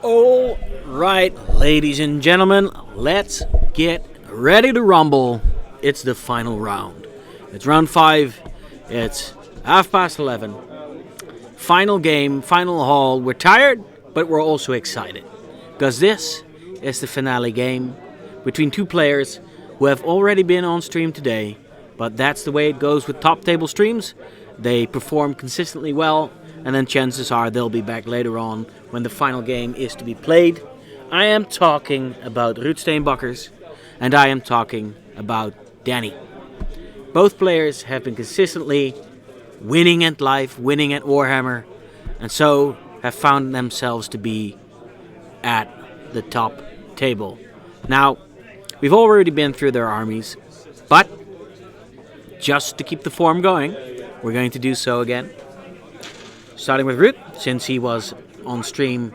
All right, ladies and gentlemen, let's get ready to rumble. It's the final round. It's round 5. It's 11:30. Final game, final haul. We're tired, but we're also excited. Because this is the finale game between two players who have already been on stream today. But that's the way it goes with top table streams. They perform consistently well, and then chances are they'll be back later on when the final game is to be played. I am talking about Ruud Steenbakkers, and I am talking about Danny. Both players have been consistently winning at life, winning at Warhammer, and so have found themselves to be at the top table. Now, we've already been through their armies, but just to keep the form going, we're going to do so again. Starting with Ruud, since he was on stream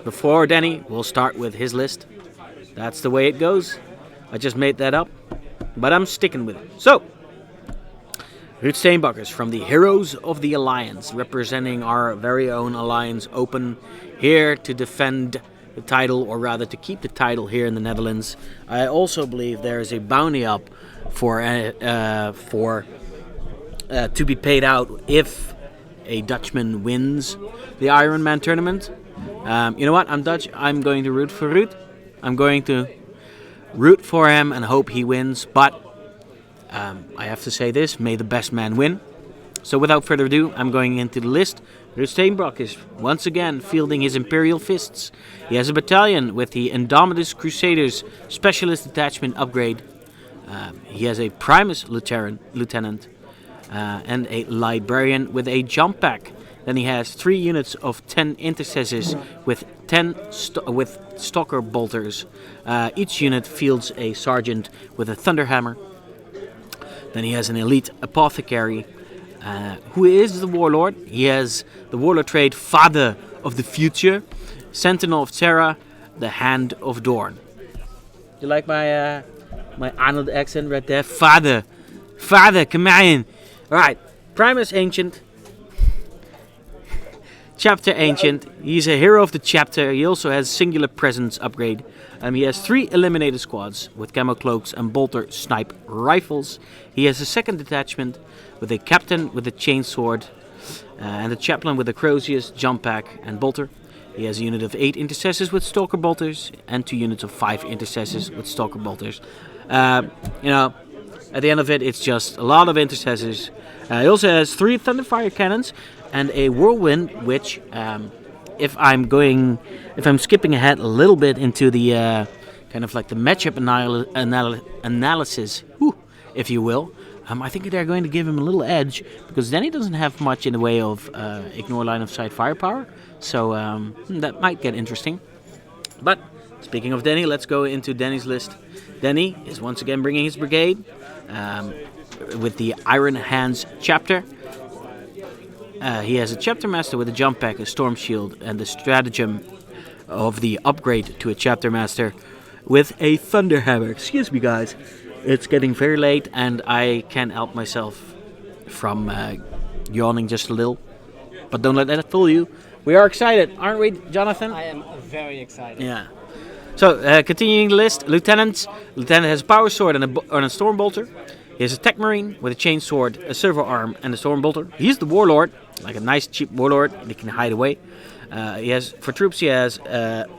before Danny, we'll start with his list. That's the way it goes. I just made that up, but I'm sticking with it. So, Ruud Steenbakkers from the Heroes of the Alliance, representing our very own Alliance Open, here to defend the title, or rather to keep the title here in the Netherlands. I also believe there is a bounty up for to be paid out if a Dutchman wins the Ironman tournament. You know what? I'm Dutch. I'm going to root for Ruud. I'm going to root for him and hope he wins. But I have to say this: may the best man win. So without further ado, I'm going into the list. Ruud Steenbakkers is once again fielding his Imperial fists. He has a battalion with the Indomitus Crusaders Specialist Detachment upgrade. He has a Primus Lieutenant. And a Librarian with a jump pack. Then he has 3 units of 10 intercessors with 10 stalker bolters. Each unit fields a sergeant with a thunderhammer. Then he has an elite apothecary. Who is the warlord? He has the warlord trait Father of the Future, Sentinel of Terra, the Hand of Dorn. You like my Arnold accent right there? Father, come on. Alright, Primus Ancient, Chapter Ancient. He's a hero of the chapter. He also has Singular Presence upgrade. He has 3 eliminated squads with camo cloaks and bolter snipe rifles. He has a second detachment with a captain with a chainsword and a chaplain with a Crozius, jump pack and bolter. He has a unit of 8 intercessors with stalker bolters and 2 units of 5 intercessors with stalker bolters. At the end of it, it's just a lot of intercessors. He also has 3 Thunderfire cannons and a Whirlwind, which, if I'm skipping ahead a little bit into the kind of like the matchup analysis, if you will, I think they're going to give him a little edge, because Danny doesn't have much in the way of ignore line of sight firepower, so that might get interesting. But speaking of Danny, let's go into Danny's list. Danny is once again bringing his brigade with the Iron Hands chapter. He has a chapter master with a jump pack, a storm shield, and the stratagem of the upgrade to a chapter master with a thunderhammer. Excuse me, guys. It's getting very late, and I can't help myself from yawning just a little. But don't let that fool you. We are excited, aren't we, Jonathan? I am very excited. Yeah. So, continuing the list, Lieutenant has a power sword and a storm bolter. He has a tech marine with a chain sword, a servo arm, and a storm bolter. He's the warlord, like a nice cheap warlord, and he can hide away. For troops, he has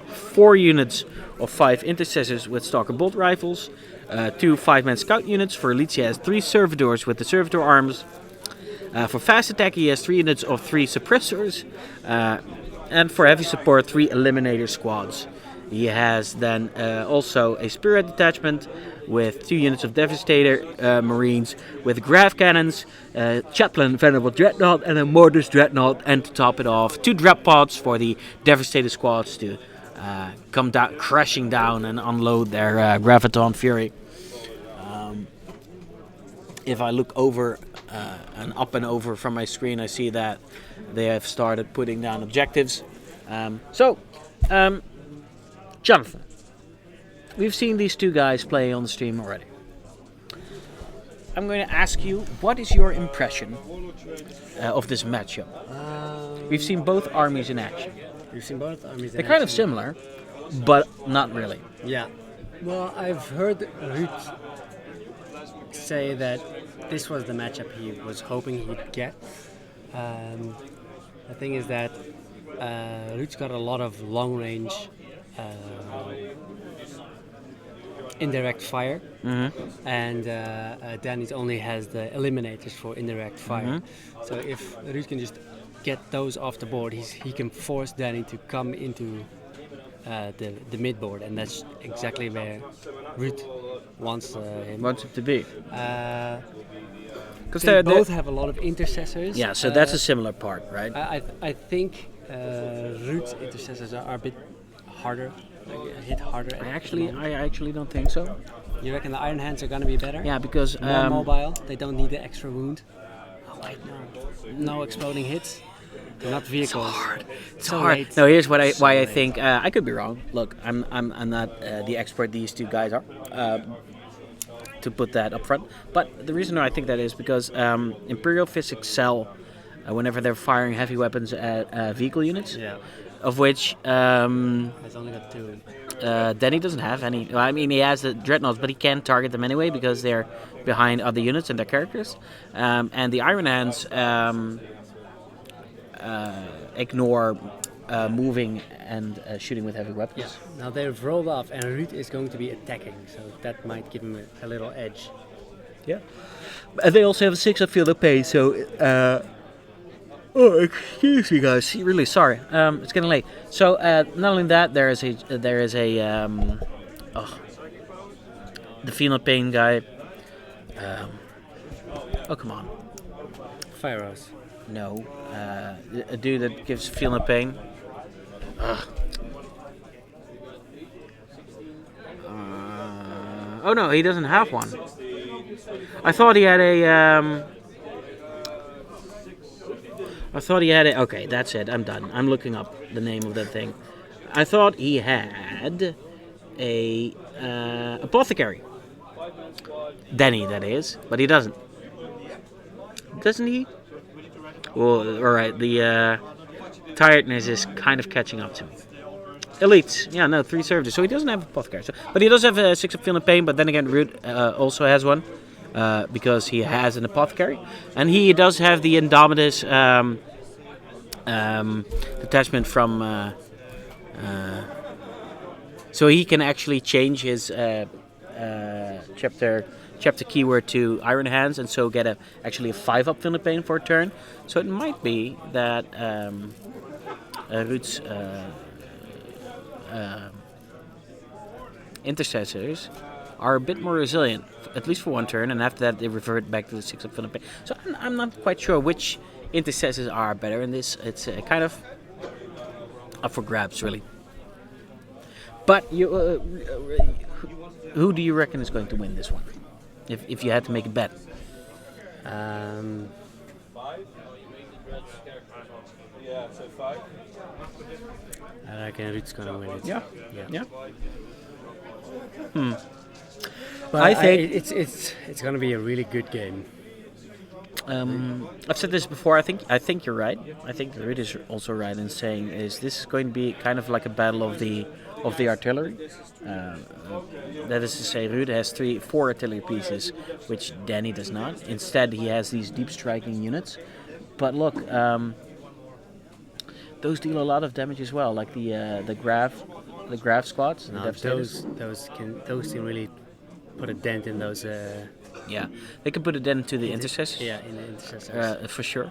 4 units of 5 intercessors with stalker bolt rifles, 2 5-man scout units. For elites, he has 3 servitors with the servitor arms. For fast attack, he has 3 units of 3 suppressors, and for heavy support, 3 eliminator squads. He has then also a spearhead detachment with 2 units of Devastator Marines with grav cannons, Chaplain Venerable Dreadnought, and a Mortis Dreadnought. And to top it off, 2 drop pods for the Devastator squads to come down, crashing down and unload their Graviton Fury. If I look over and up and over from my screen, I see that they have started putting down objectives. Jonathan, we've seen these 2 guys play on the stream already. I'm going to ask you, what is your impression of this matchup? We've seen both armies in action. You've seen both armies. They're kind of similar, but not really. Yeah. Well, I've heard Ruud say that this was the matchup he was hoping he'd get. The thing is that Ruud's got a lot of long-range indirect fire, and Danny's only has the eliminators for indirect fire. So if Ruud can just get those off the board, he can force Danny to come into the mid board, and that's exactly where Ruud wants him. Wants it to be. Because they both have a lot of intercessors. Yeah, so that's a similar part, right? I think Ruud's intercessors are a bit harder, hit harder. I actually don't think so. You reckon the Iron Hands are gonna be better? Yeah, because more mobile. They don't need the extra wound. Oh wait, no exploding hits. They're not vehicles. It's hard. No, here's why I think I could be wrong. Look, I'm not the expert these two guys are. To put that up front, but the reason I think that is because Imperial fists excel whenever they're firing heavy weapons at vehicle units, of which He's only got 2. Danny doesn't have any. Well, I mean, he has the dreadnoughts, but he can't target them anyway because they're behind other units and their characters. And the Iron Hands ignore moving and shooting with heavy weapons. Yeah. Now they've rolled off, and Ruud is going to be attacking, so that might give him a little edge. Yeah. And they also have a 6 of field of pain, so. Oh, excuse me, guys. Really sorry. It's getting late. So not only that, there is a the field of pain guy. Oh, come on. Firehouse. No, a dude that gives feel no pain. Oh no, he doesn't have one. I thought he had a. Okay, that's it. I'm done. I'm looking up the name of that thing. I thought he had a apothecary. Denny, that is, but he doesn't. Doesn't he? Well, alright, the tiredness is kind of catching up to me. Elites, 3 servitors, so he doesn't have a apothecary. But he does have a 6 of feel and pain, but then again, Ruud also has one, because he has an apothecary. And he does have the Indomitus detachment from... so he can actually change his chapter keyword to Iron Hands, and so get actually a 5 up feel and pain for a turn. So it might be that Ruud's intercessors are a bit more resilient, at least for one turn, and after that they revert back to the 6 of feel and pain. So I'm not quite sure which intercessors are better in this. It's kind of up for grabs, really. But you, who do you reckon is going to win this one? If you had to make a bet. I reckon Ruud's gonna win it. Yeah. But I think it's gonna be a really good game. I've said this before. I think you're right. I think Ruud is also right in saying this is going to be kind of like a battle of the artillery. That is to say, Ruud has 4 artillery pieces, which Danny does not. Instead, he has these deep striking units. But look, those deal a lot of damage as well, like the Graf squads. No, those can really put a dent in those. Yeah, they can put a dent to the intercessors. Yeah, in the intercessors. For sure.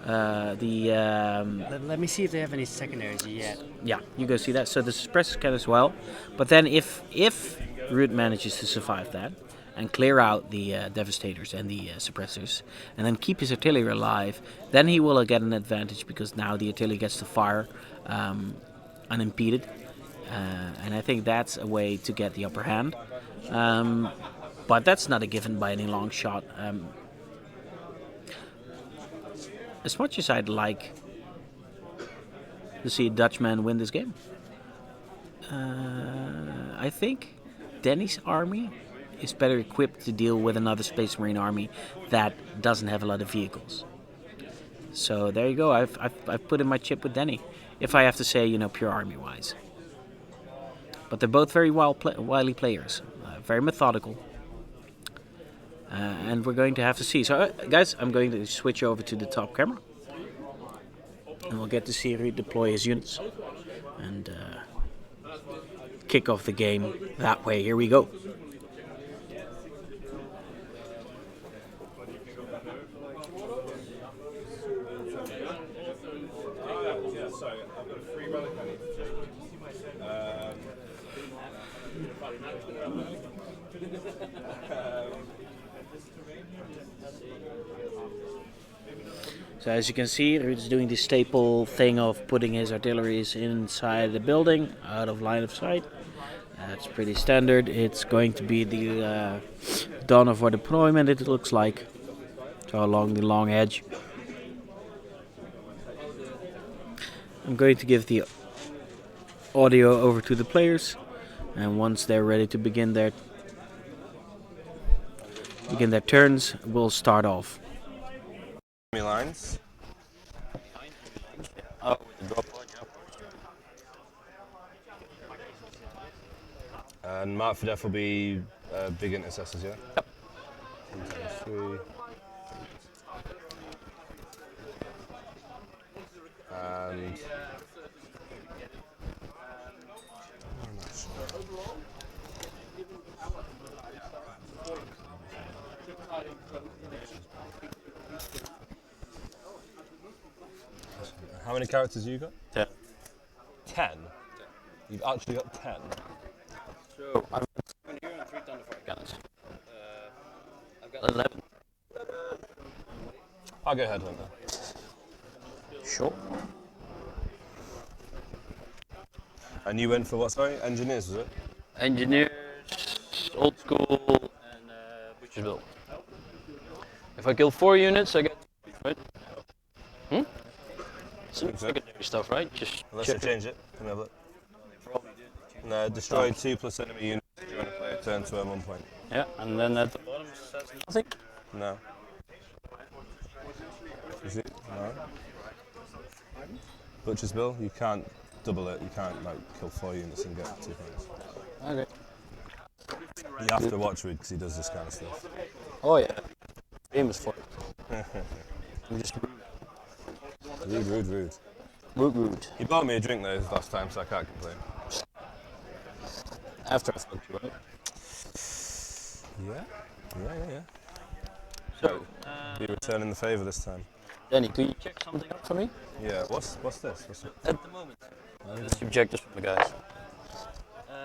Let me see if they have any secondaries yet. Yeah, you go see that. So the suppressors can as well. But then if Ruud manages to survive that and clear out the devastators and the suppressors, and then keep his artillery alive, then he will get an advantage because now the artillery gets to fire unimpeded. And I think that's a way to get the upper hand. But that's not a given by any long shot. As much as I'd like to see a Dutchman win this game, I think Danny's army is better equipped to deal with another Space Marine army that doesn't have a lot of vehicles. So there you go. I've put in my chip with Danny. if I have to say, pure army-wise. But they're both very wily players, very methodical. And we're going to have to see. So, guys, I'm going to switch over to the top camera. And we'll get to see Ruud deploy his units. And kick off the game that way. Here we go. So as you can see, Ruud's doing the staple thing of putting his artilleries inside the building, out of line of sight. That's pretty standard. It's going to be the dawn of our deployment, it looks like. So along the long edge. I'm going to give the audio over to the players, and once they're ready to begin their turns, we'll start off. Lines. Oh, the drop point, yeah. And mark for death will be big intercessors, yeah? Yep. 1, 2, 3. And how many characters you got? 10. 10? You've actually got 10? So, I've got 7 here and 3 Thunderfire cannons. I've got 11. I'll go ahead, Hunter. Sure. And you went for what, sorry? Engineers, was it? Engineers, old school, and butcher's build. If I kill 4 units, I get 2, right? Some secondary stuff, right? Just Unless check they change it. Can we have a look? No, destroy 2 plus enemy units during a player turn to earn 1 point. Yeah, and then at the bottom it says nothing. No. Is it? No. Butcher's bill, you can't double it. You can't kill 4 units and get 2 points. Okay. You have to watch Ruud because he does this kind of stuff. Oh yeah. Famous for it. I'm just rude. He bought me a drink though last time, so I can't complain. After I fucked you, right? Yeah. So, Be returning the favour this time. Danny, could you check something up for me? Yeah, what's this? At the moment, just objectives from the guys.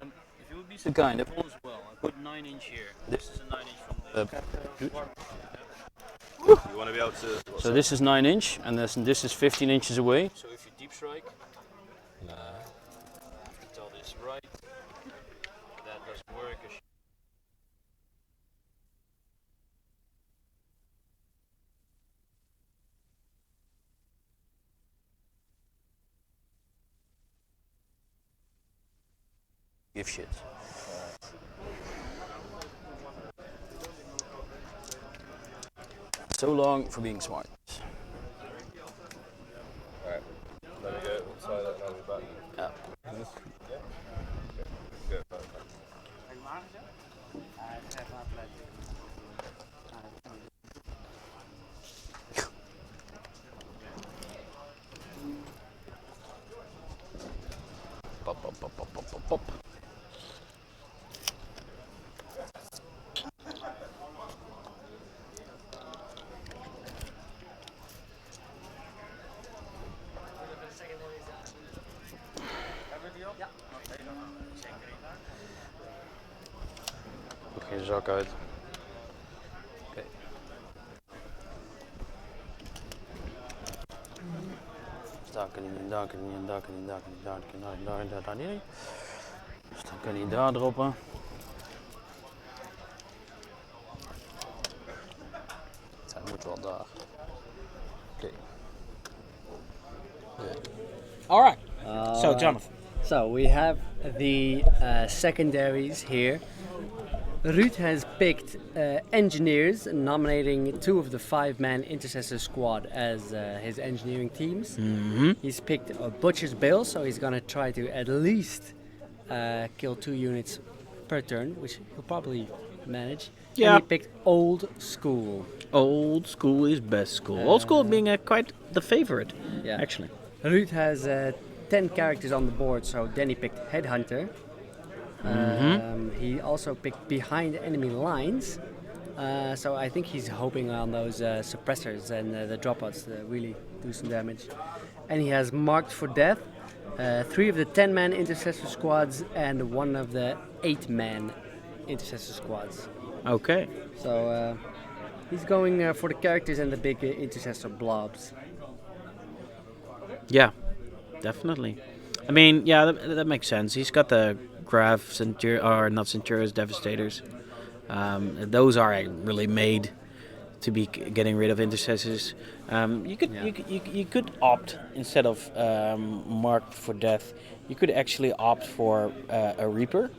If you would be so kind, if all is well, I put 9-inch here. This is a 9-inch from the... You want to be able to... So this is 9-inch, and this is 15 inches away. So if you deep strike, you have to tell this right. That doesn't work. Give shit. So long for being smart. Alright, let me go. We'll try that now. We're back. Yeah. Is this? Yeah? Okay. Go, Pop, pop, pop, pop, pop, pop, pop. Doe geen zak uit. Oké. Daar kan hij niet, daar kan hij niet, daar kan hij niet, daar kan hij niet, daar niet. Dus dan kan hij daar droppen. Hij moet wel daar. Oké. All right. So, Jonathan. So we have the secondaries here. Ruud has picked engineers, nominating 2 of the 5-man intercessor squad as his engineering teams. He's picked a butcher's bill, so he's gonna try to at least kill 2 units per turn, which he'll probably manage. Yeah. And he picked old school. Old school is best school. Old school being quite the favorite, Yeah. actually. Ruud has 10 characters on the board, so then he picked headhunter. He also picked behind enemy lines, so I think he's hoping on those suppressors and the dropouts to really do some damage. And he has marked for death 3 of the 10-man intercessor squads and 1 of the 8-man intercessor squads. Okay. So he's going for the characters and the big intercessor blobs. Yeah, definitely. I mean, yeah, that makes sense. He's got the Graf not Centurios, Devastators. Those are really made to be getting rid of intercessors. You could opt, instead of marked for death, you could actually opt for a Reaper.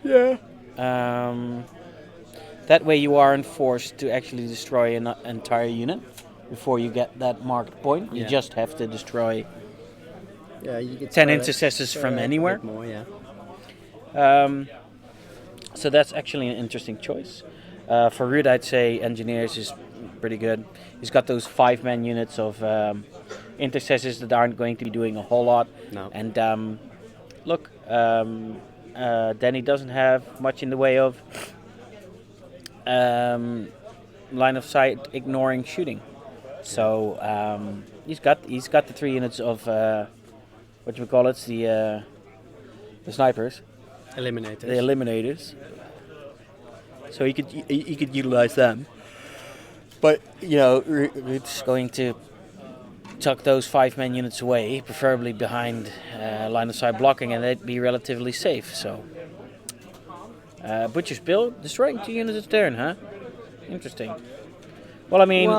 Yeah. That way you aren't forced to actually destroy an entire unit before you get that marked point. You just have to destroy You get 10 intercessors from anywhere. More, yeah. So that's actually an interesting choice. For Ruud, I'd say engineers is pretty good. He's got those 5-man units of intercessors that aren't going to be doing a whole lot. No. And look, Danny doesn't have much in the way of line of sight ignoring shooting. So he's got the 3 units of what you call it, the snipers. Eliminators. The eliminators. So he could utilize them. But Ruud's going to tuck those 5-man units away, preferably behind line of sight blocking, and they'd be relatively safe. So Butcher's Bill destroying 2 units a turn, huh? Interesting. Well, I mean,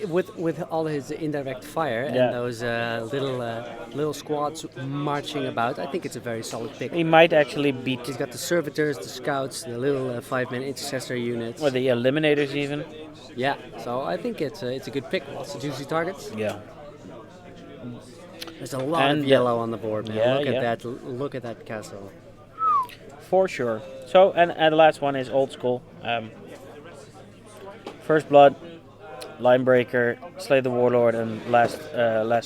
with all his indirect fire and those little squads marching about, I think it's a very solid pick. he might actually beat, He's got the servitors, the scouts, the little 5-man intercessor units. or the eliminators even. Yeah, so I think it's a good pick. Lots of juicy targets. Yeah. There's a lot And, of yellow on the board, man. yeah, look yeah. at that! Look at that castle. For sure. So, and the last one is old school. First Blood, Linebreaker, Slay the Warlord, and last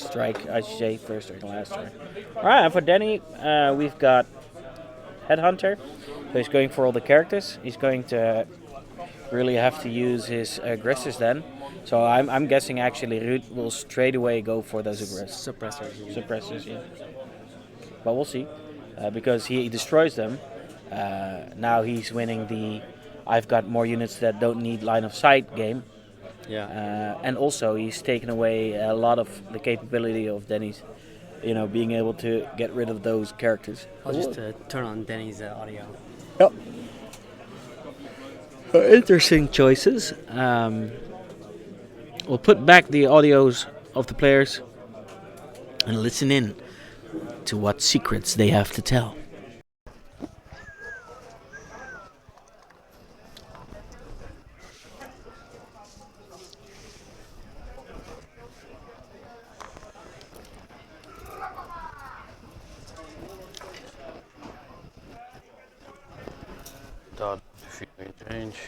strike. I should say first strike and last strike. All right, and for Danny, we've got Headhunter. So he's going for all the characters. He's going to really have to use his aggressors then. So I'm guessing actually Ruud will straight away go for those aggressors. Suppressors, yeah. But we'll see, because he destroys them. Now he's winning the I've got more units that don't need line of sight game. Yeah. And also he's taken away a lot of the capability of Denny's, being able to get rid of those characters. I'll just turn on Denny's audio. Yep. Interesting choices. We'll put back the audios of the players and listen in to what secrets they have to tell. Dot defeat range.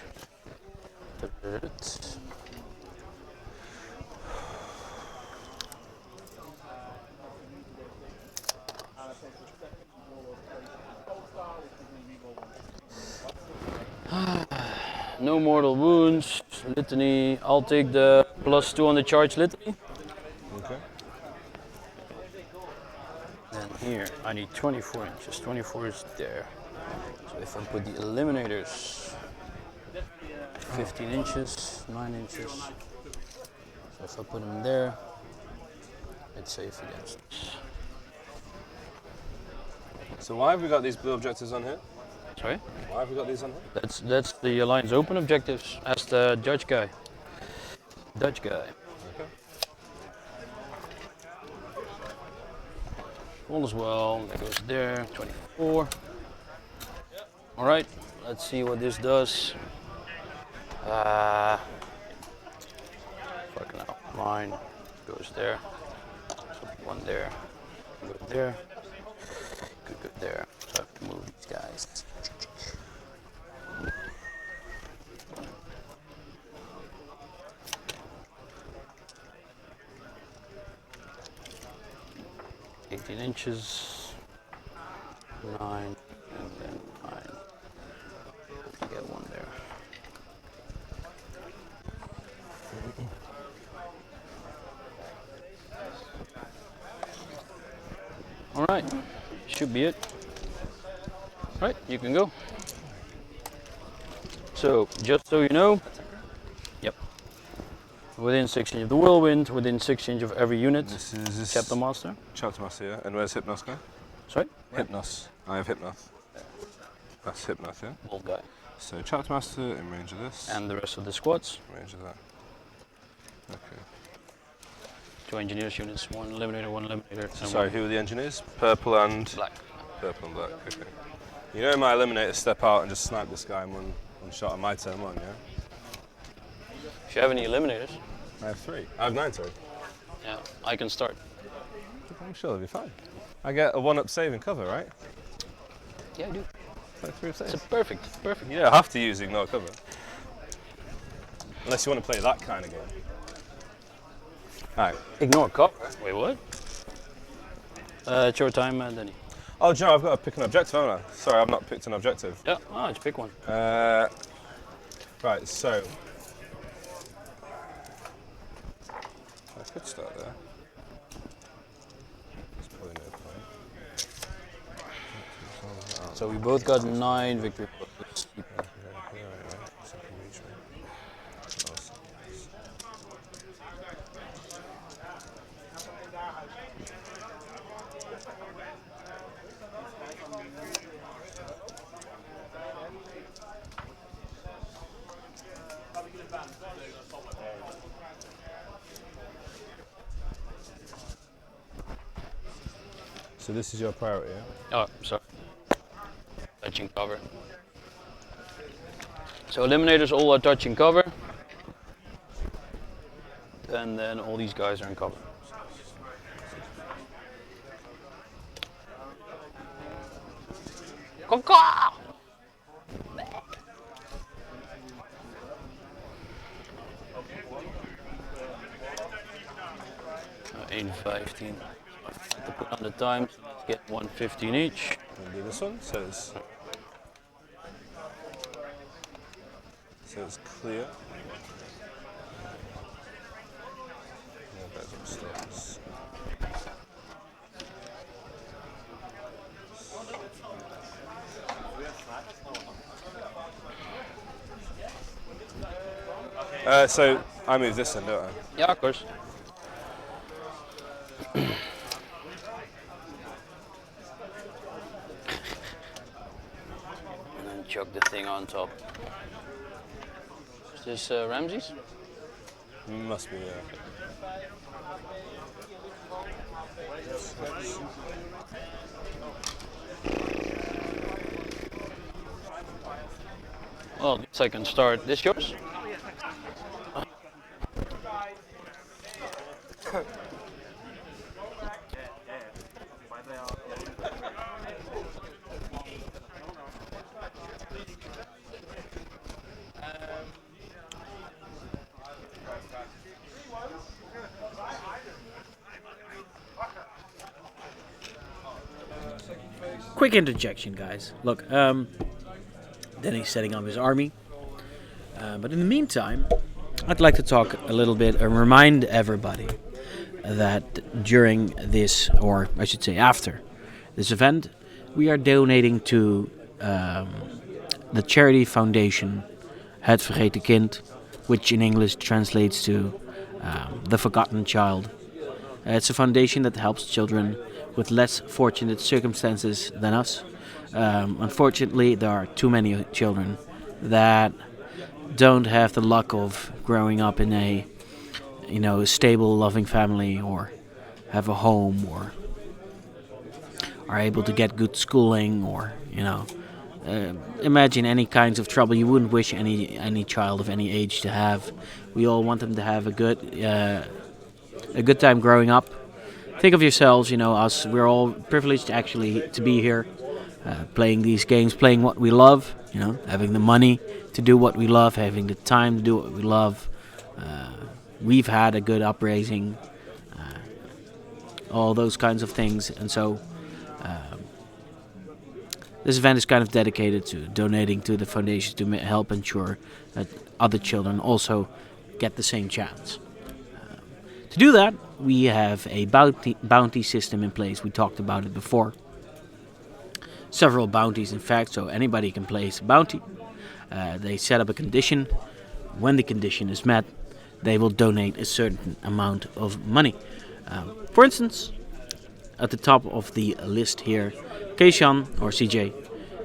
No mortal wounds. Litany. I'll take the +2 on the charge litany. Okay. And here I need 24 inches. 24 is there. So if I put the eliminators, 15 inches, 9 inches. So if I put them there, it's safe against. So why have we got these blue objectives on here? Sorry? Why have we got these on here? That's the Alliance Open objectives as the Dutch guy. Dutch guy. Okay. All is well. That goes there. 24. All right. let's see what this does. Fucking hell. Mine goes there. So one there. Go there. Could go there. So I have to move these guys. Inches, 9, and then 9. Get one there. All right, should be it. All right, you can go. So, just so you know, yep. Within 6 inches of the whirlwind, within 6 inches of every unit. This is Chapter Master. Chapter Master, yeah. And where's Hypnos go? Sorry? Hypnos. I have Hypnos. That's Hypnos, yeah. Old guy. So Chapter Master in range of this. And the rest of the squads. In range of that. Okay. 2 engineers units, 1 eliminator, 1 eliminator. So sorry, who are the engineers? Purple and black. Purple and black. Okay. You know my eliminator step out and just snipe this guy in one shot on my turn 1, yeah. If you have any eliminators. I have 3. I have 9, sorry. Yeah, I can start. I'm sure they'll be fine. I get a 1-up save and cover, right? Yeah, I do. Like 3 saves. It's perfect. Yeah, I have to use ignore cover. Unless you want to play that kind of game. Alright. Ignore cover. Wait, what? It's your time, Danny. Oh, Joe, I've got to pick an objective, haven't I? Sorry, I've not picked an objective. Yeah, just pick one. Right, so. I could start there. There's probably no point. So we both got 9 victory points. So this is your priority, yeah? Oh, sorry. Touching cover. So eliminators all are touching cover. And then all these guys are in cover. Caw-caw! 8:15. To put on the time, so let's get 1:15 each. And do this one, so it's clear. Yeah, that's upstairs. So I move this in, don't I? Yeah, of course. And then chuck the thing on top. Is this Ramses? Must be, yeah. Well, I guess I can start. This yours? Quick interjection, guys. Look, Danny's setting up his army. But in the meantime, I'd like to talk a little bit and remind everybody that during this, or I should say after this event, we are donating to the charity foundation Het Vergeten Kind, which in English translates to The Forgotten Child. It's a foundation that helps children with less fortunate circumstances than us. Unfortunately, there are too many children that don't have the luck of growing up in a, stable, loving family, or have a home, or are able to get good schooling, or imagine any kinds of trouble you wouldn't wish any child of any age to have. We all want them to have a good time growing up. Think of yourselves, us. We're all privileged actually to be here, playing these games, playing what we love. Having the money to do what we love, having the time to do what we love. We've had a good upraising, all those kinds of things, and so this event is kind of dedicated to donating to the foundation to help ensure that other children also get the same chance. To do that, we have a bounty system in place. We talked about it before. Several bounties, in fact, so anybody can place a bounty. They set up a condition. When the condition is met, they will donate a certain amount of money. For instance, at the top of the list here, Keishan, or CJ,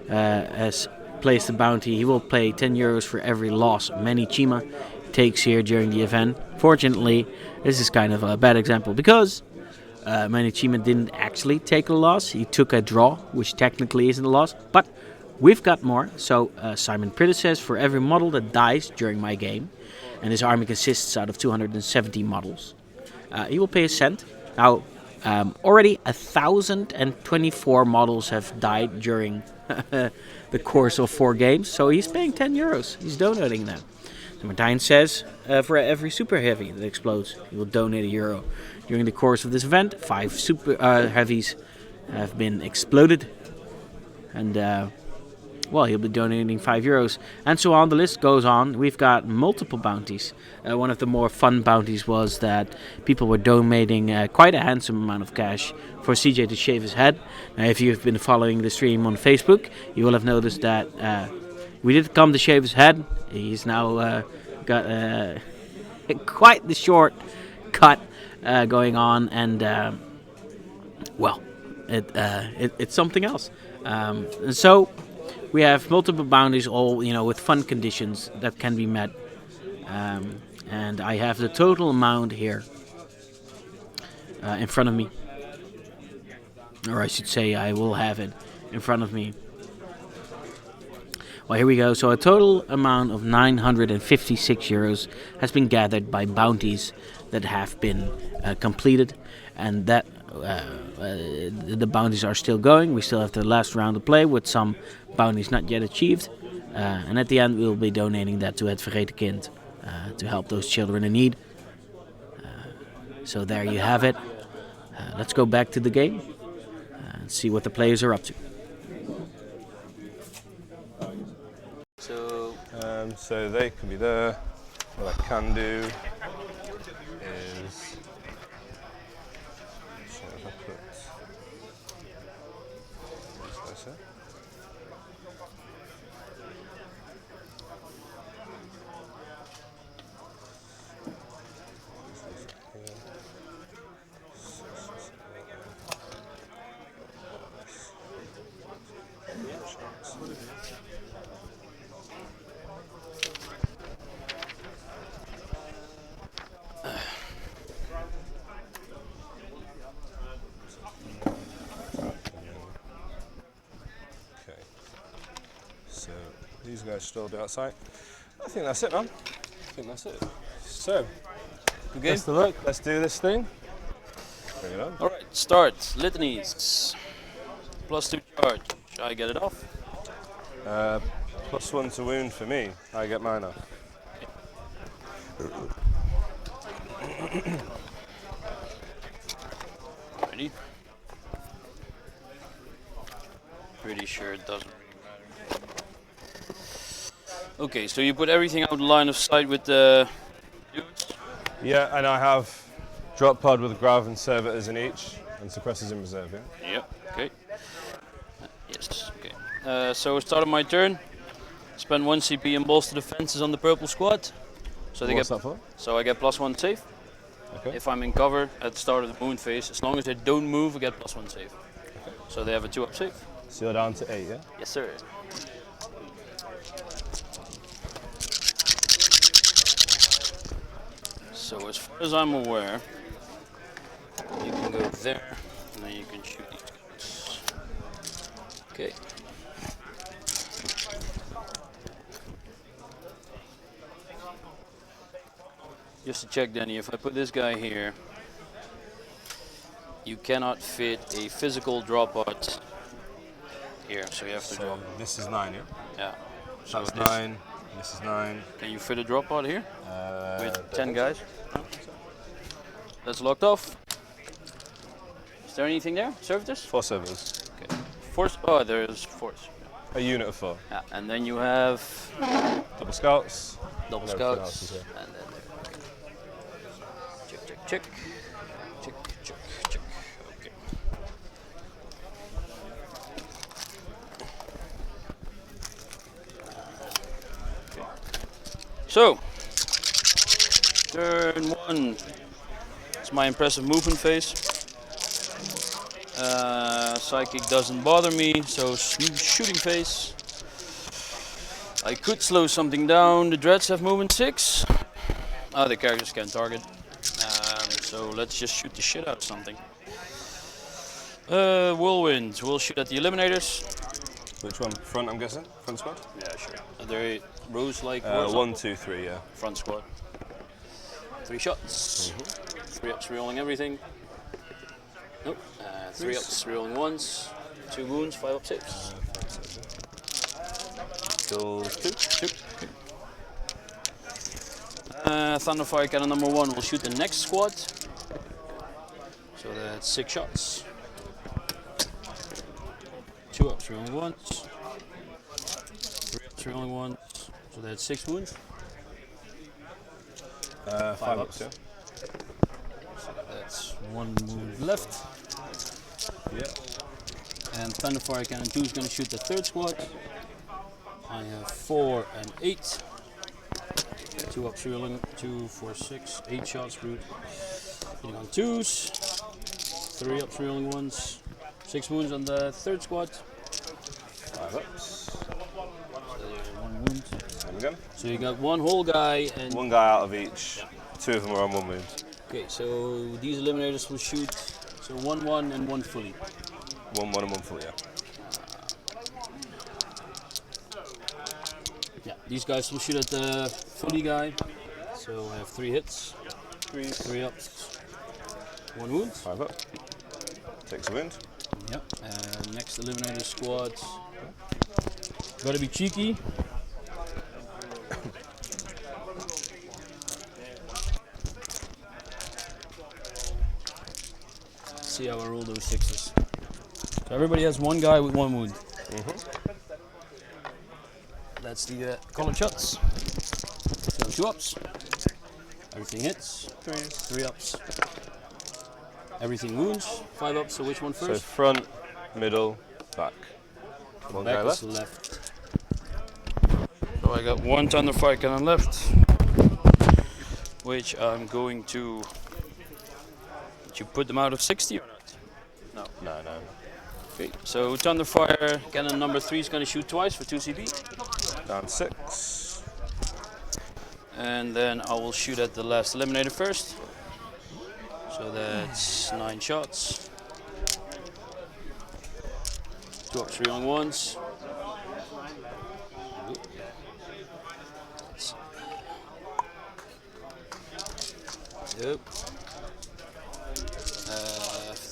has placed a bounty. He will pay 10 euros for every loss Manichima takes here during the event. Fortunately, this is kind of a bad example because Manichima didn't actually take a loss. He took a draw, which technically isn't a loss, but we've got more. So Simon Pritter says, for every model that dies during my game, and his army consists out of 270 models, he will pay a cent. Now, already 1,024 models have died during the course of 4 games, so he's paying 10 euros. He's donating them. So Martijn says, for every super heavy that explodes, he will donate €1. During the course of this event, 5 super heavies have been exploded, and he'll be donating €5, and so on. The list goes on. We've got multiple bounties. One of the more fun bounties was that people were donating quite a handsome amount of cash for CJ to shave his head. Now, if you've been following the stream on Facebook, you will have noticed that we did come to shave his head. He's now got quite the short cut going on, and it's something else. And so we have multiple bounties, all with fun conditions that can be met, and I have the total amount here in front of me, or I should say, I will have it in front of me. Well, here we go. So a total amount of €956 has been gathered by bounties that have been completed, and that the bounties are still going. We still have the last round to play with some bounties not yet achieved, and at the end we'll be donating that to Het Vergeten Kind to help those children in need. So there you have it. Let's go back to the game and see what the players are up to. So they can be there. What I can do is, so if I put this there. These guys still do outside. I think that's it, man. I think that's it. So, good game. Best of luck. Let's do this thing. Bring it on. All right, start. Litanies. +2 charge. I get it off. +1 to wound for me. I get mine off. Ready? Pretty sure it doesn't really matter. Okay, so you put everything out line of sight with the dudes? Yeah, and I have drop pod with grav and servitors in each, and suppressors in reserve, yeah? Yep, okay. Yes, okay. So start of my turn. Spend 1 CP and bolster the fences on the purple squad. So they What's that for? So I get +1 save. Okay. If I'm in cover at the start of the moon phase, as long as they don't move, I get +1 save. Okay. So they have a 2-up save. So you're down to 8, yeah? Yes, sir. So as far as I'm aware, you can go there, and then you can shoot these guys. Okay. Just to check, Danny, if I put this guy here, you cannot fit a physical drop pod here, so you have to So drop. this is 9, yeah? Yeah. So that's this- 9, this is 9. Can you fit a drop pod here with 10 think guys? That's locked off. Is there anything there? Servitors? 4 servers. Okay. Force. Oh, there's force. A unit of 4. Yeah, and then you have Double scouts. double And everything scouts. else is here. And then there. Okay. Check, check, check. Check, check, check. Okay. So, turn 1. It's my impressive movement phase. Psychic doesn't bother me, so shooting phase. I could slow something down. The dreads have movement 6. The characters can target. So let's just shoot the shit out of something. Whirlwind. We'll shoot at the eliminators. Which one? Front, I'm guessing? Front squad? Yeah, sure. Are there rows like 1, 2, 3, yeah. front squad? 3 shots. 3 ups, rerolling everything. Nope. 3 ups, rerolling once. 2 wounds, 5 up saves. Still 2. 2. Okay. Thunderfire cannon number 1 will shoot the next squad. So that's 6 shots. 2 ups, rerolling once. 3 ups, rerolling once. So that's 6 wounds. 5 ups, yeah. So that's 1 wound left. Yeah. And Thunderfire Cannon 2 is going to shoot the third squad. I have 4 and 8. 2 ups, reeling, 2, 4, 6, 8 shots, Ruud. Hitting on 2s. 3 ups, reeling ones. 6 wounds on the third squad. 5 ups. So 1 wound. And again. So you got 1 whole guy and 1 guy out of each. 2 of them are on 1 wound. okay. So these eliminators will shoot. So 1, 1, and 1 fully. 1, 1, and 1 full, yeah. Yeah, these guys will shoot at the fully guy. So I have 3 hits, 3 ups, 1 wound. 5 up. Takes a wound. Yep. Next eliminator squad. Gotta be cheeky. See how I roll those 6s. So everybody has 1 guy with 1 wound. That's the colored shots. So 2 ups. Everything hits. 3 ups. Everything wounds. 5 ups. So which one So first? front, middle, back. 1 guy Back is left. left. So I got 1 Thunderfire cannon left, which I'm going to. Did you put them out of 60 or not? No, no. Okay. So Thunderfire cannon number 3 is going to shoot twice for 2 CP, Down 6. and then I will shoot at the last eliminator first. So that's 9 shots. 2 ups, 3 on ones. Yep.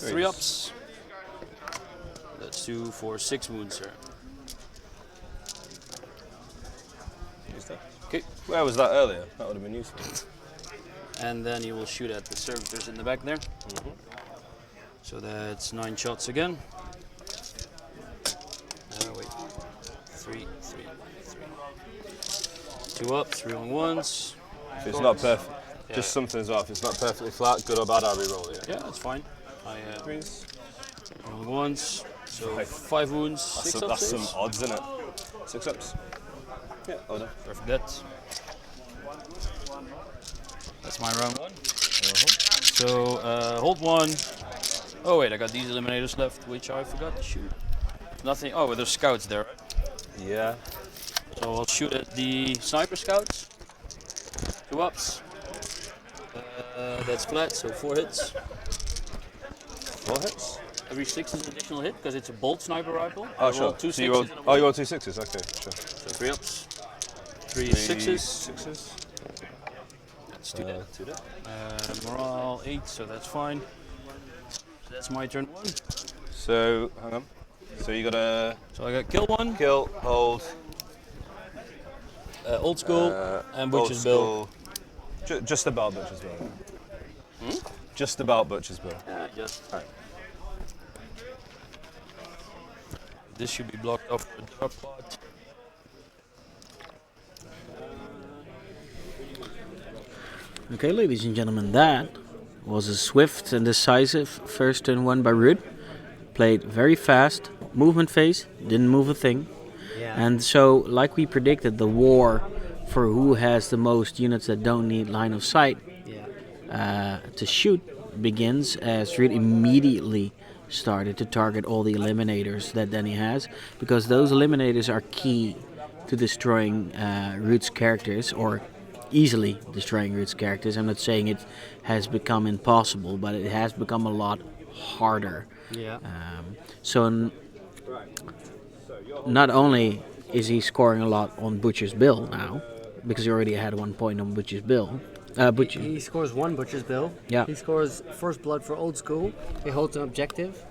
3 ups. That's 2, 4, 6 wounds, sir. Okay. Where was that earlier? That would have been useful. And then you will shoot at the servitors in the back there. So that's 9 shots again. Wait. 3, 3, 3. 2 ups, 3 on ones. If it's not perfect, just something's off. It's not perfectly flat, good or bad, I'll re-roll it. Yeah, that's fine. I Threes. roll once. So 5 wounds, 6 ups. That's some odds, isn't it? 6 ups. Yeah, order. Perfect. That's my round 1. So hold 1. Oh wait, I got these eliminators left, which I forgot to shoot. Nothing. Oh, well, there's scouts there. Yeah. So I'll shoot at the sniper scouts. 2 ups. That's flat, so 4 hits. 4 hits? Every 6 is an additional hit because it's a bolt sniper rifle. Oh, I sure. rolled 2 So you rolled, sixes and a oh, you one. rolled 2 6s, okay, sure. So 3 ups. 3 3 sixes. 6s. That's do that. To that. Morale 8, so that's fine. That's my turn 1. So, hang on. So you got to So I got kill 1, kill, hold, old school, and Butcher's Bill. Just about Butcher's Bill. Just about Butcher's Bill. Just. Right. This should be blocked off for a drop pot. Okay, ladies and gentlemen, that was a swift and decisive first turn 1 by Ruud. Played very fast, movement phase, didn't move a thing. Yeah. And so, like we predicted, the war for who has the most units that don't need line of sight to shoot begins as Ruud immediately started to target all the eliminators that Danny has, because those eliminators are key to destroying Ruud's characters, or easily destroying Ruud's characters. I'm not saying it has become impossible, but it has become a lot harder. Yeah. So not only is he scoring a lot on Butcher's Bill now, because he already had 1 point on Butcher's Bill. He scores 1 Butcher's Bill. Yeah. He scores first blood for old school. He holds an objective,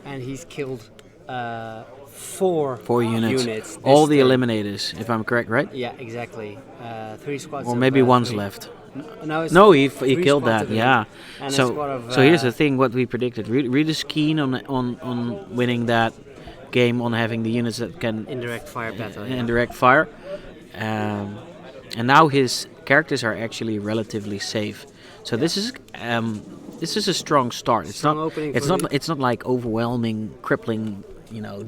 and he's killed 4 units. this All the turn. eliminators, if I'm correct, right? Yeah, exactly. 3 squads. Or of, maybe one's 3. left. No, He three killed squads that, of eight. yeah. And a squad of, So here's the thing, what we predicted. Ruud is keen on winning that game, on having the units that can indirect fire battle. Yeah. indirect fire. And now his characters are actually relatively safe. So this is a strong start. Strong opening for Ruud. It's not like overwhelming, crippling,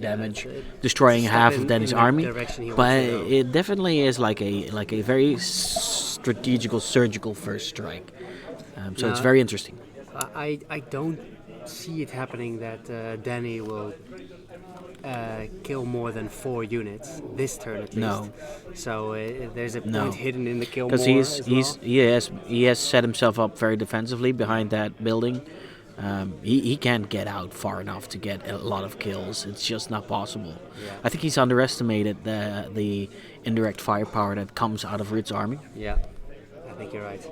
damage, it's destroying step half in- of Danny's in the army. direction he wants But to go. it definitely is like a very strategical, surgical first strike. So it's Now- very interesting. I don't see it happening that Danny will kill more than 4 units this turn at least. No. So there's a point No. hidden in the kill more Because as well. he has set himself up very defensively behind that building. He can't get out far enough to get a lot of kills. It's just not possible. Yeah. I think he's underestimated the indirect firepower that comes out of Ruud's army. Yeah, I think you're right.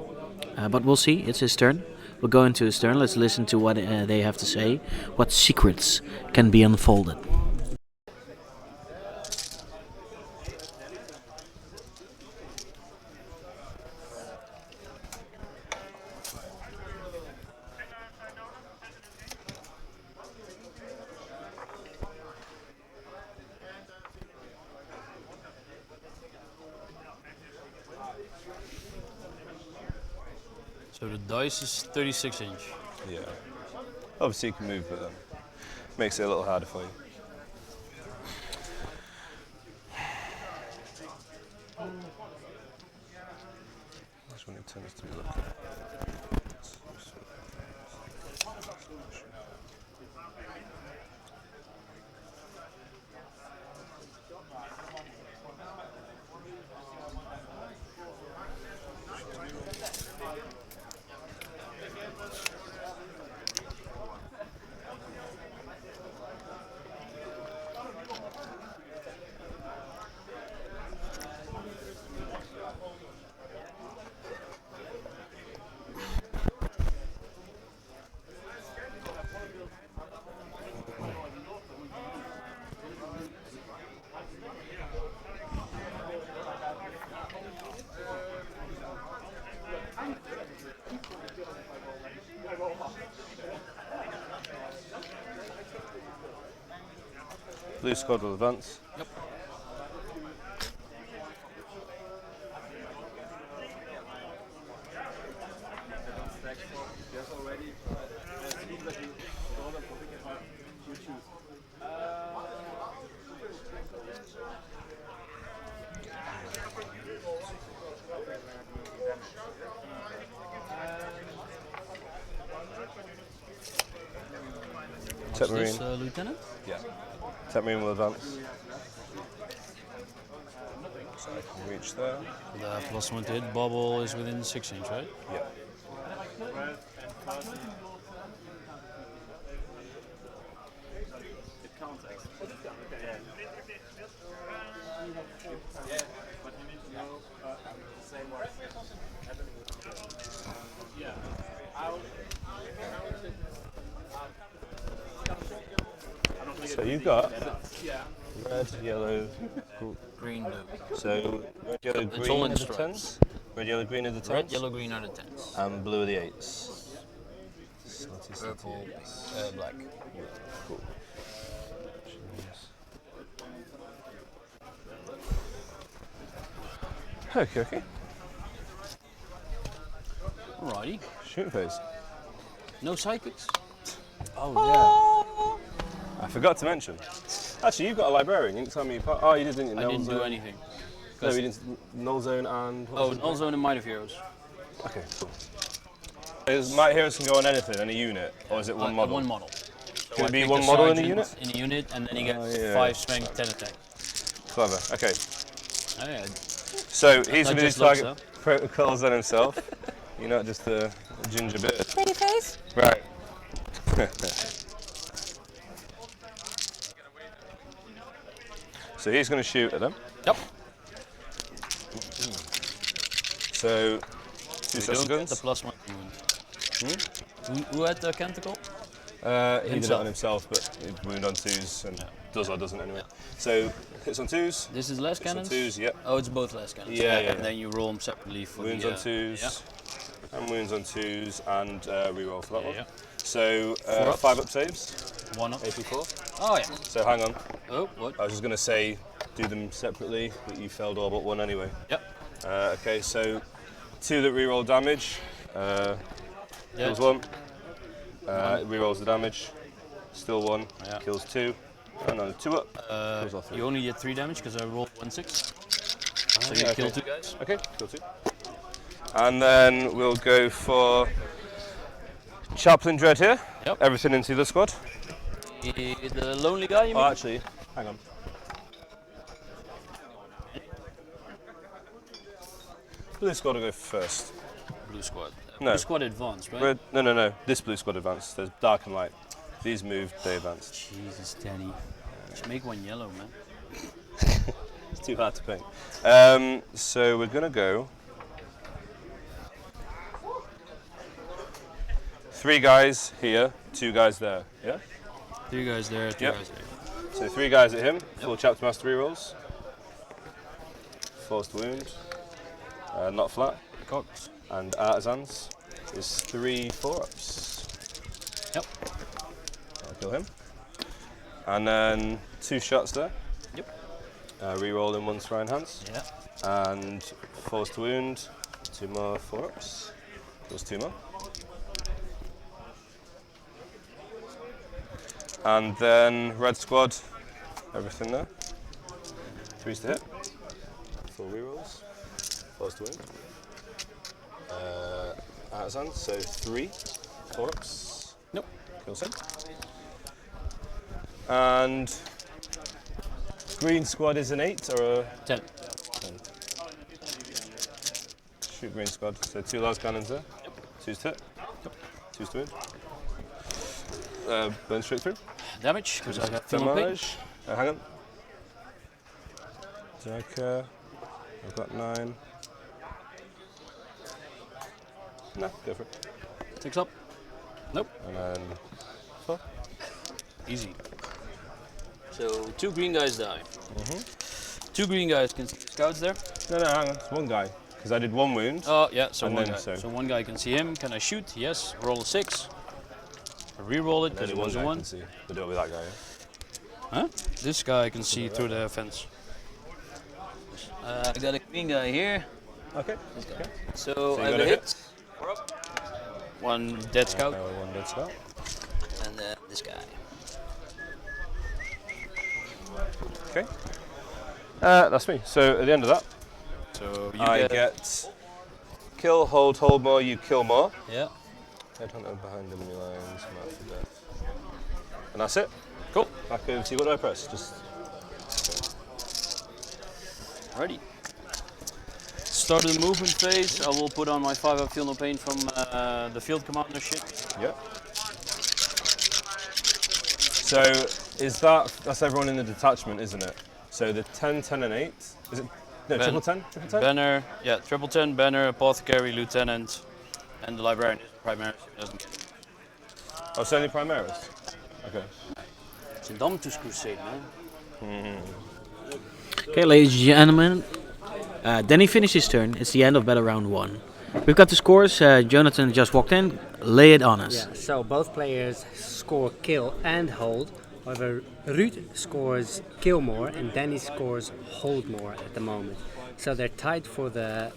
But we'll see. It's his turn. We'll go into his turn. Let's listen to what they have to say. What secrets can be unfolded. So the dice is 36 inch. Yeah. Obviously you can move, but makes it a little harder for you. That's when it tends to be looking. Blue squad will advance. Yep. Tech What's this, Marine. Lieutenant? Yeah. Tech Marine will advance. So I can reach there. The +1 to hit bubble is within 6 inch, right? Yeah. So you've got red, yellow, Green, blue. so red, yellow, It's all green in are the stripes. 10s. Red, yellow, green are the 10s. Red, yellow, green are the 10s. And blue are the 8s. Slutty, slutty Purple, 8s. black. Cool. Okay, okay. Alrighty. Shooting phase. No psychics. Oh, yeah. I forgot to mention. Actually, you've got a librarian. You didn't tell me. Oh, you did, didn't you? I Null didn't do zone. anything. No, you didn't. Null zone and. what Oh, was it? also in the Might of Heroes. Okay, cool. Might Heroes can go on anything, any unit, or is it one model? One model. So Can I it be pick one the model in a sergeant unit? In a unit, and then he Oh, gets yeah. 5 strength, 10 attack. Clever. Okay. Oh, yeah. So he's Not going to do just looks, target protocols on himself. You're not just a ginger beard. Pretty face. Right. So he's going to shoot at them. Yep. So two We sets don't of get guns. the +1 wound. Who had the canticle? He did it Himself. on himself, but he wound on 2s and does or doesn't anyway. So hits on 2s. This is less Hits on cannons? 2s. Yep. Oh, it's both less cannons. Yeah, yeah, And yeah. then you roll them separately for Wounds the... on 2s. And wounds on 2s and reroll for that one. Yeah. So 4 ups. 5 up saves. 1 up. AP4. Oh, yeah. So hang on. Oh, what? I was just going to say do them separately, but you failed all but one anyway. Yep. Okay, so 2 that reroll damage. Kills 1. Rerolls the damage. Still 1. Yeah. Kills 2. Oh no, 2 up. Kills all 3. You only get 3 damage because I rolled 1/6. So you yeah, kill okay. 2 guys. Okay, kill 2. And then we'll go for Chaplain Dread here. Yep. Everything into the squad. The lonely guy, you mean? Oh, actually, hang on. Blue squad will go first. Blue squad. No. Blue squad advance, right? Red, no. This blue squad advanced. There's dark and light. These moved, they advanced. Jesus, Danny. Just make one yellow, man. It's too hard to paint. So we're gonna go 3 guys here, 2 guys there. Yeah. 3 guys there, 2 Yep. guys there. So 3 guys at him. Full chapter mastery rolls. Forced wound. Not flat. Cogs. And artisans is 3 4-ups. Yep. I'll kill him. And then 2 shots there. Yep. Reroll in 1 Shrine Hands. Yeah. And forced wound. 2 more 4-ups. There's 2 more. And then red squad. Everything there. 3s to hit. 4 rerolls. Forced wound. Artisan, so 3 4-ups. Nope. Kills him. And green squad is an 8 or a 10. 10. Shoot green squad. So 2 large cannons there. 2's to hit. 2's to win. Burn straight through. Damage, because I got feel no pain. Damage. Hang on. Do I care? I've got 9. No, go for it. 6 up. Nope. And then 4. Easy. So 2 green guys die. 2 green guys can see scouts there. No, hang on. It's 1 guy. Because I did 1 wound. Oh yeah, so And 1 then guy. so- So 1 guy can see him. Can I shoot? Yes. Roll a 6. Reroll it because Only it one was a guy 1. can see. But it'll be that guy, yeah? Huh? This guy can see through the fence. I got a green guy here. Okay. So you I have got a a hit. 1 dead scout. 1 dead scout. And then this guy. Okay. That's me. So at the end of that, So you I get kill, hold more, you kill more. Yeah. Headhunter behind enemy lines, mark for death. And that's it. Cool. Back over to you. What do I press? Just Ready. Start of the movement phase. I will put on my 5 up feel no pain from the field commander shit. yeah. So is that's everyone in the detachment, isn't it? So the 10, 10 and 8. Is it no Ben- triple 10? Triple 10? Banner, yeah, triple 10, banner, apothecary, lieutenant, and the librarian is primary. So he doesn't get it. Oh, it's only Primaris. Okay. It's a Domtus Crusade, man. Okay, ladies and gentlemen, Danny finished his turn. It's the end of battle round 1. We've got the scores. Jonathan just walked in. Lay it on us. Yeah, so both players score kill and hold. However, Ruud scores kill more and Danny scores hold more at the moment. So they're tied for the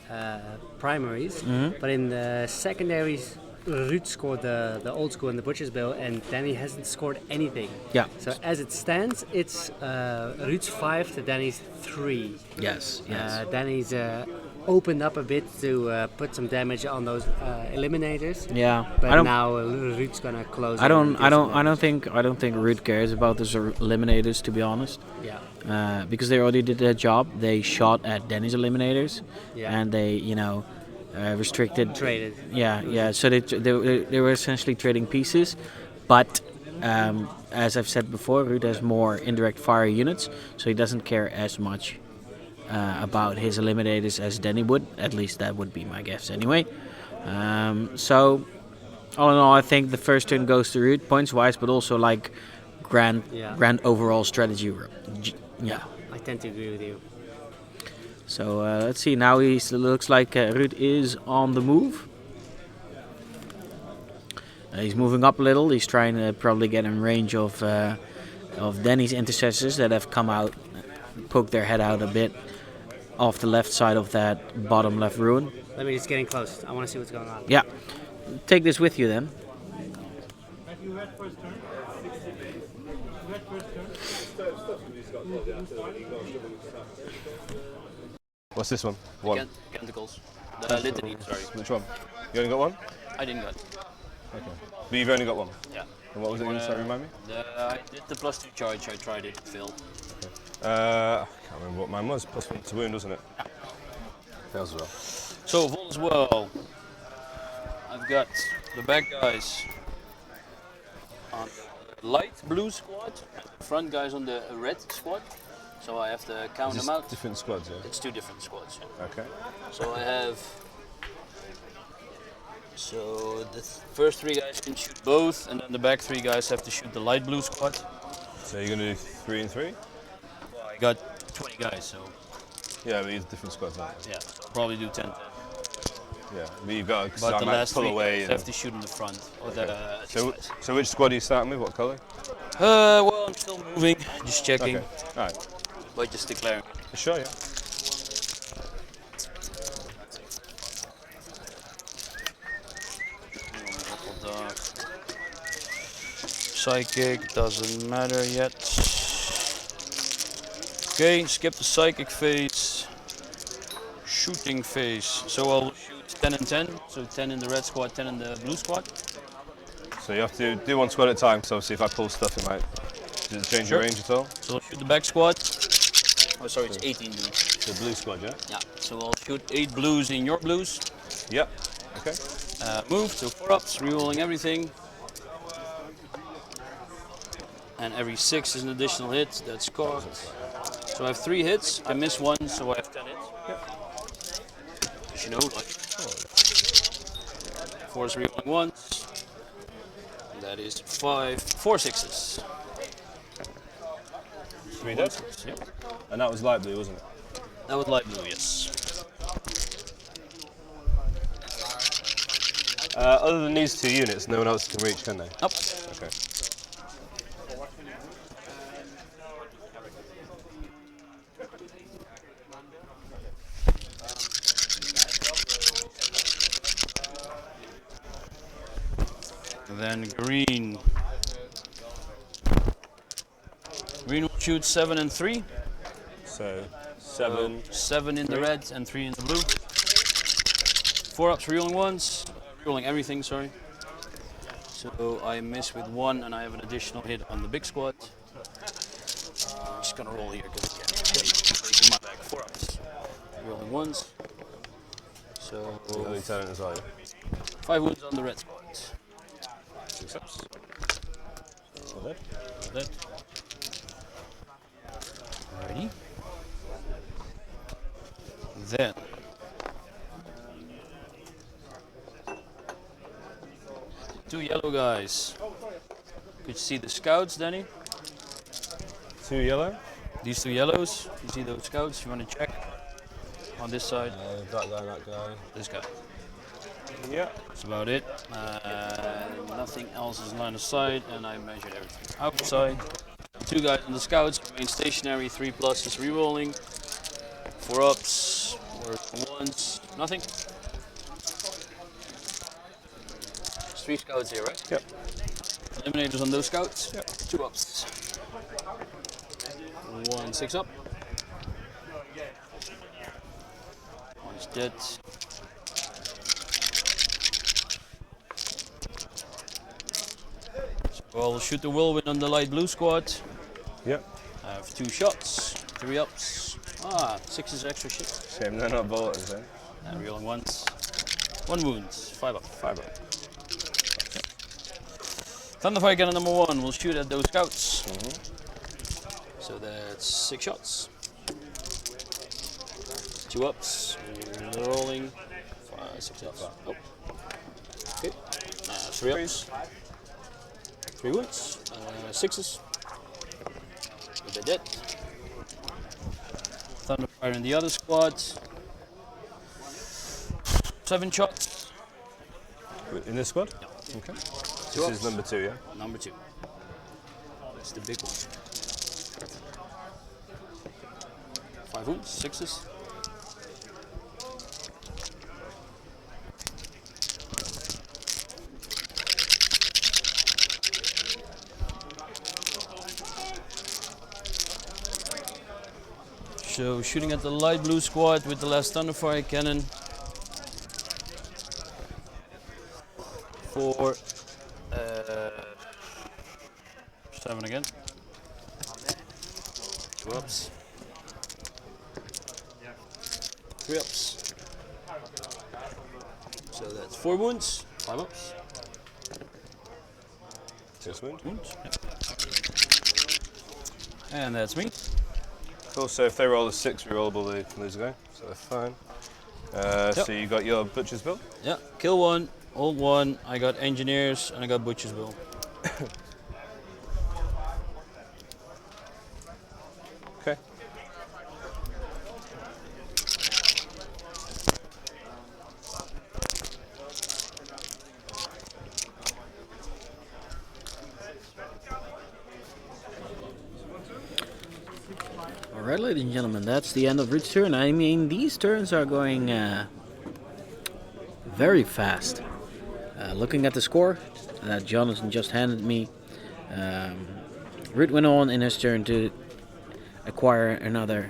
primaries, but in the secondaries, Ruud scored the old school and the butcher's bill, and Danny hasn't scored anything. Yeah. So as it stands, it's Ruud's 5 to Danny's 3. Yes. Yes. Danny's opened up a bit to put some damage on those eliminators. Yeah. But now Ruud's gonna close. I don't think Ruud cares about those eliminators, to be honest. Yeah. Because they already did their job. They shot at Danny's eliminators, Yeah. and they, restricted. Traded. Yeah. So they were essentially trading pieces, but as I've said before, Ruud has more indirect fire units, so he doesn't care as much about his eliminators as Danny would. At least that would be my guess anyway. So all in all, I think the first turn goes to Ruud points wise, but also like grand overall strategy. Yeah. I tend to agree with you. So let's see. Now he looks like Ruud is on the move. He's moving up a little. He's trying to probably get in range of Danny's intercessors that have come out, poked their head out a bit off the left side of that bottom left ruin. Let me just get in close. I want to see what's going on. Yeah. Take this with you then. What's this one? One. Canticles. The litany, sorry. Which one? You only got one? I didn't got. Okay. But you've only got one? Yeah. And what was it again? Sorry, remind me? I did the +2 charge, I tried it, it failed. I can't remember what mine was. +1 to wound, wasn't it? Fails as well. So, Vol as well. I've got the bad guys on the light blue squad, the front guys on the red squad. So I have to count them out. Different squads, yeah? It's 2 different squads. Yeah. Okay. So I have. So the first 3 guys can shoot both, and then the back 3 guys have to shoot the light blue squad. So you're going to do 3 and 3? Well, I got 20 guys, so. Yeah, but it's different squads, aren't Yeah, I'll probably do 10. Yeah, but you've got to But the last pull 3 away. guys have to shoot in the front. Or Okay. So which squad are you starting with? What colour? Well, I'm still moving, just checking. Okay. Alright. But just declaring. Sure, yeah. Psychic doesn't matter yet. Okay, skip the psychic phase. Shooting phase. So I'll shoot 10 and 10. So 10 in the red squad, 10 in the blue squad. So you have to do one squad at a time, so see if I pull stuff, it might. Does it change your range at all? So I'll shoot the back squad. Oh, sorry, it's 18 dude. The blue squad, yeah? Yeah, so I'll shoot 8 blues in your blues. Yep. Okay. Move, so 4 ups, rerolling everything. And every 6 is an additional hit, that's cocked. So I have 3 hits, I miss 1, so I have 10 hits. Yep. As you know, like 4 is rerolling once. And that is 4 sixes. 3 dead? Yep. And that was light blue, wasn't it? That was light blue, yes. Other than these 2 units, no one else can reach, can they? Nope. Okay. And then green. Green will shoot 7 and 3. So 7. 7 in the red and 3 in the blue. 4 ups, rerolling once. Rerolling everything, sorry. So I miss with 1 and I have an additional hit on the big squad. I'm just gonna roll here because I can't take my back. 4 ups. Rerolling once. So Early talent as well, yeah? 5 wounds on the red squad. 6 ups. That. Alrighty. Then two yellow guys. Could you see the scouts, Danny? 2 yellow. These 2 yellows, you see those scouts, you want to check on this side. That guy. This guy. Yeah. That's about it. Nothing else is line of sight, and I measured everything outside. 2 guys on the scouts, remain stationary, 3 pluses re-rolling, 4 ups, 4 ones, nothing. There's 3 scouts here, right? Yep. Eliminators on those scouts, Yep. 2 ups. 1 6 up. One's dead. So I'll shoot the whirlwind on the light blue squad. Yep. I have 2 shots, 3 ups. 6 is extra shit. Shame they're not bullets, eh? Rerolling once. 1 wound, 5 up. 5 up. Thunderfire cannon number 1 will shoot at those scouts. So that's 6 shots. 2 ups, rolling, 6 ups. Oh. Okay. 3 ups. 3 wounds, 6s. They're dead. Thunderfire in the other squad. 7 shots. In this squad? Yeah. Okay. 2 This ups. is number 2, yeah? Number 2. That's the big one. 5 wounds, 6s. So shooting at the light blue squad with the last Thunderfire cannon. For 7 again. 2 ups. 3 ups. So that's 4 wounds, 5 ups. 6 wounds. Yeah. And that's me. Cool, so if they roll a 6 rerollable, they lose a go, so they're fine. So you got your butcher's bill? Yeah, kill 1, hold 1. I got engineers and I got butcher's bill. Okay. Alright, ladies and gentlemen, that's the end of Ruud's turn. I mean, these turns are going very fast. Looking at the score that Jonathan just handed me, Ruud went on in his turn to acquire another,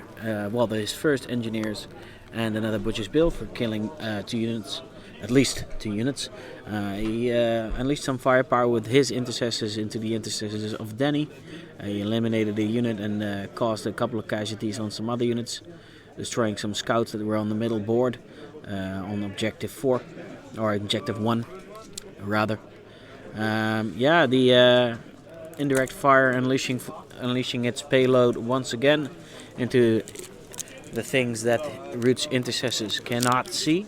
his first engineers and another butcher's bill for killing 2 units, at least 2 units. He unleashed some firepower with his intercessors into the intercessors of Danny. He eliminated a unit and caused a couple of casualties on some other units, destroying some scouts that were on the middle board on objective 4, or objective 1 rather. The indirect fire unleashing its payload once again into the things that Ruud's intercessors cannot see.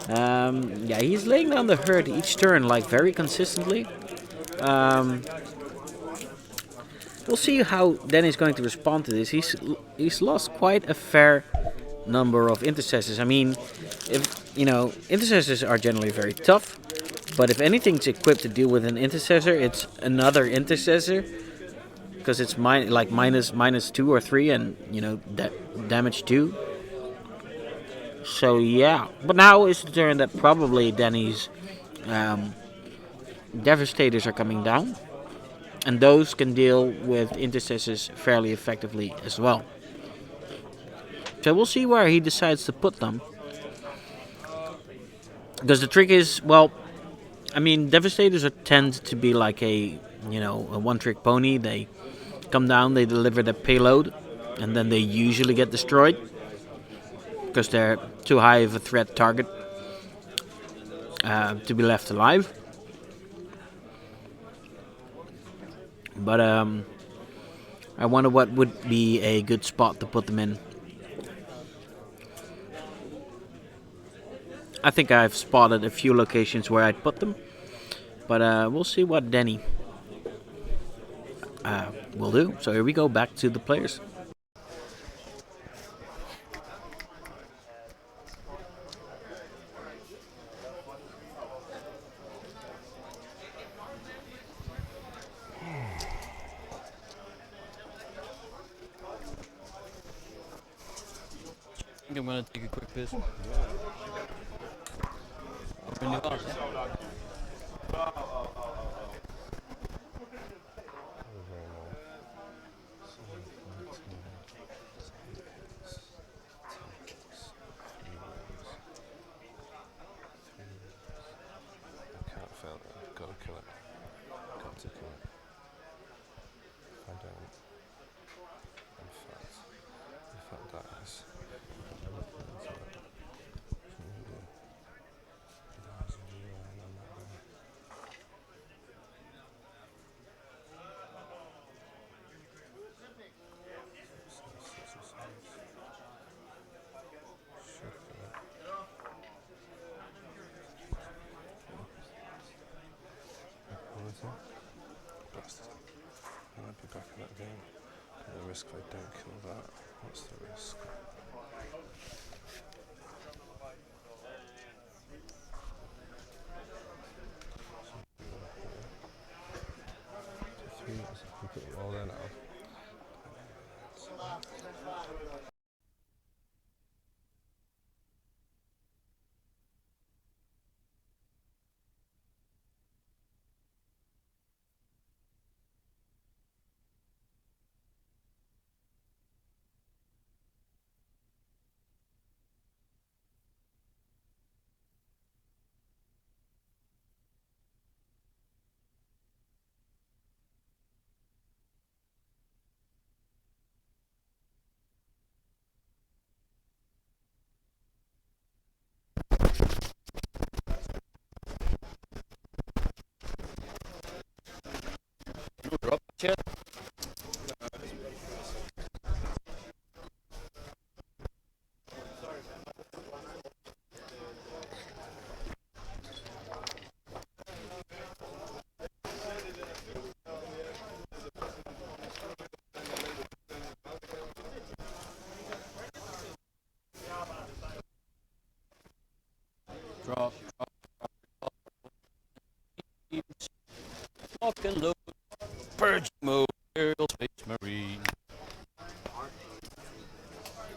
He's laying down the hurt each turn, like very consistently. We'll see how Danny's going to respond to this. He's lost quite a fair number of intercessors. I mean, intercessors are generally very tough, but if anything's equipped to deal with an intercessor, it's another intercessor, because it's minus 2 or 3, and damage 2. So yeah, but now is the turn that probably Danny's Devastators are coming down, and those can deal with intercessors fairly effectively as well. So we'll see where he decides to put them. Because the trick is, Devastators tend to be like a one-trick pony. They come down, they deliver the payload, and then they usually get destroyed because they're too high of a threat target to be left alive. But I wonder what would be a good spot to put them in. I think I've spotted a few locations where I'd put them, but we'll see what Danny will do. So here we go, back to the players. I think I'm gonna take a quick piss. Can't fail it. Gotta kill it. Got to kill it. If I don't, in fact that is. Bastard. I might be back in that game. The risk if I don't kill that. What's the risk? Three, so I can put them all there now. Drop chat. Drop. Lock and load. Purge mode. Imperial Space Marine.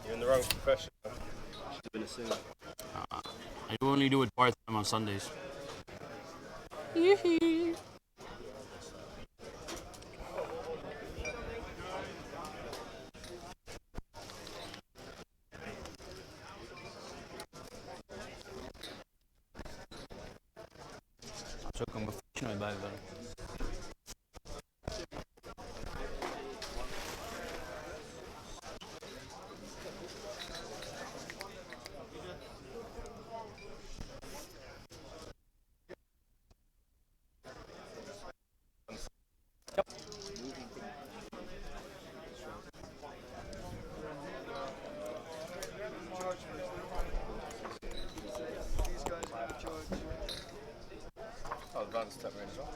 You're in the wrong profession. Should have been a singer. I only do it part-time on Sundays. Zo kan ik mijn fietsje nooit bijbellen. Oh, advanced step range as well.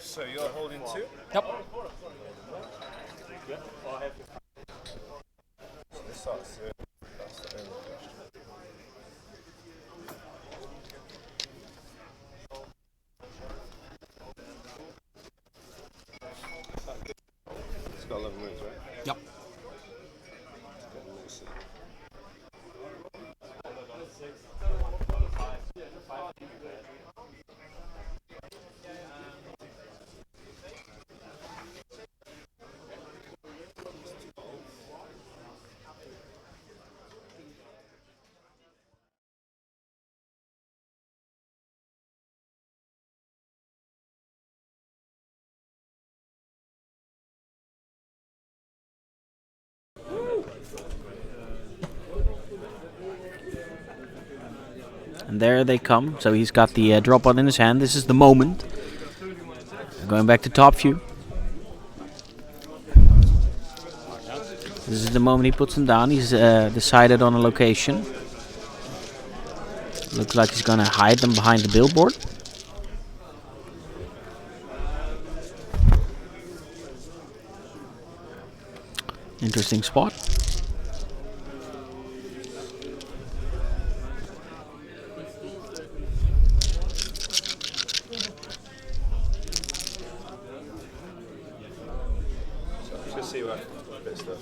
So you're holding two? Yep. So this starts here. That's the only question. It's got 11 moves, right? Yep. It's got Lucy. And there they come. So he's got the drop pod in his hand. This is the moment. Going back to top view. This is the moment he puts them down. He's decided on a location. Looks like he's gonna hide them behind the billboard. Interesting spot. Let's see what bit stuff.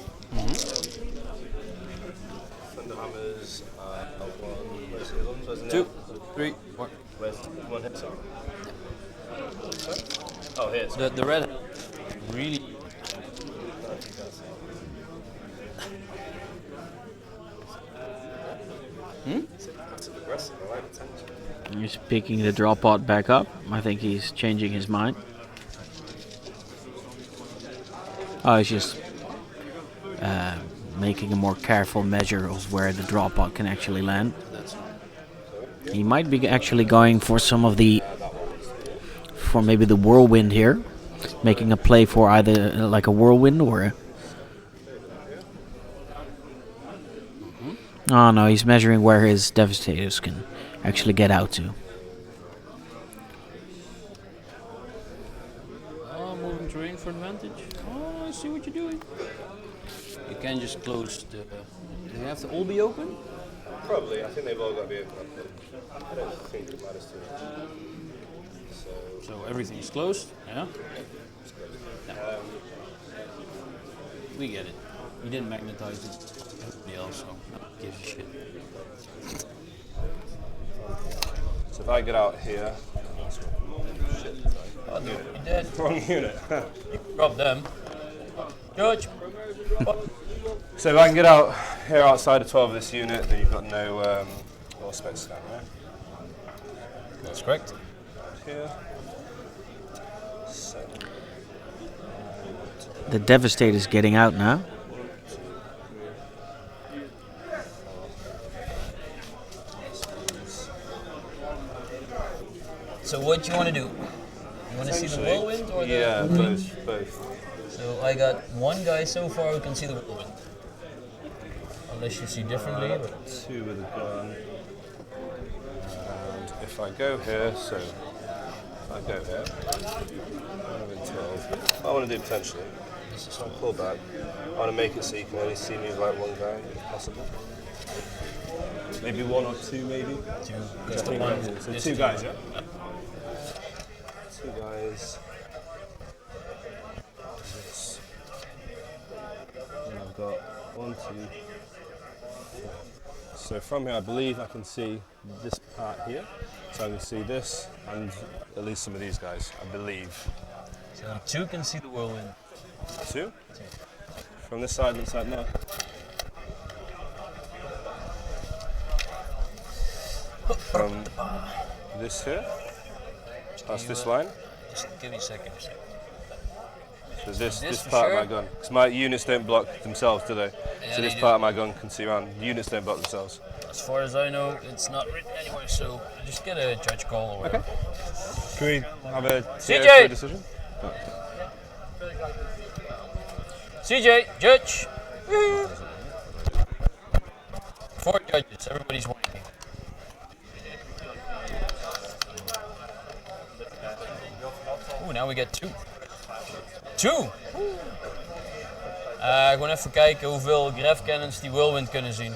Thunderhammers, one. Where's the other ones? Where's the 2, nail? 3, 4. Where's one hit? Sorry. Oh, here. The red really. That's aggressive. I like the tension. He's picking the drop pot back up. I think he's changing his mind. Oh, he's just making a more careful measure of where the drop pot can actually land. He might be actually going for some of the, for maybe the whirlwind here, making a play for either like a whirlwind or a. Oh no, he's measuring where his devastators can actually get out to. Oh, moving terrain for advantage. Oh, I see what you're doing. You can just close the. Do they have to all be open? Probably. I think they've all got to be open. I don't think it matters too much. So everything is closed. Yeah. We get it. You didn't magnetize it. Everybody else, so nobody gives a shit. So if I get out here, shit, Oh, no, you did. wrong unit. Drop them. George. So if I can get out here outside of 12 of this unit, then you've got no spec scan, right? That's correct. Here. So, The devastator's getting out now. So what do you want to do? You want to see the whirlwind or the? yeah, both. So I got one guy so far who can see the whirlwind. Unless you see differently. But Two with a gun. And if I go here, so if I go here, I'm in 12. I want to do potentially. So I'll pull back. I want to make it so you can only see me with like one guy, if possible. Maybe one or two, maybe. two. Just the one. So just two guys, yeah? Two guys. This. And I've got 1, 2, 3. So from here, I believe I can see this part here. So I can see this and at least some of these guys, I believe. So two can see the whirlwind. Two? From this side, looks like no. From this here, past this line. Just give me a second. So this for part sure? of my gun. Because my units don't block themselves, do they? Yeah, So this they part do. of my gun can see around. Units don't block themselves. As far as I know, it's not written anywhere, so just get a judge call or whatever. Can we have a CJ! decision? CJ, judge! Woo! 4 judges, everybody's waiting. Oeh, now we get 2. 2! Gewoon even kijken hoeveel grav cannons die whirlwind kunnen zien.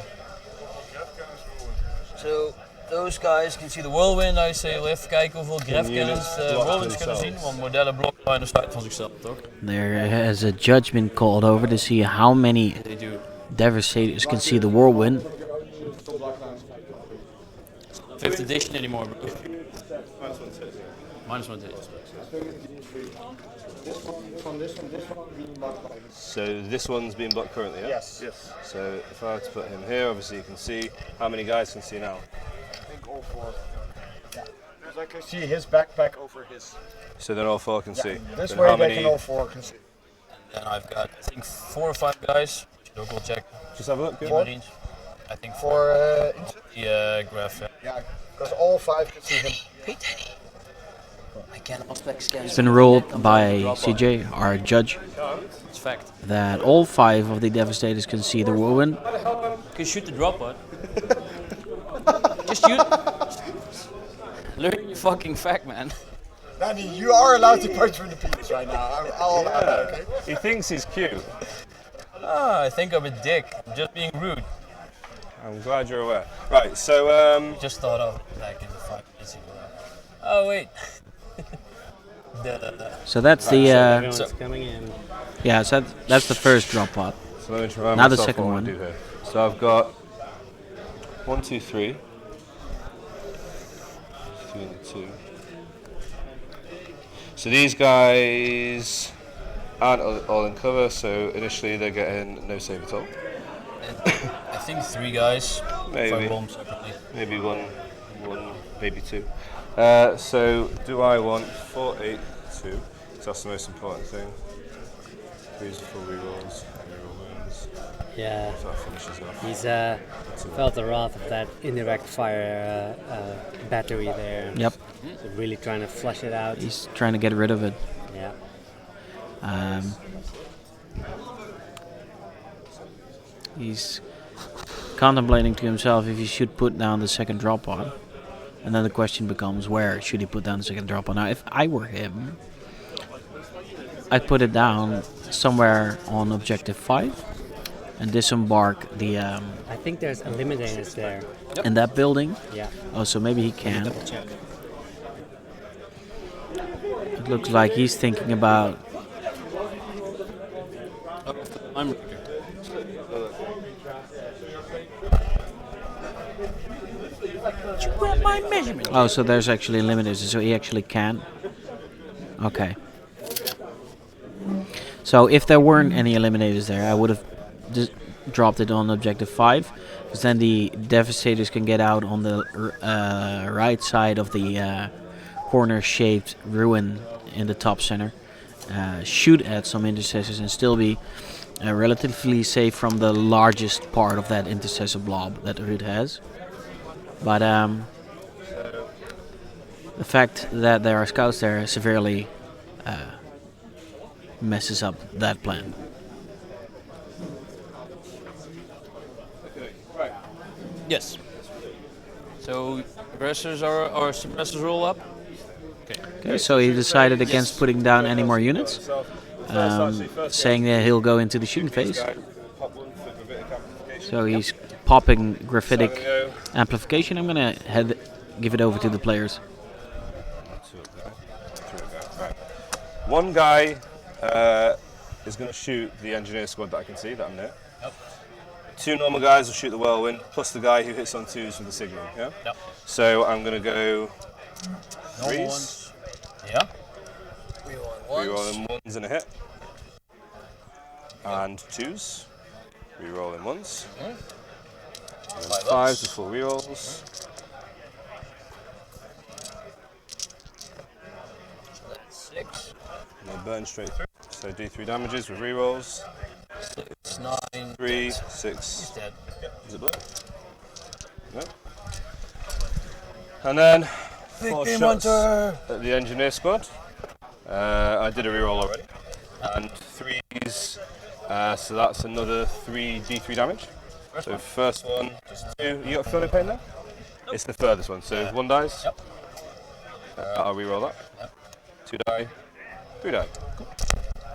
So, those guys can see the whirlwind. I say, even kijken hoeveel grav cannons whirlwinds kunnen zien. Want modellen blokken bijna sluit van zichzelf, toch? There has a judgment called over to see how many They do. devastators can see the whirlwind. 5th edition anymore, bro. Minus 1 So this one's being blocked currently, yeah? Yes. So if I were to put him here, obviously you can see how many guys can see now. I think all 4. Yeah. Because I can see his backpack over his. So then all 4 can see. This Then way how they many? can all 4 can see. And I've got, I think, 4 or 5 guys. Should double check. Just have a look. The Yeah. Marines. I think 4. For The graph. yeah, because all 5 can see him. Hey, Danny. It's been ruled by CJ, our judge, It's fact. that all 5 of the Devastators can see the ruin. You can shoot the drop pod. Just shoot. Learn your fucking fact, man. Danny, you are allowed to punch from the peaks right now. I'll allow that, okay? He thinks he's cute. Ah, I think I'm a dick. I'm just being rude. I'm glad you're aware. Right, so Just thought of like in the 5 minutes ago. Oh wait. So that's the Everyone's coming in. yeah. So that's the first drop pod. so let me try Now the myself second what I one. wanna do here. So I've got 1, 2, 3. 3 and 2. So these guys aren't all in cover, so initially they're getting no save at all. I think 3 guys. Maybe. If I roll 'em separately. Maybe one, maybe 2. So do I want 4, 8, 2? So that's the most important thing. 3 is full rerolls, reroll wounds. Yeah, So that finishes off. he's felt the wrath of that indirect fire battery there. Yep. So really trying to flush it out. He's trying to get rid of it. Yeah. He's contemplating to himself if he should put down the second drop pod. And then the question becomes, where should he put down the second drop pod? Now, if I were him, I'd put it down somewhere on objective 5 and disembark the I think there's eliminators there. in that building. Yeah. Oh, so maybe he can. Double check. It looks like he's thinking about. I'm Oh, so there's actually limiters, so he actually can. Okay. So if there weren't any eliminators there, I would have just dropped it on objective 5, because then the Devastators can get out on the right side of the corner-shaped ruin in the top center, shoot at some intercessors, and still be relatively safe from the largest part of that intercessor blob that Ruud has. But the fact that there are scouts there severely messes up that plan. Yes. So aggressors or suppressors roll up. Okay, so he decided against putting down any more units, saying that he'll go into the shooting phase. So he's popping graphitic amplification. I'm gonna give it over to the players. One guy is going to shoot the engineer squad that I can see, that I'm near. Yep. 2 normal guys will shoot the whirlwind, plus the guy who hits on 2s with the signal. Yeah. Yep. So I'm going to go Normal 3s, ones. Yeah. rerolling 1s and a hit, and 2s, rerolling 1s, and then 5s with full rerolls. That's 6. And then burn straight through. So do 3 damages with rerolls. 6, 9. 3, 6. He's dead. Is it blood? No. And then 4 shots at the engineer squad. I did a reroll already. And 3s, so that's another 3d3 damage. So first one, just 2. You got feeling pain there? Nope. It's the furthest one. So 1 dies. Yep. I'll reroll that. Yep. 2 die. 3 die.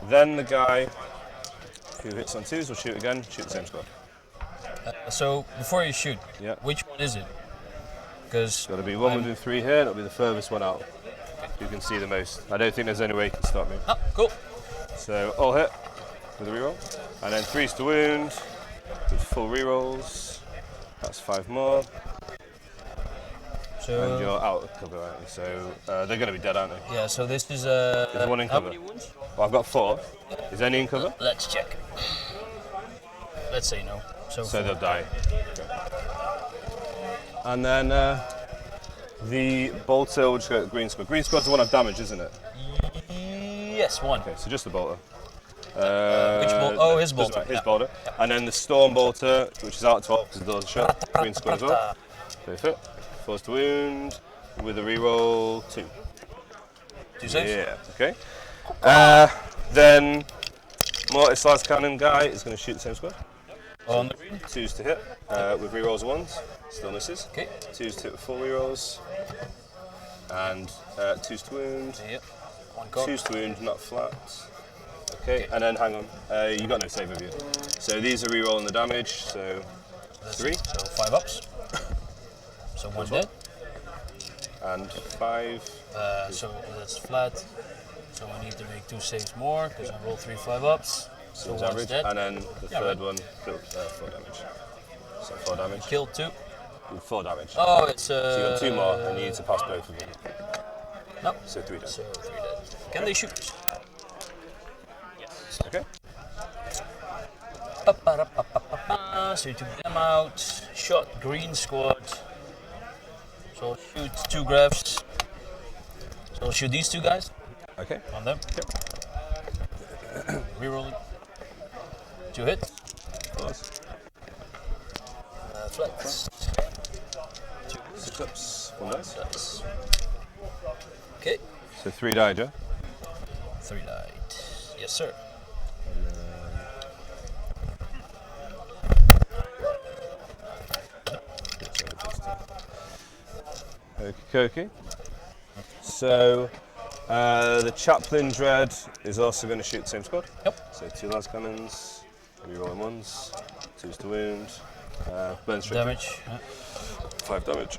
Then the guy who hits on 2s will shoot again, shoot the same squad. So before you shoot, Yeah. which one is it? Because Got to be one within 3 here, that'll be the furthest one out. You can see the most. I don't think there's any way you can stop me. oh, cool. So all hit with a reroll. And then 3s to wound with full rerolls. That's 5 more. And So you're out of cover, aren't you? So they're going to be dead, aren't they? yeah, so this is There's 1 in how cover. many wounds? Well, I've got 4. Is any in cover? Let's check. Let's say no. So So 4. they'll die. And then the bolter will just go to green squad. Green squad's the one of damage, isn't it? Yes, 1. Okay, so just the bolter. Which bolter? Oh, his doesn't bolter. matter, his Yeah. bolter. And then the storm bolter, which is out at 12 because the doors are shut. Green squad as well. Perfect. 4s to wound with a reroll 2. 2 saves. Yeah, okay. Then multi-slice cannon guy is going to shoot the same squad. On the green. 2s to hit with rerolls of 1s, still misses. Okay. 2s to hit with 4 rerolls. And 2s to wound. Yep. 1 card. 2s to wound, not flat. Okay, and then hang on, you got no save of you. So these are rerolling the damage, so 3. So 5 ups. So 1 dead. And 5. So that's flat. So we need to make 2 saves more because I roll 3 5 ups. So Seems 1's average. dead. And then the third one killed 4 damage. So 4 damage. Killed 2. 4 damage. Oh, it's So you got 2 more, and you need to pass both of them. No. So 3 damage. So 3 dead. Can they shoot? Okay. So you took them out. Shot green squad. So I'll shoot 2 grabs. So I'll shoot these 2 guys Okay. on them. Rerolling. 2 hits. Nice. Flats. 6 ups. 1 dice. Flats. Okay. So 3 died, yeah? 3 died. Yes, sir. Okay. So the Chaplain Dread is also going to shoot the same squad. Yep. So 2 las cannons, rerolling 1s, 2s to wound, burn straight Damage. 5 damage.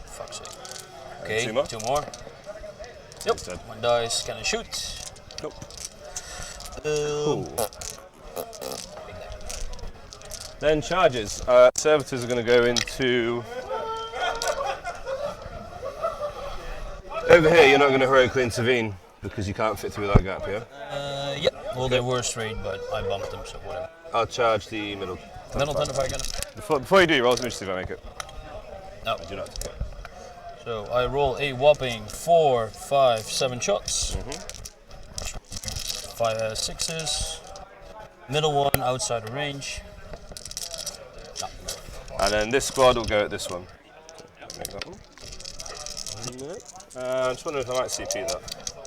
Fuck's sake. Okay, 2 more. 2 more. Yep. He's dead. 1 dice. Can I shoot? Nope. Cool. Then charges. Servitors are going to go into. Over here, you're not going to heroically intervene because you can't fit through that gap, yeah? Yep. Well, they were straight, but I bumped them, so whatever. I'll charge the middle. Middle Thunderfire cannon. Before you do, roll to see if I make it. No. I do not. Okay. So I roll a whopping 4, 5, 7 shots. 5 6s. Middle one outside of range. No. And then this squad will go at this one. Make that one. I'm just wondering if I might CP that.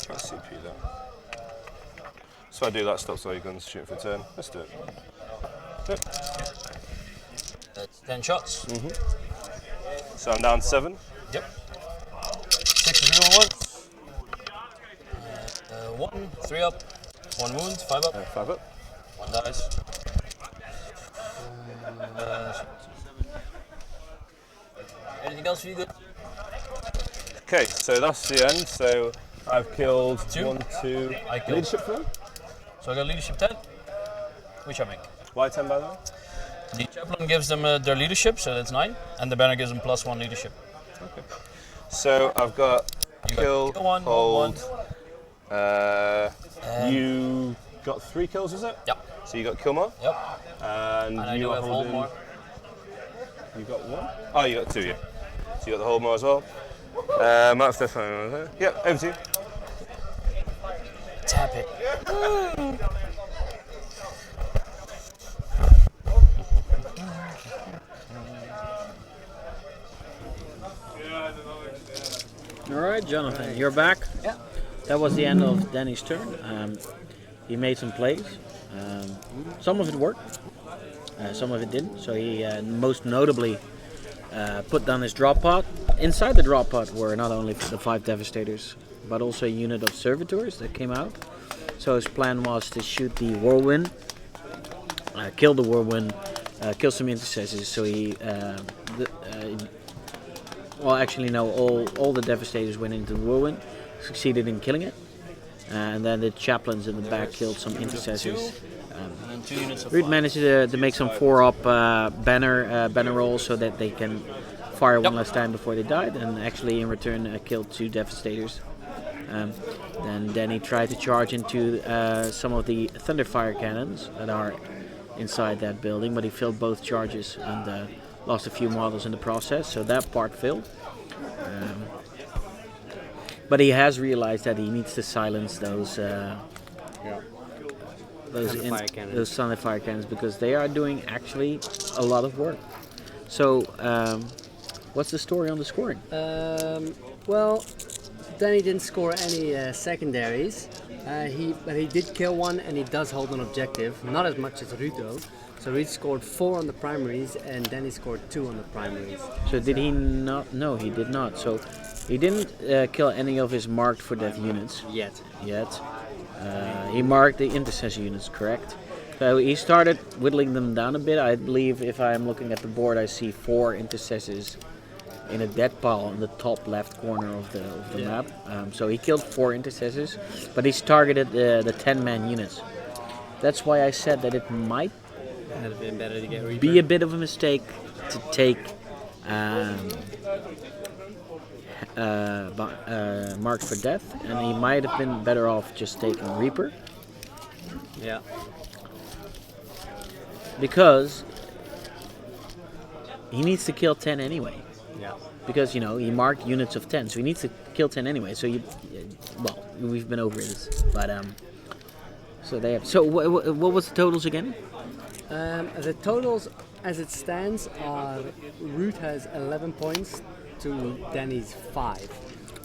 Can't CP that. So I do that, stops all your guns shooting for a turn. Let's do it. Yep. That's 10 shots. So I'm down 7. Yep. 6 0 1. 1, 3 up. 1 wound, 5 up. 5 up. 1 dice. Anything else for you good? Okay, so that's the end. So I've killed 2. 1, 2. I killed. Leadership for them? So I got leadership 10, which I make. Why 10 by the way? The chaplain gives them their leadership, so that's 9, and the banner gives them +1 leadership. Okay. So I've got You kill, got kill 1, hold. 1. You got 3 kills, is it? Yep. So you got kill more, Yep. and And I you do got have hold more. You got 1? Oh, you got 2, yeah. So you got the hold more as well. Might have to find. Yeah, over to you. Tap it. All right, Jonathan, you're back. Yeah. That was the end of Danny's turn. He made some plays. Some of it worked, some of it didn't. So he most notably put down his drop pod. Inside the drop pod were not only the 5 Devastators, but also a unit of Servitors that came out. So his plan was to shoot the Whirlwind, kill the Whirlwind, kill some intercessors. So he, well, actually no, all the Devastators went into the Whirlwind, succeeded in killing it, and then the chaplains in the back killed some intercessors. And 2 units of Ruud 5. managed to make some 4-up banner rolls so that they can fire one last time before they died, and actually in return killed 2 Devastators. Then he tried to charge into some of the Thunderfire cannons that are inside that building, but he failed both charges and lost a few models in the process, so that part failed. But he has realized that he needs to silence those Thunderfire cannons because they are doing actually a lot of work. So, what's the story on the scoring? Well, Danny didn't score any secondaries. But he did kill one, and he does hold an objective. Not as much as Ruud though. So Ruud scored 4 on the primaries, and Danny scored 2 on the primaries. So did he not? No, he did not. So he didn't kill any of his marked for death units Yet. yet. He marked the intercessor units, correct? So he started whittling them down a bit. I believe if I'm looking at the board, I see 4 intercessors in a dead pile on the top left corner of the map. So he killed 4 intercessors, but he's targeted the 10-man units. That's why I said that it might Would have been better to get Reaper. be a bit of a mistake to take marked for death, and he might have been better off just taking Reaper. Yeah. Because he needs to kill 10 anyway. Yeah. Because, he marked units of 10, so he needs to kill 10 anyway. So we've been over this. But, so they have. So what was the totals again? The totals, as it stands, are Ruud has 11 points to Danny's 5.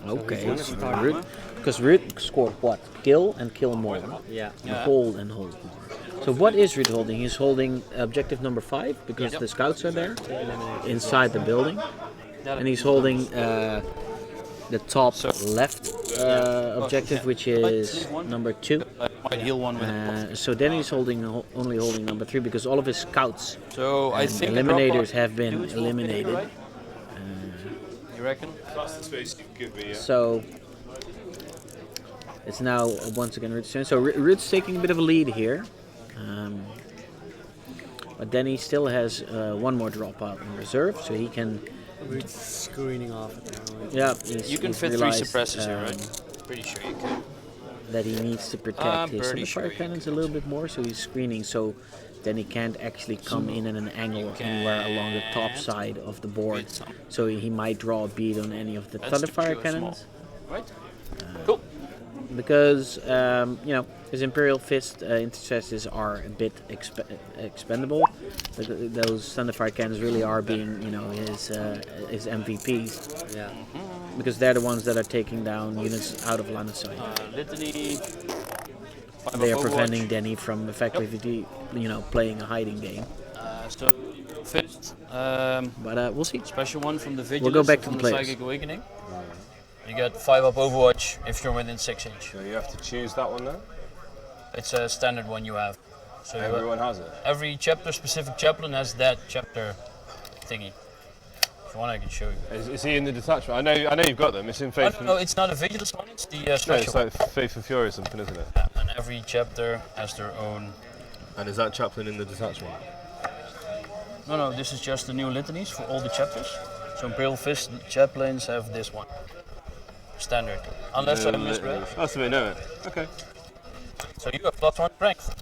Okay, gonna so start- Ruud, because Ruud scored what? Kill and kill more. Yeah. And hold and hold more. So what is Ruud holding? He's holding objective number 5 because the scouts are there inside the building, and he's holding the top left objective, which is number 2. Might heal one with So then he's only holding number 3 because all of his scouts So I and think eliminators have been eliminated. You reckon? That's the space you give me, yeah. So it's now once again Ruud's turn. So Ruud's taking a bit of a lead here. But then he still has one more dropout in reserve, so he can. Ruud's screening off at the moment. Yeah, You can fit 3 realized, suppressors here, right? Pretty sure you can. that he needs to protect I'm his pretty fire sure you cannons a little bit more, so he's screening. So then he can't actually come in at an angle anywhere along the top side of the board. So he might draw a bead on any of the That's thunderfire too cannons. Right? Cool. Because his Imperial Fist intercessors are a bit expendable. But those Thunderfire cannons really are being, his MVPs. Yeah. Because they're the ones that are taking down units out of line of sight. Litany. They are preventing Denny from effectively, playing a hiding game. So, fist. But we'll see. Special one from the Vigilance. We'll go back to from the the players. Psychic Awakening. You get 5-up Overwatch if you're within 6 inch. So you have to choose that one now? It's a standard one you have. So you Everyone has it? every chapter specific chaplain has that chapter thingy. If you want, I can show you. Is he in the detachment? I know you've got them. It's in Faith. No, it's not a Vigilance one. It's the No, special it's like Faith and Fury or something, isn't it? one. And every chapter has their own. And is that chaplain in the detachment? No, this is just the new litanies for all the chapters. So Imperial Fist chaplains have this one. Standard. Unless I misread. That's the way I know it. Okay. So you have +1 strength.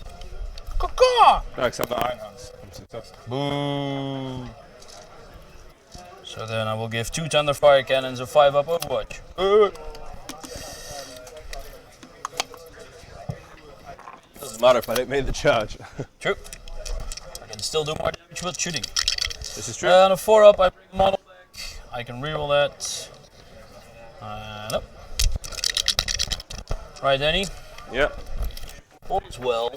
Caw-caw! No, except the Iron Hands. I'm successful. Boo! So then I will give 2 Thunderfire Cannons a 5-up Overwatch. Doesn't matter if I don't make the charge. True. I can still do more damage with shooting. This is true. On a 4-up, I bring the model back. I can reroll that. Nope. Right, Danny. Yeah. All is well.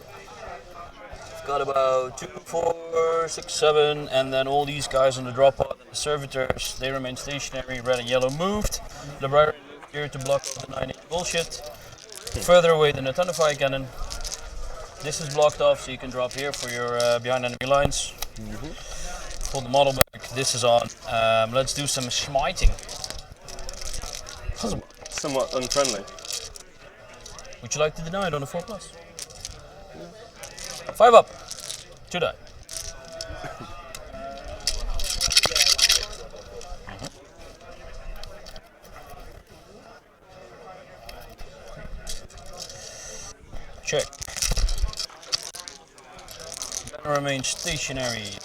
I've got about 2, 4, 6, 7, and then all these guys on the dropout. The servitors, they remain stationary. Red and yellow moved. The brighter here to block the 9-inch bullshit. Further away than the Thunderfire Cannon. This is blocked off, so you can drop here for your behind enemy lines. Pull the model back. This is on. Let's do some smiting. Somewhat unfriendly. Would you like to deny it on a 4+? 5-up. 2 die. Check. Banner remains stationary.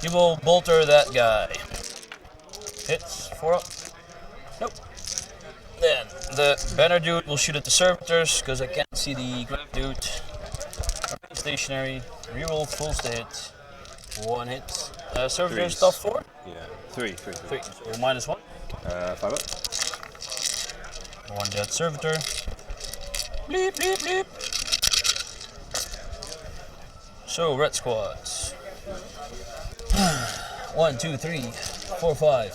You will bolter that guy. Hits. 4-up. Nope. Then the banner dude will shoot at the servitors because I can't see the grab dude. Remain stationary. Reroll fulls to hit. 1 hit. Servitors top 4? Yeah. 3. So -1. 5 up. One dead servitor. Bleep, bleep, bleep. So, red squads. 1, 2, 3, 4, 5,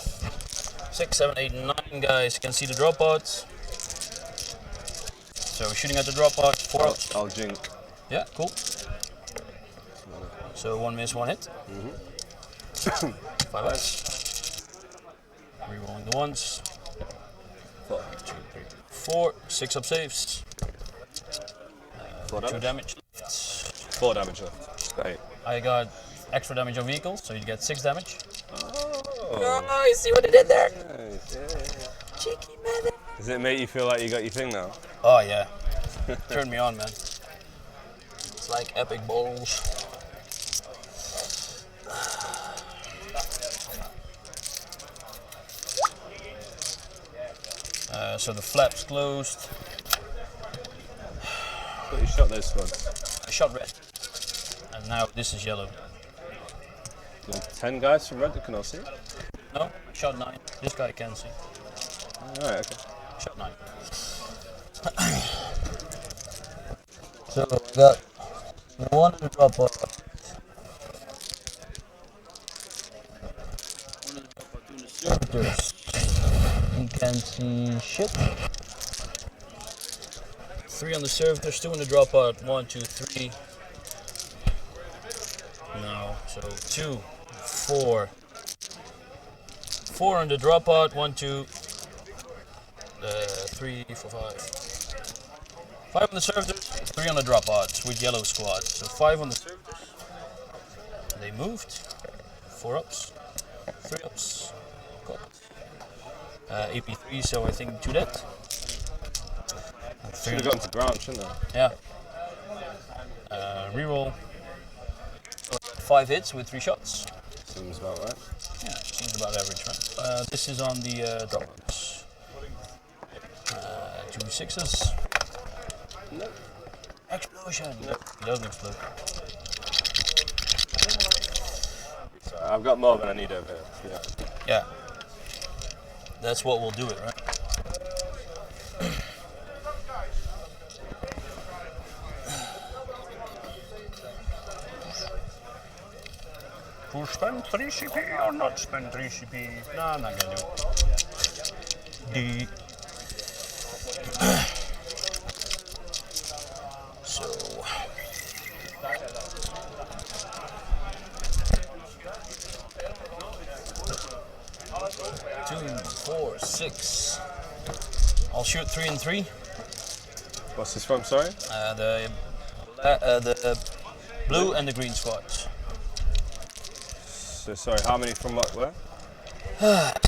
6, 7, 8, 9 guys. You can see the drop pods. So, shooting at the drop pod, 4 ups. I'll jink. Yeah, cool. So, 1 miss, 1 hit. 5 ups. Rerolling the ones. 1, 2, 3, 4, 6 up saves. 4 2 damage. damage left. 4 damage left. Great. I got extra damage on vehicles, so you get 6 damage. Oh, you see what I did there? nice, yeah. Cheeky man. Does it make you feel like you got your thing now? Oh yeah. Turn me on, man. It's like epic balls. So the flap's closed. But you shot those squads. I shot red. And now this is yellow. You have 10 guys from red that can all see? No, I shot 9. This guy can see. Alright, okay. Shot 9. So we got one in the drop pod. One in the drop pod doing the servitors. He can't see shit. 3 on the servitors, 2 in the drop pod. 1, 2, 3. No, so 2, 4. 4 on the drop pod. 1, 2, 3, 4, 5. 5 on the servitors, 3 on the drop pods with yellow squad. So 5 on the servitors. They moved. 4 ups. 3 ups. Cool. AP3, so I think 2 dead. Should have gotten to ground, shouldn't I? Yeah. Reroll. 5 hits with 3 shots. Seems about right. Yeah, seems about average, right? This is on the drop pods. 2 6s. Nope. Explosion! Nope. He doesn't explode. So I've got more than I need over here. Yeah. Yeah. That's what will do it, right? To spend 3 CP or not spend 3 CP? No, I'm not gonna do it. So 2, 4, 6. I'll shoot 3 and 3. What's this from, sorry? The blue and the green squads. So sorry, how many from what, where?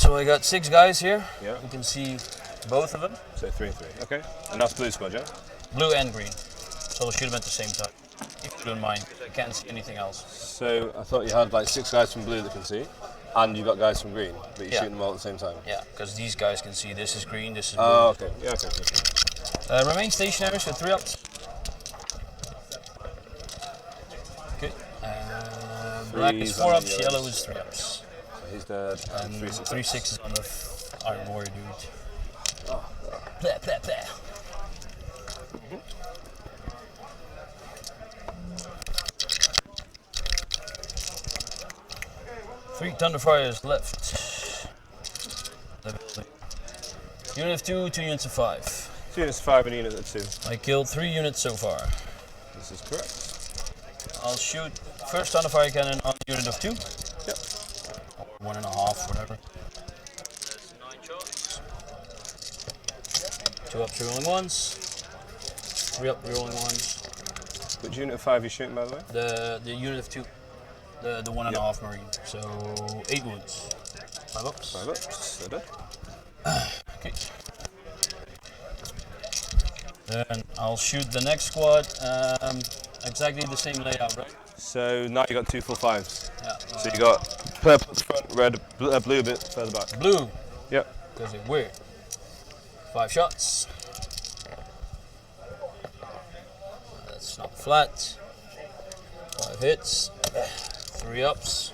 So I got 6 guys here. Yeah. You can see both of them. So 3 and 3. Okay. And that's blue squad, yeah? Blue and green. So I'll shoot them at the same time. If you don't mind, I can't see anything else. So I thought you had like 6 guys from blue that can see, and you got guys from green, but you're Yeah. shooting them all at the same time. Yeah, because these guys can see this is green, this is blue. Oh, okay. Yeah, okay. Remain stationary, so 3 ups. Okay. Black is 4 ups, yellow is 3 ups. So he's dead. And 3 6. 3 6 on the Iron Warrior dude. Blah, blah, blah. Three Thunderfires left. Unit of 2, 2 units of 5. 2 units of 5 and a unit of 2. I killed 3 units so far. This is correct. I'll shoot first Thunderfire cannon on unit of 2. Yep. Or 1.5, whatever. That's 9 shots. 2 up rerolling ones. 3 up rerolling ones. Which unit of 5 are you shooting, by the way? The unit of 2. The 1.5 Marine. So 8 wounds. 5 ups. 5 ups. So dead. Okay. Then I'll shoot the next squad. Exactly the same layout, right? So now you got 2 full 5s. Yeah. So you got purple at the front, red, blue a bit further back. Blue. Yep. Because it's weird. 5 shots. That's not flat. 5 hits. 3 ups.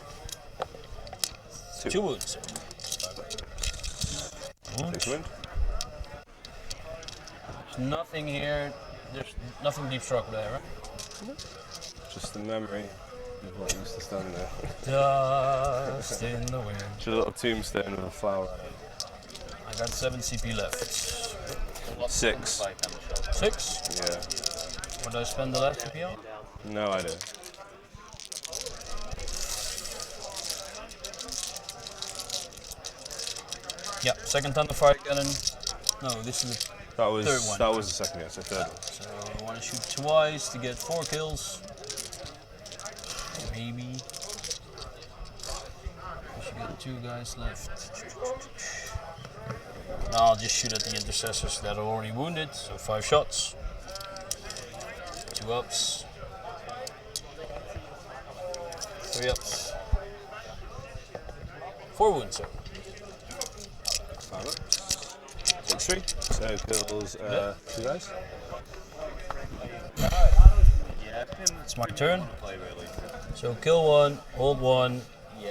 2 wounds. 6 wind. There's nothing here. There's nothing deep struck there, right? Just the memory of what used to stand there. Dust in the wind. Just a little tombstone with a flower on it. I got 7 CP left. 6. 6? Yeah. What do I spend the last CP on? No idea. Yeah, second Thunderfire cannon. No, this is That was Third one. That was the second, yes, the third one. so I want to shoot twice to get 4 kills. Maybe. We should get 2 guys left. I'll just shoot at the intercessors that are already wounded, so 5 shots. 2 ups. 3 ups. 4 wounds, sir. 5 ups. 6-3. So kills 2 guys. It's my turn. So kill 1, hold 1,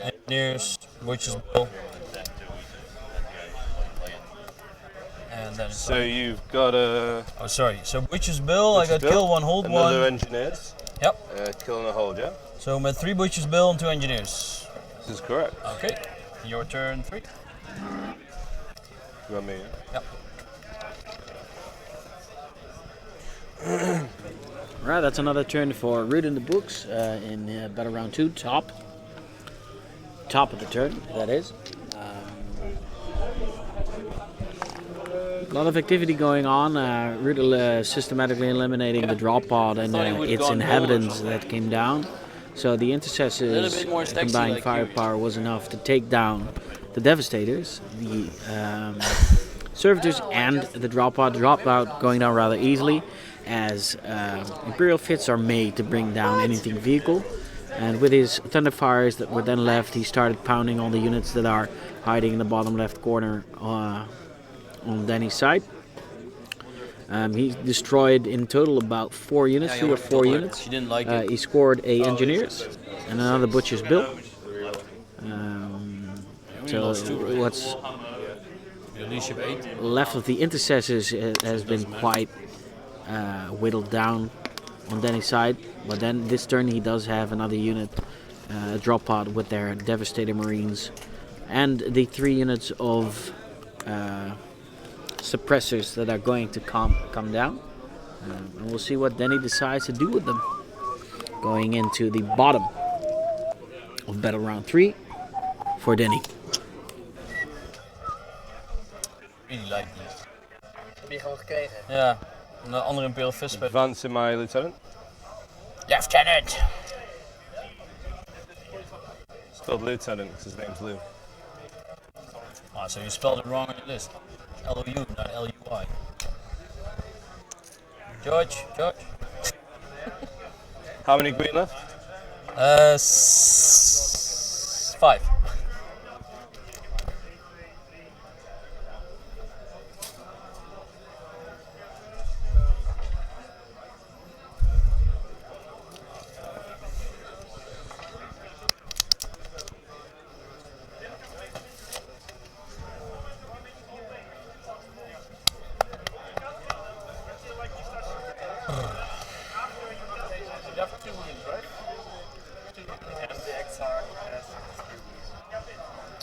engineers, Butcher's Bill. And then So you've got a oh, sorry. So Butcher's Bill, I got Bill, kill 1, hold another 1. engineers. Yep. Kill and a hold, yeah? So met 3 Butcher's Bill and 2 engineers. This is correct. Okay. Your turn 3. You want me? Yeah? Yep. Right, that's another turn for Ruud in the books in battle round 2, top of the turn, that is. A lot of activity going on. Ruud systematically eliminating the drop pod and its inhabitants that came down. So the intercessors combined firepower was enough to take down the devastators. The servitors and the drop pod dropped out, going down rather easily, as Imperial fits are made to bring down anything vehicle. And with his thunderfires that were then left, he started pounding on the units that are hiding in the bottom left corner on Danny's side. He destroyed in total about 4 units, 3 or 4 units. She didn't like it. He scored a engineers and another butcher's bill. So what's Leadership 8. left of the intercessors has been quite whittled down on Danny's side, but then this turn he does have another unit, a drop pod with their devastator marines, and the 3 units of suppressors that are going to come down, and we'll see what Danny decides to do with them going into the bottom of battle round 3 for Danny. Really like these. Heb je gewoon gekregen? Ja, een andere Imperial Fist. Advance in my lieutenant. Lieutenant! Spelled lieutenant because his name's Lou. Ah, so you spelled it wrong on your list. L-O-U, not L-U-I. George. How many green left? 5.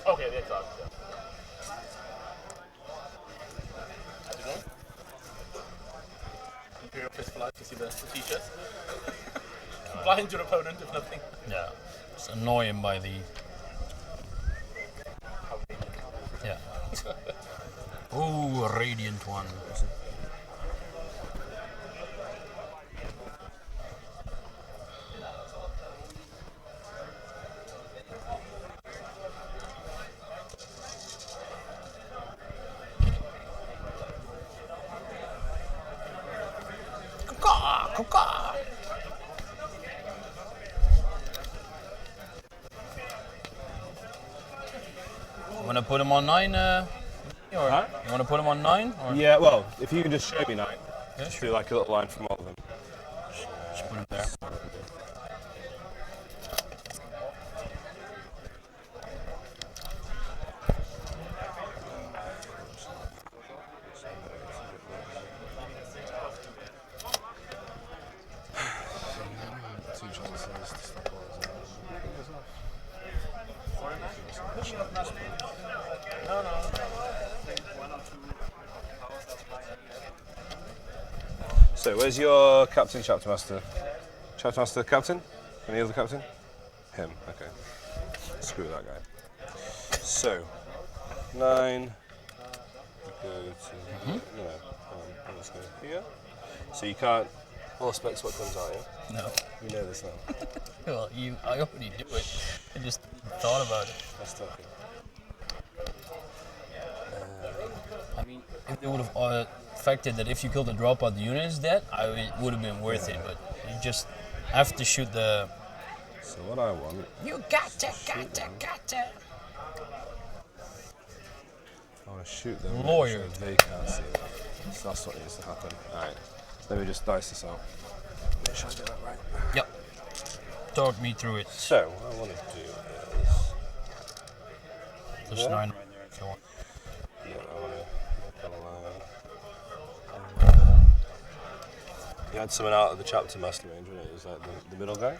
Okay, that's all. Imperial Fist flies to see the t-shirt. Blind your opponent if nothing. Yeah, just annoy him by the... Yeah. Ooh, a radiant one. You want to put him on 9? Or Huh? you want to put him on 9? Or? Yeah, well, if you can just show me 9. Yeah, Just sure. do like a little line from all of them. Just put him there. So, where's your captain, chapter master? Chapter master, captain? Any other captain? Him. Okay. Screw that guy. So, 9. Go to. Let's go here. So you can't. All specs what comes out. Yeah. No. You know this now. Well, I already do it. I just thought about it. That's talking. I mean, if they would have factored that if you killed the dropout, the unit is dead, it would have been worth it. But you just have to shoot the. So what I want. You gotcha. I want to shoot them. Lawyer. So they can't see it. So that's what needs to happen. Alright. Let me just dice this out. Make sure I get that right. Yep. Talk me through it. So, what I want to do is. There's 9 right there if you want. Yeah, I want to make a line. You had someone out of the chapter master range, wasn't it? Is that the middle guy?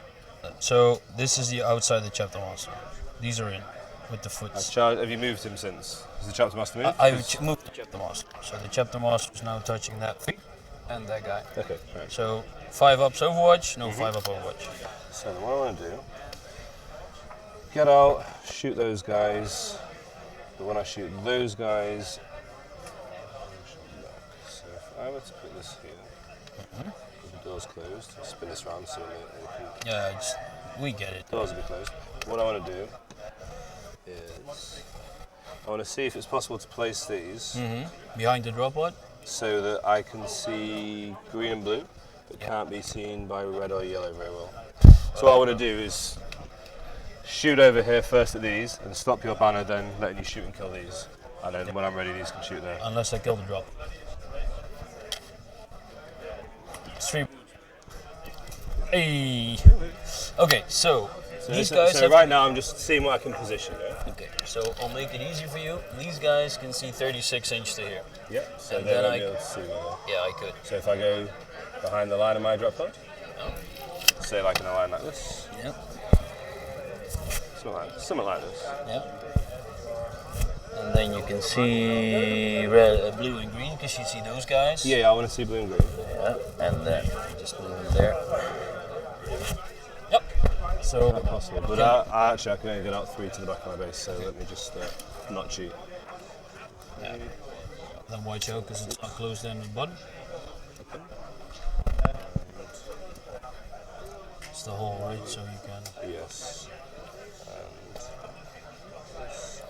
So this is the outside of the chapter master. These are in with the foots. Have you moved him since? Has the chapter master moved? I've moved the chapter master. So the chapter master is now touching that feet and that guy. Okay, right. So 5 ups Overwatch, no 5 up Overwatch. So what I want to do, get out, shoot those guys, but when I shoot those guys, so if I were to put this here, with the doors closed, spin this round so they can, Yeah, we get it. doors will be closed. What I want to do is, I want to see if it's possible to place these Behind the drop pod? so that I can see green and blue, but can't be seen by red or yellow very well. So what I want to do is shoot over here first at these and stop your banner, then letting you shoot and kill these. And then when I'm ready, these can shoot there. Unless I kill the drop. 3. Hey. Okay, so these guys so have. right now I'm just seeing what I can position. Yeah. Okay, so I'll make it easy for you. These guys can see 36 inch to here. Yep. So And they then won't I- be able to see well. Yeah, I could. So if I go behind the line of my drop pod, Oh. say like in a line like this, Yep. something like this. Yep. And then you can see red, blue, and green because you see those guys. Yeah, I want to see blue and green. Yeah. And then just move them there. Yep. So Not possible, but I actually I can only get out 3 to the back of my base, so let me just not cheat. yeah. Then watch out because it's not closed in the bottom. It's the hole, right? So you can. Yes. And this.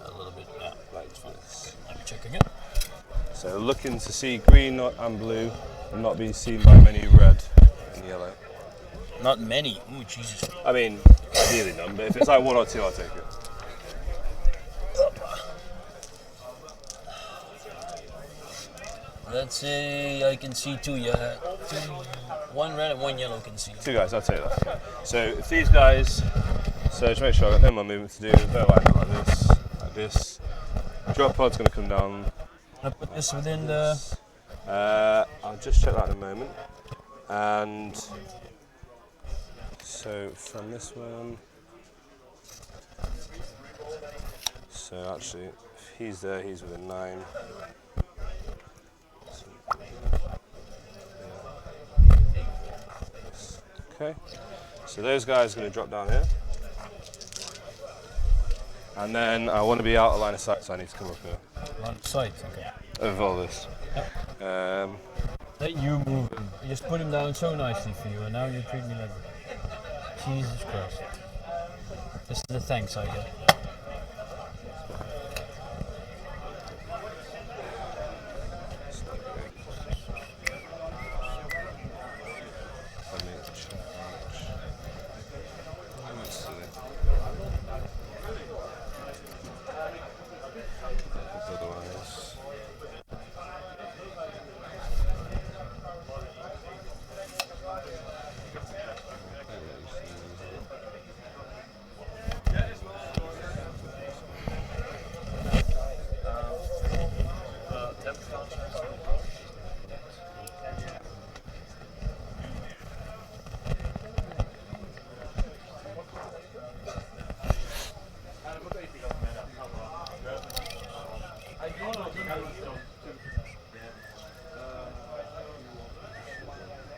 A little bit. Yeah. Like this. Let me check again. So looking to see green and blue and not being seen by many red and yellow. Not many. Ooh, Jesus. I mean, ideally none, but if it's like 1 or 2, I'll take it. Let's say I can see 2. Yeah. 1 red and 1 yellow can see. 2 guys, I'll take that. So if these guys, so to make sure I've got no more movement to do, they're like this, like this. Drop pod's going to come down. I put this within the. I'll just check that in a moment. And so from this one, so actually, if he's there, he's within 9. Okay, so those guys are going to drop down here. And then I want to be out of line of sight, so I need to come up here. Line of sight, okay. Over all this. Let you move him. You just put him down so nicely for you, and now you treat me like Jesus Christ. This is the thanks I get.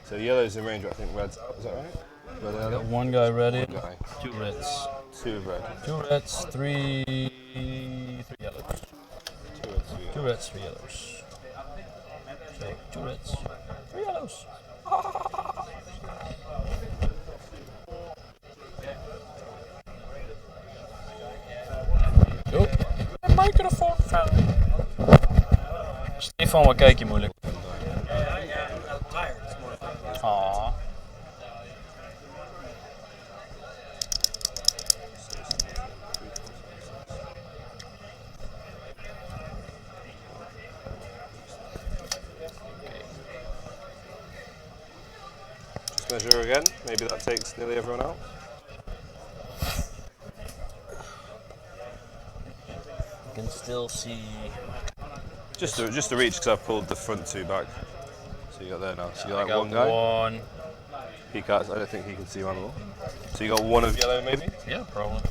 So yellow's in range, but I think red's out. Is that right? Red, I got one guy ready. One guy. 2 reds. 2 red. 2 reds, 3 yellows. 2 reds, 3 2 reds, 3 yellows. So 2 reds, 3 yellows. Yo, een microfoon found. Stefan, wat kijk je moeilijk? Aww. Just measure again. Maybe that takes nearly everyone out. You can still see. Just to reach, because I've pulled the front 2 back. So you got there now. So you got I like got one guy. one. He can't. I don't think he can see you animal. So you got one of yellow, maybe. Yeah, probably.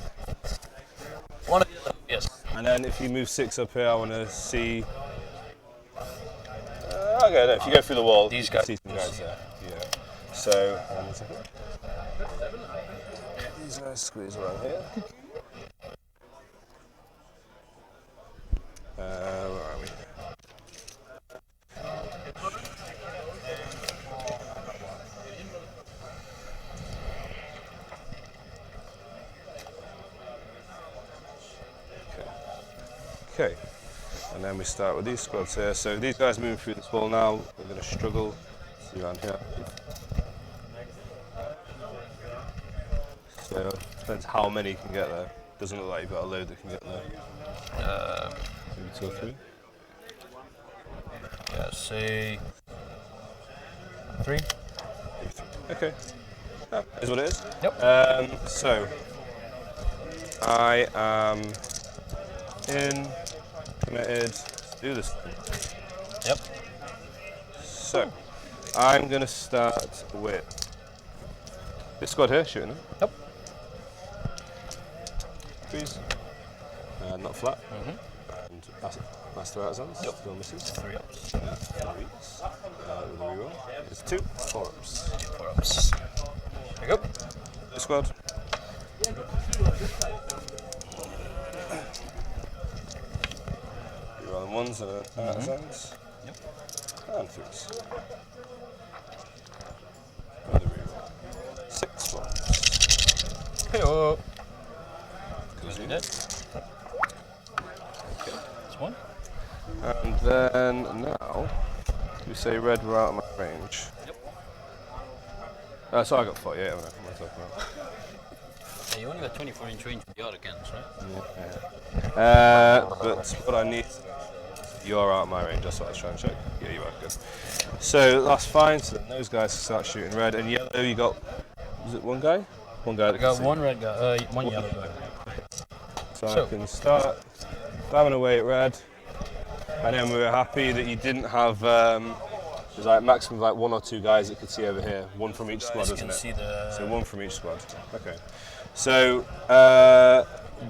One of yellow, yes. And then if you move 6 up here, I want to see. Okay, no, if you go through the wall, These you can guys. see some guys there. Yeah. So, hold on a second. These guys squeeze around here. Where are we? Okay, and then we start with these squads here. So these guys moving through this wall now, we're going to struggle. See around here. So depends how many you can get there. Doesn't look like you've got a load that can get there. Maybe 2 or 3. Yeah, say 3. Okay, that is what it is. Yep. So I am committed to do this. Yep. So I'm going to start with this squad here, shooting them. Yep. Freeze. Not flat. And master artisans. Yep. Still misses. 3 ups. 3 weeks. With a reroll. It's 2 4-ups. 4 ups. There you go. This squad. Rerolling 1s and artisans. Yep. And 3s. With a reroll. 6 4-ups. Hey-oh. Goes in. Dead. Okay. That's 1. And then now, you say red were out of my range. Yep. So I got 48, haven't I? What am I talking about? Yeah, you only got 24-inch range with the other cannons, right? But what I need, you're out of my range, that's what I was trying to check. Yeah, you are, good. So that's fine, so then those guys can start shooting red. And yellow, you got, was it one guy? One guy that I got can see. one red guy, one yellow guy. So I can start blabbing away at red. And then we were happy that you didn't have, there's like maximum like 1 or 2 guys that could see over here. 1 from each squad, isn't it? So 1 from each squad. Okay. So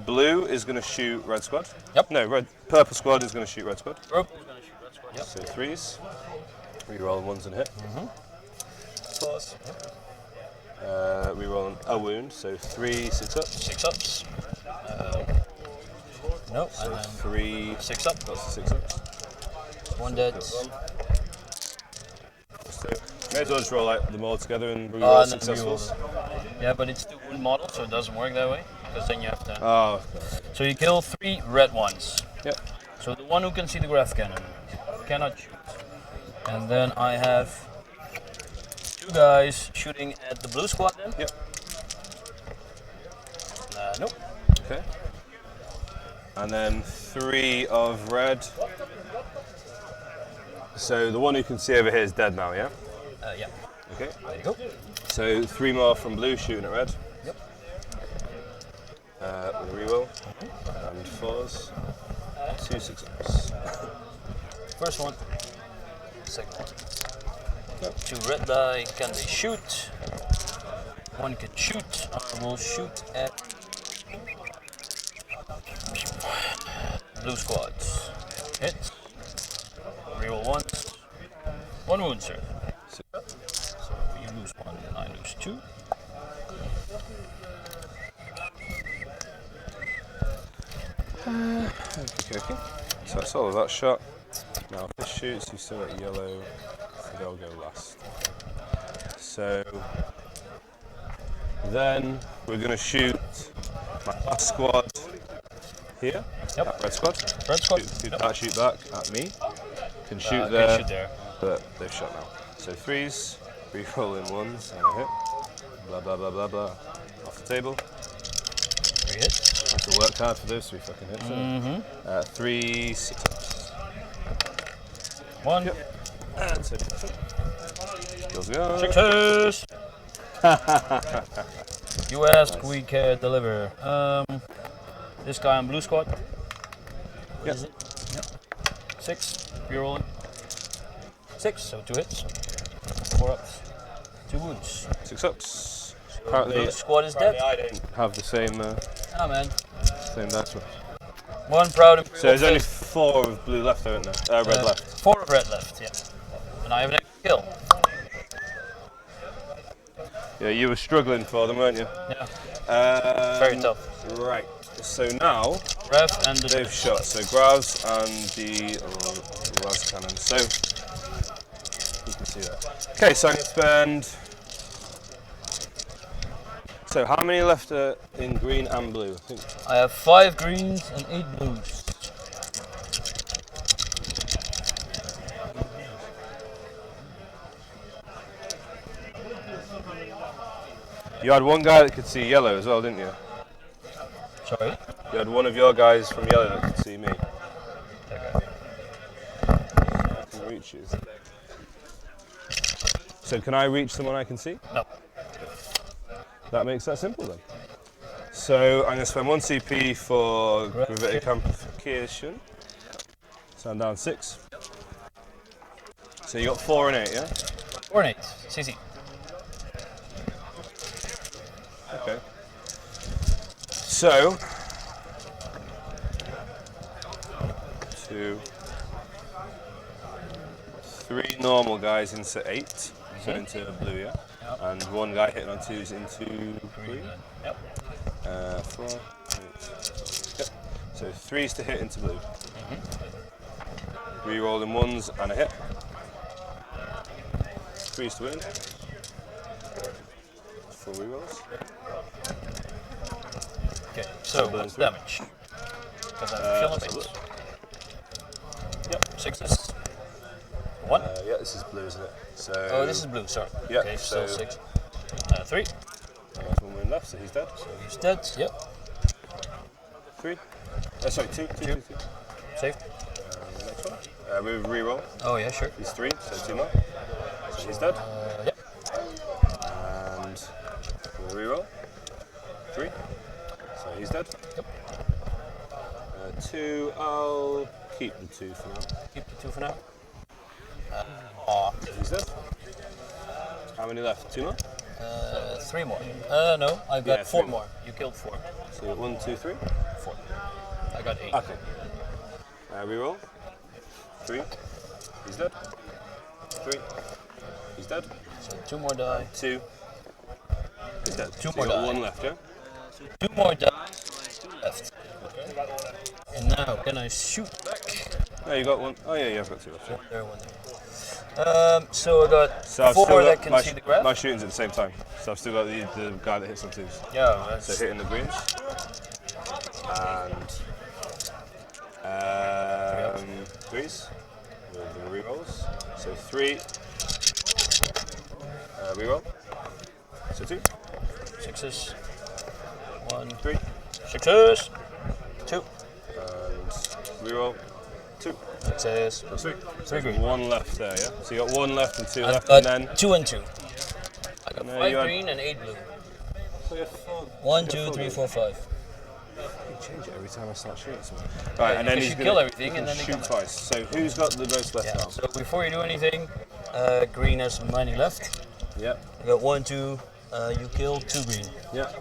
blue is going to shoot red squad. Yep. No, purple squad is going to shoot red squad. Purple is going to shoot red squad. Yep. So 3s. Reroll 1s and hit. Plus. Reroll a wound. So 3 6 ups. 6 ups. Nope. So And then 3 6 up. That's 6 ups. 1 dead. So may as well just roll like them all together and reroll successfuls. Yeah, but it's still one model, so it doesn't work that way. Because then you have to. Oh. So you kill 3 red ones. Yep. So the one who can see the graph cannon cannot shoot. And then I have 2 guys shooting at the blue squad then. Yep. Nope. Okay. And then 3 of red. So the one who can see over here is dead now, yeah? Yeah. Okay. There you go. So 3 more from blue shooting at red. Yep. With a reroll. And 4s. 2 6-ups. First one. Second one. Yep. 2 red die. Can they shoot? 1 can shoot. I will shoot at blue squads. Hit. Reroll 1s. 1 wound, sir. 6 up. lose 1 and I lose 2. Okay. So that's all of that shot. Now if this shoots, you still got yellow, so they'll go last. So then we're going to shoot my last squad here. Yep. Red squad. Red squad. Shoot back at me. Can shoot there, but they've shot now. So 3s, re-roll in 1s, and a hit. Blah blah blah blah blah. Off the table. 3 hits. I have to work hard for those 3 fucking hits. 3 6. 1. Yep. And 2. Skills go. Success! You ask, we can deliver. This guy on blue squad. What is it? Yep. 6. Rerolling. 6, so 2 hits. 4 ups. 2 wounds. 6 ups. So Apparently the squad is dead. I don't have the same Ah man. same dice roll. 1 proud Imperial. So there's only 4 of blue left, aren't there? Red left. 4 of red left, yeah. And I have an extra kill. Yeah, you were struggling for them, weren't you? Yeah. Very tough. Right. So now Rev and the they've shot. So Gravs and the las cannon. So you can see that. Okay, so I'm gonna spend. So how many left are in green and blue? I think. I have 5 greens and 8 blues. You had one guy that could see yellow as well, didn't you? Sorry? You had one of your guys from yellow that could see me. I can reach you. So can I reach someone I can see? No. That makes that simple then. So I'm going to spend 1 CP for gravitic amplification. So I'm down 6. So you got 4 and 8, yeah? 4 and 8. CC. Okay. So 2, 3 normal guys into 8, so into blue, yeah? Yep. And 1 guy hitting on 2s into green. Yep. 4, 8. Yep. So 3s to hit into blue. Re-rolling 1s and a hit. 3s to win. 4 re-rolls. Okay, so what's damage? Because I'm feeling it. Yep, 6s. 1. Yeah, this is blue, isn't it? So. Oh, this is blue, sorry. Yeah, okay, so 6. 3. There's 1 win left, so he's dead. So he's dead, yep. 3. Sorry, 2. Safe. Next one. We re-roll. Oh yeah, sure. He's 3, so 2 more. So he's dead. Yep. And we'll re-roll. 3. So he's dead. Yep. 2. I'll keep the 2 for now. Keep the 2 for now. He's dead. How many left? 2 more? 3 more. No, I've got 4 more. You killed 4. So you got 1, 2, 3? 4. I got 8. Okay. Reroll. 3. He's dead. 3. He's dead. So 2 more die. 2. He's dead. 2 So more you got die. 1 left, yeah? So 2 more die. 2 left. And now, can I shoot back? No, you got 1. Oh yeah, I've got 2 left. Yeah. 1 there, 1 there. So I got So I've 4 still that got can see the graph. my shooting's at the same time. So I've still got the guy that hits on 2s. Yeah, that's So hitting the greens. And 3s with the rerolls. So 3. Reroll. So 2. 6s. 1, 3. 6s. 2. And reroll. 2. 6s. That's 3. 3 green. 1 left there, yeah? So you got 1 left and 2 I've left, got and then. 2 and 2. I got No, 5 you had- green and 8 blue. So you have 4. 1, 2, 3, 4, 5. You change it every time I start shooting something. Right, and then because he's you gonna kill everything and then they shoot come back. twice. So who's got the most left Yeah. now? So before you do anything, green has money left. Yep. I got 1, 2. You kill 2 green. Yep.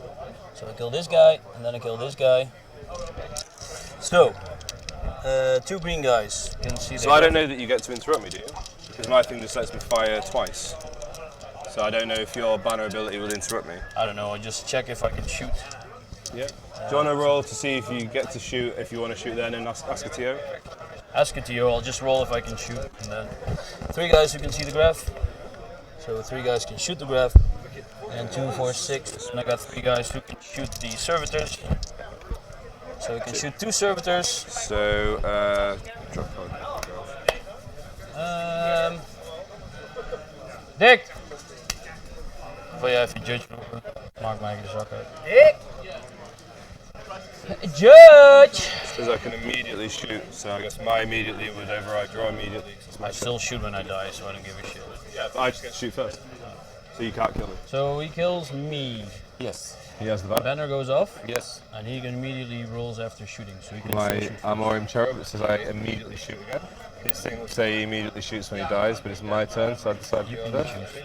So I kill this guy and then I kill this guy. So 2 green guys. You can see. So I don't know that you get to interrupt me, do you? Because my thing just lets me fire twice. So I don't know if your banner ability will interrupt me. I don't know, I'll just check if I can shoot. Yeah. Do you want to roll to see if you get to shoot, if you want to shoot then, and ask a TO? Ask it to you, I'll just roll if I can shoot. And then 3 guys who can see the graph. So 3 guys can shoot the graph. And 2, 4, 6. And I got 3 guys who can shoot the servitors. So we can shoot 2 servitors. So, drop pod. Dick! Wil jij even judge roepen? Maak mij de zak uit. Judge! Because I can immediately shoot, so I guess my immediately would override your immediately. I still shoot when I die, so I don't give a shit. Yeah, but I just get to shoot first. So you can't kill me. So he kills me. Yes. He has the banner. Banner goes off. Yes. And he immediately rolls after shooting, so he can still My shoot. Armoury cherub, it says I immediately shoot again. This thing will say he immediately shoots when he dies, but it's my turn, so I decide You to can do choose.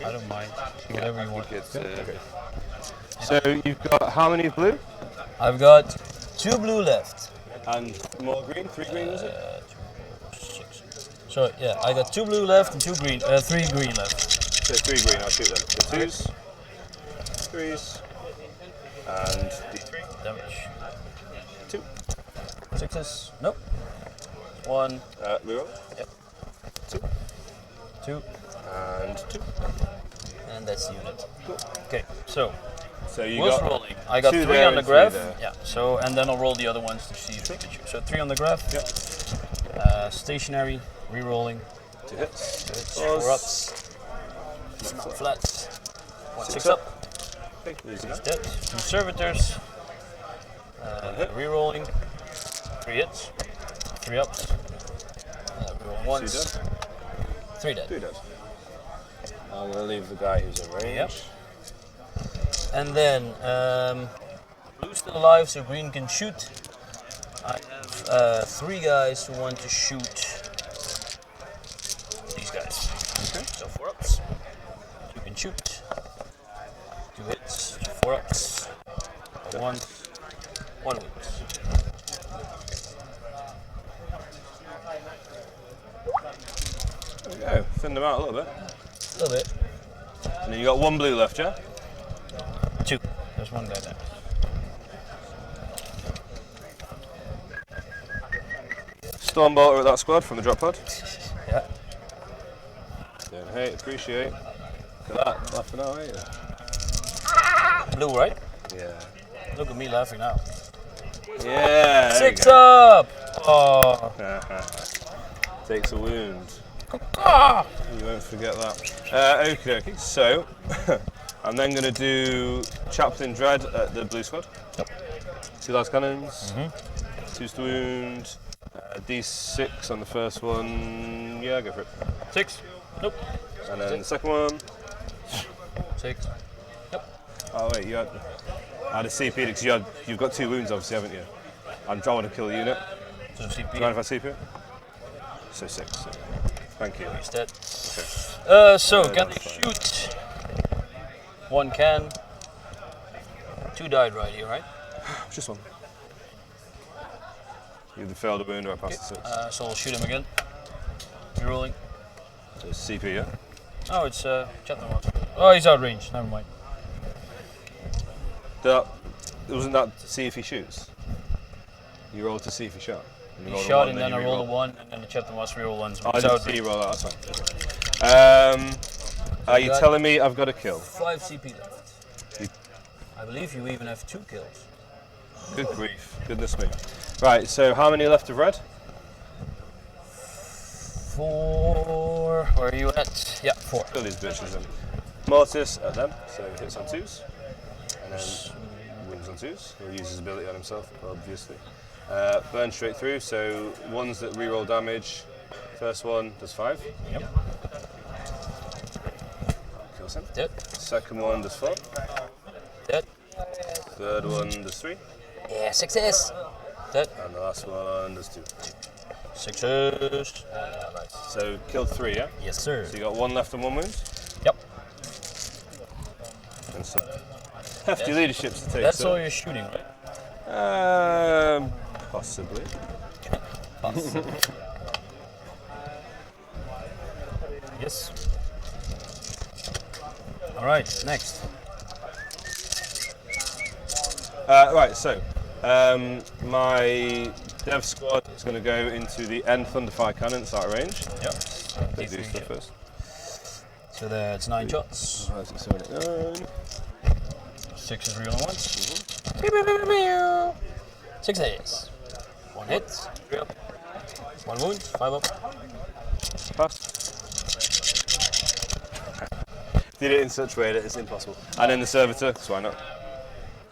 I don't mind. Whatever you want. Okay. So you've got how many blue? I've got 2 blue left. And more green? 3 green, was it? 6. So yeah, I got 2 blue left and 3 green left. So 3 green, I'll shoot them. So 2s, 3s, and D3. Damage. 2. 6s. Nope. 1. Reroll. Yep. 2. 2. And 2. And that's the unit. Okay, so So you who's got rolling? I got 2 3 there on the and 3 graph. there. Yeah. So and then I'll roll the other ones to see if they can shoot. So 3 on the graph. Yep. Stationary. Re-rolling. 2 hits. 2 hits. Pause. 4 ups. 4 flats. 1 6 6 up. Okay, easy He's enough. dead. 2 servitors. Re-rolling. 3 hits. 3 ups. Reroll once. 3 dead. 2 dead. I'm going to leave the guy who's in range. Yep. And then blue's still alive, so green can shoot. I have 3 guys who want to shoot these guys. Okay. So 4 ups. You can shoot. 2 hits. 4 ups. 1 wounds. There we go. Thin them out a little bit. A little bit. And then you got 1 blue left, yeah? 2. There's 1 guy there. Stormbolter at that squad from the drop pod. Yeah. Don't hate, appreciate. Look at that, laughing out, ain't you? Blue, right? Yeah. Look at me laughing now. Yeah. there you 6 go. up! Oh. Takes a wound. You won't forget that. Okay, so I'm then going to do Chaplain Dread at the blue squad. Yep. 2 large cannons, 2's to wound, D6 on the first one. Yeah, go for it. 6. Nope. And then the second one. 6. Oh wait, you had a CP because you've got 2 wounds, obviously, haven't you? I'm trying to kill the unit. So Do you CP. mind if I CP? So 6. So. Thank you. He's dead. Okay. So Yeah, can that's they fine. shoot? 1 can. 2 died right here, right? Just 1. You either failed a wound or I passed the 6. So I'll shoot him again. Rerolling. So it's CP, yeah? Oh, it's Chatham. Oh, he's out range. Never mind. Wasn't that to see if he shoots? You rolled to see if he shot. And you He rolled a shot 1, and then I you rolled a re-rolled. 1, and then the Chatham was reroll 1s. Oh, I He's didn't out see you range. roll that, that's fine. Are you got- telling me I've got a kill? 5 CP left. You- I believe you even have 2 kills. Good grief, goodness me. Right, so how many left of red? 4. Where are you at? Yeah, 4. Kill these bitches then. Mortis at them, so hits on 2s. And then wins on 2s. He'll use his ability on himself, obviously. Burn straight through, so ones that reroll damage. First one does 5. Yep. Kills him. Dead. Second one does 4. Dead. Third one does 3. Yeah, 6s. Dead. And the last one does 2. 6s. Nice. So killed 3, yeah? Yes, sir. So you got 1 left and 1 wound? Yep. And some hefty leaderships to take. That's so. all you're shooting, right? Possibly. Yes. Alright, next. Right, so my dev squad is going to go into the end Thunderfire cannon at range. Yep. Let's do stuff first. So that's 9 shots. Right, so 79. 6 is real once. 6 hits. 1 hit. 3 up. 1 wound. 5 up. Pass. Did it in such a way that it's impossible. And then the servitor, so why not?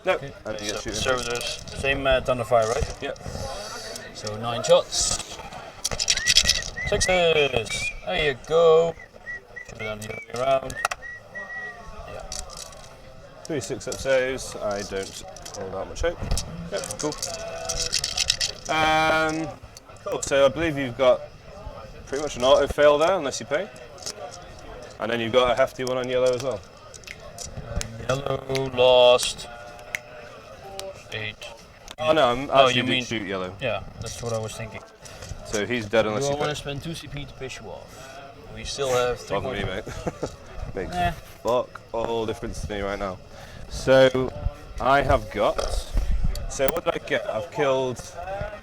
No, Okay. and then you get shooting. Servitors. Same Thunderfire, right? Yep. So 9 shots. 6 hits. There you go. Should have done the other way around. 3 6-up saves. I don't hold out much hope. Yep, cool. Cool. So I believe you've got pretty much an auto fail there, unless you pay. And then you've got a hefty one on yellow as well. Yellow lost 8. Oh no, I'm Oh, actually you did mean- shoot yellow. Yeah, that's what I was thinking. So he's dead unless Do I you want pay. to spend 2 CP to piss you off? We still have 3 Fuck more. me, mate. Makes Eh. fuck all difference to me right now. So I have got. So what did I get? I've killed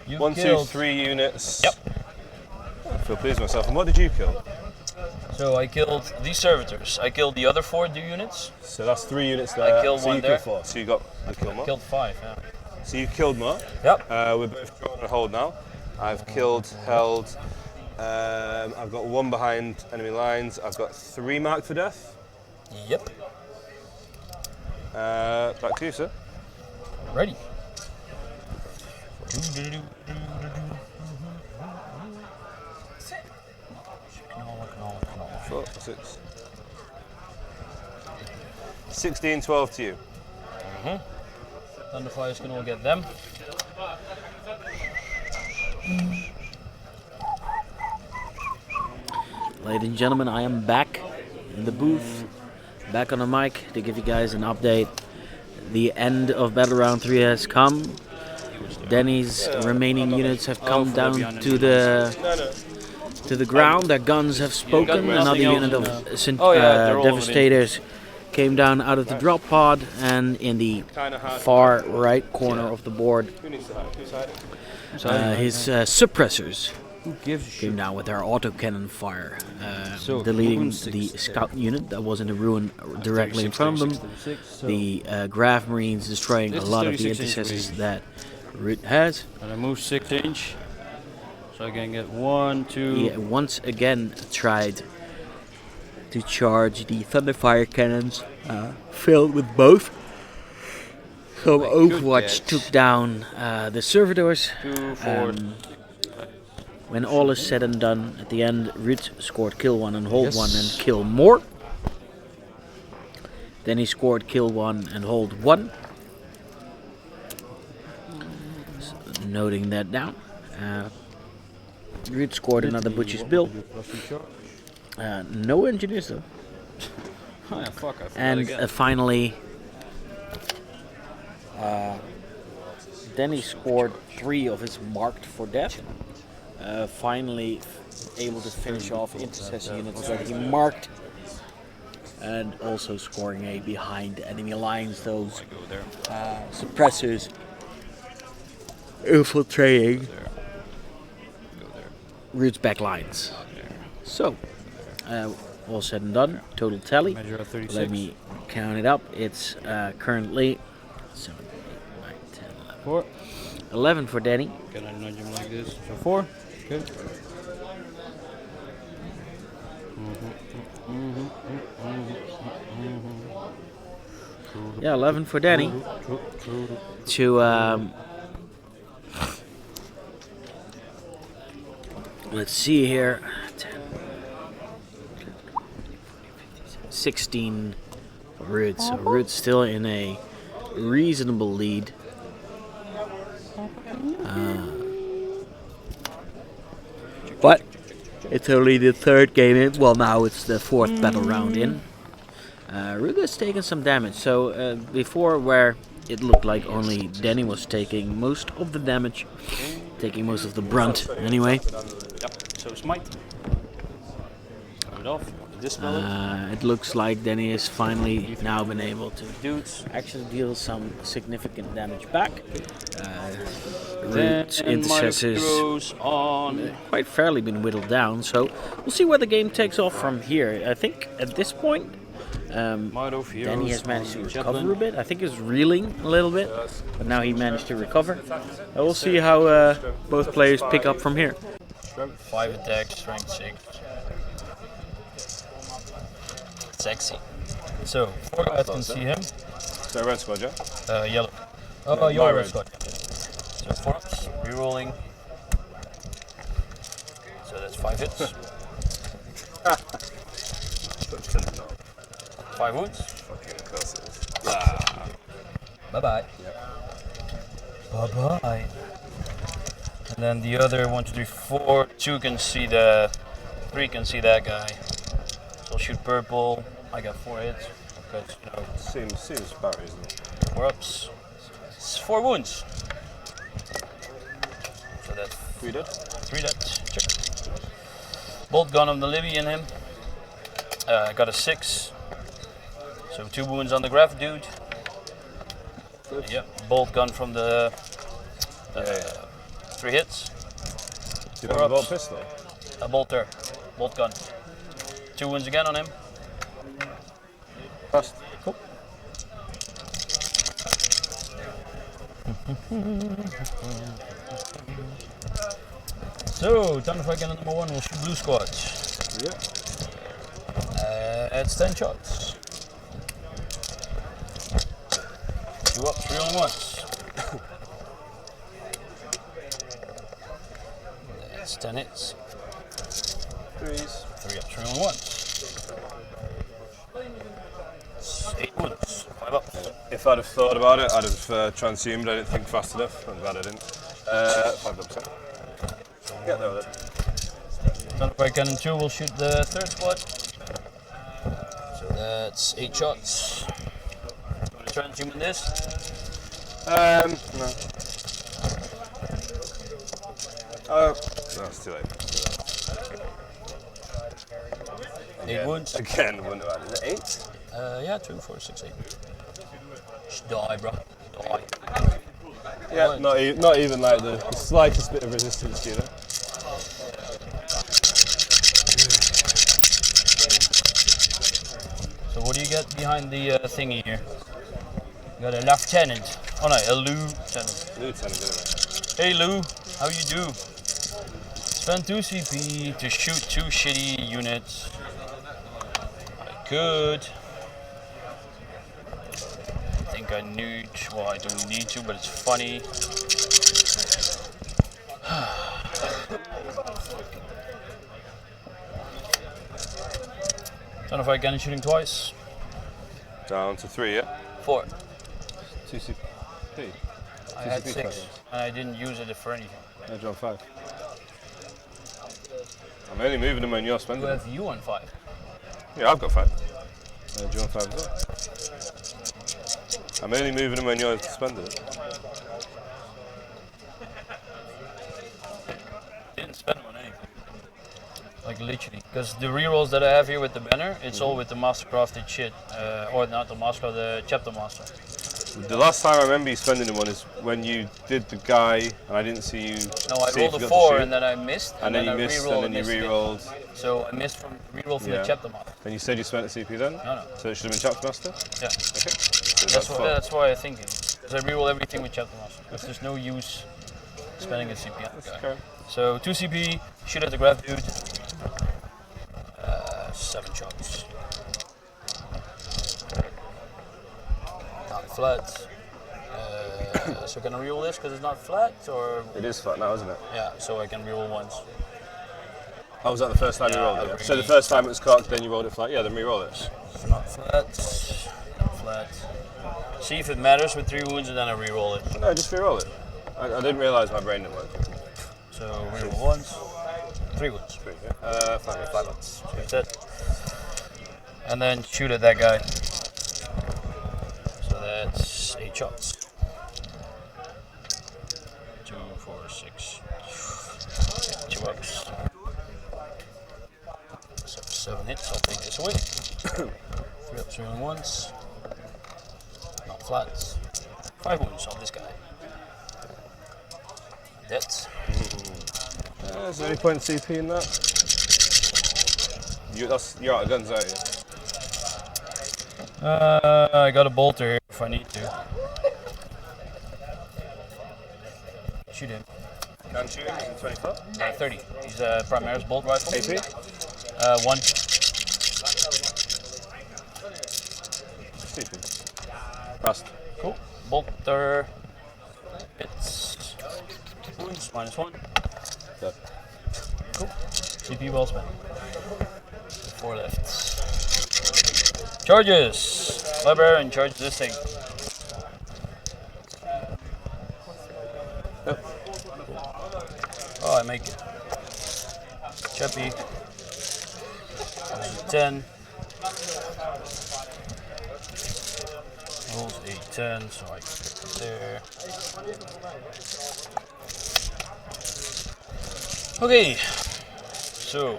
You 1, 2, killed- 3 units. Yep. I feel pleased with myself. And what did you kill? So I killed these servitors. I killed the other 4 units. So that's 3 units there. I killed so one you there. killed 4. So you got the kill more. Killed 5, yeah. So you killed more. Yep. We're both drawn and hold now. I've killed, held. I've got 1 behind enemy lines. I've got 3 marked for death. Yep. Back to you, sir. Ready. 4, 6. 16, 12 to you. Thunderfire's gonna get them. Ladies and gentlemen, I am back in the booth, back on the mic to give you guys an update. The end of Battle Round 3 has come. Danny's remaining units have come down to the ground. Their guns have spoken. Another unit of Devastators came down out of the drop pod, and in the far right corner of the board, Who needs to hide? Who's hiding? his suppressors Who gives a came down with their autocannon fire, So, deleting ruin the 6 scout unit that was in the ruin directly in front of them. 36, so The Graf Marines destroying a This is lot of the 36 inch intercessors range. that Ruud has. and I move 6 inch. So I can get 1, 2. He once again tried to charge the Thunderfire cannons, filled with both. So I could Overwatch get took down the servitors. 2, 4. When all is said and done, at the end, Ruud scored kill 1 and hold 1 and kill more. Then he scored kill 1 and hold 1. So, noting that down. Ruud scored another Butcher's Bill. No engineers though. Oh, yeah, fuck, I forgot And again. finally, Danny scored 3 of his marked for death. Finally able to finish off intercessor units that he marked. And also scoring a behind enemy lines, those suppressors infiltrating Ruud's back lines. So, all said and done, total tally. Measure of 36. Let me count it up. It's currently 7, 8, 9, 10, 11. 4. 11 for Danny. Can I nudge him like this? So 4. Good. Yeah, 11 for Danny. To let's see here. 10, 16 for Ruud. So Ruud's still in a reasonable lead. But it's only the 3rd game in. Well, now it's the 4th battle round in. Ruud has taken some damage. So before, where it looked like only Danny was taking most of the damage, taking most of the brunt anyway. Yep. So smite. Turn it off. dispel it. It looks like Danny has finally now been able to Dudes. actually deal some significant damage back. Then Ruud's intercess is goes on. quite fairly been whittled down, so we'll see where the game takes off from here. I think at this point, Danny has managed to recover a bit. I think he's reeling a little bit, but now he managed to recover. We'll see how both players pick up from here. 5 attacks, strength 6. Sexy. So, 4 guys can see him. So red squad, yeah? Yellow. Oh, your red squad. So 4 ups, rerolling. So that's 5 hits. 5 wounds. Fucking curses. Bye bye. Bye bye. And then the other 1, 2, 3, 4. 2 can see 3 can see that guy. So I'll shoot purple. I got 4 hits. Because, you know, Seems about reasonable. 4 ups. It's 4 wounds. So that's 3 dead? 3 dead. Check. Bolt gun on the Libby in him. Got a 6. So 2 wounds on the Graf dude. Yep. Bolt gun from the 3 hits. Do you have a bolt pistol? A bolter. Bolt gun. 2 wounds again on him. Fast. Cool. So, Thunderfight Cannon number 1 will shoot blue squads. Yeah. It's 10 shots. 2 up, 3 on once. That's 10 hits. 3s. 3 up, 3 on once. 8 wounds, 5 up. If I'd have thought about it, I'd have transhumed. I didn't think fast enough. I'm glad I didn't. 5 ups. Get there with it. Thunderfight Cannon 2 will shoot the 3rd squad. So that's 8 shots. Want to transhume in this? No. No, it's too late. 8 wounds. Again, wouldn't have had it. Is it 8? Yeah, 2, 4, 6, 8. Just die, bro. Die. Yeah, not even like the slightest bit of resistance, you know. So what do you get behind the thingy here? You got a lieutenant. Oh no, a lieutenant. Lieutenant, anyway. Hey Lou, how you do? Spend 2 CP to shoot 2 shitty units. I could. I think I need, well I don't need to, but it's funny. Thunderfight Cannon shooting twice. Down to 3, yeah? 4. 2 CP. I had 6 and I didn't use it for anything. I drawn 5. I'm only moving them when you're spending You them. have you on 5. Yeah, I've got 5. Do you want 5 as well? I'm only moving them when you're spending it. Didn't spend them on anything. Like literally, because the rerolls that I have here with the banner, it's all with the mastercrafted shit, or not the master, the chapter master. The last time I remember you spending them on is when you did the guy, and I didn't see you. No, I see rolled if a you got to 4 shoot. and then I missed, And then you I missed, re-rolled and then you missed it. re-rolled. So I missed from re-roll from Yeah. the chapter master. And you said you spent a CP then? No, no. So it should have been chapter master? Yeah. Okay. So That's why I think it. Because I re-roll everything with chapter master. Because there's no use spending a CP on the guy. Okay. So 2 CP, shoot at the grab dude. 7 shots. Not flat. So can I reroll this because it's not flat, or It is flat now, isn't it? yeah? So I can reroll once. Oh, was that the first time you Yeah, rolled I it? So the really- first time it was cocked, then you rolled it flat? Yeah, then re-roll it. It's not flat. Not flat. See if it matters with 3 wounds, and then I reroll it. No, just re-roll it. I didn't realise my brain didn't work. So reroll once. 3 wounds. 5 wounds. So that's it. And then shoot at that guy. So that's 8 shots. 2, 4, 6. 2 ups. So 7 hits. I'll take this dice away. 3 up, 3 on ones. Not flats. 5 wounds on this guy. Dead. Is there any point in CP in that? You're out of guns, aren't you? I got a bolter here if I need to. Shoot him. Can't shoot him, he's in 24. 30. He's a Primaris bolt rifle. AP? 1. CP. Rust. Cool. Bolter. It's wounds -1. Dead. Cool. CP well spent. 4 left. Charges! Librarian, charge this thing. Yep. Oh, I make it. Chappy. 10. Rolls 8, 10, so I can put it there. Okay, so.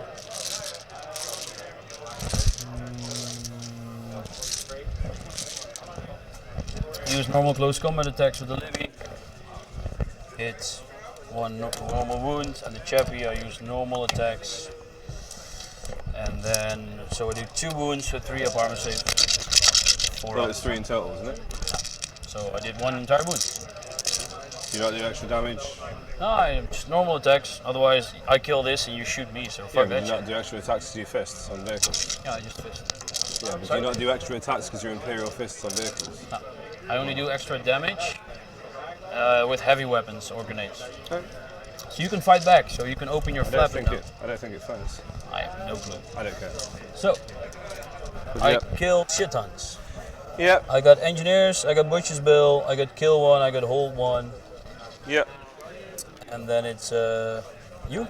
Use normal close combat attacks with the Libby. Hit 1 normal wound, and the Chappy I use normal attacks. And then, so I do 2 wounds with 3 up armor save. 4 Well, up. it's 3 in total, isn't it? So I did 1 entire wound. You don't do extra damage? No, I just normal attacks. Otherwise, I kill this and you shoot me. So Yeah, fuck but that you shit. not do extra attacks with your fists on vehicles. Yeah, I just fist. Yeah, but Sorry? do you not do extra attacks because you're Imperial fists on vehicles? No. I only do extra damage with heavy weapons or grenades. Okay. So you can fight back. So you can open your I flap. don't think it fails. I have no clue. I don't care. So I Yep. killed shit tons. Yep. I got engineers. I got Butcher's Bill. I got kill 1. I got hold 1. Yep. And then it's you.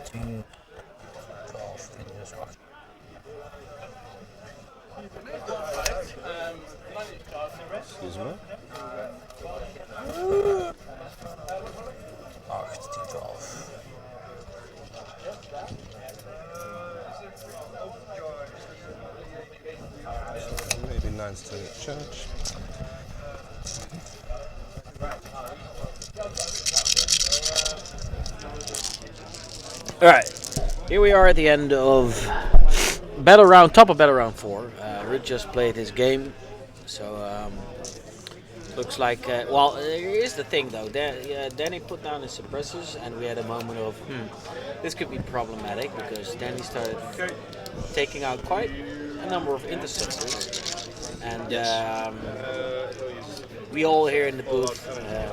10, 12, just watch. Excuse me. 8, 10, 12. Maybe 9's turn at church. Alright, here we are at the end of top of battle round 4. Ruud just played his game, so looks like, well, here's the thing though, Danny put down his suppressors and we had a moment of, this could be problematic because Danny started taking out quite a number of interceptors, and we all here in the booth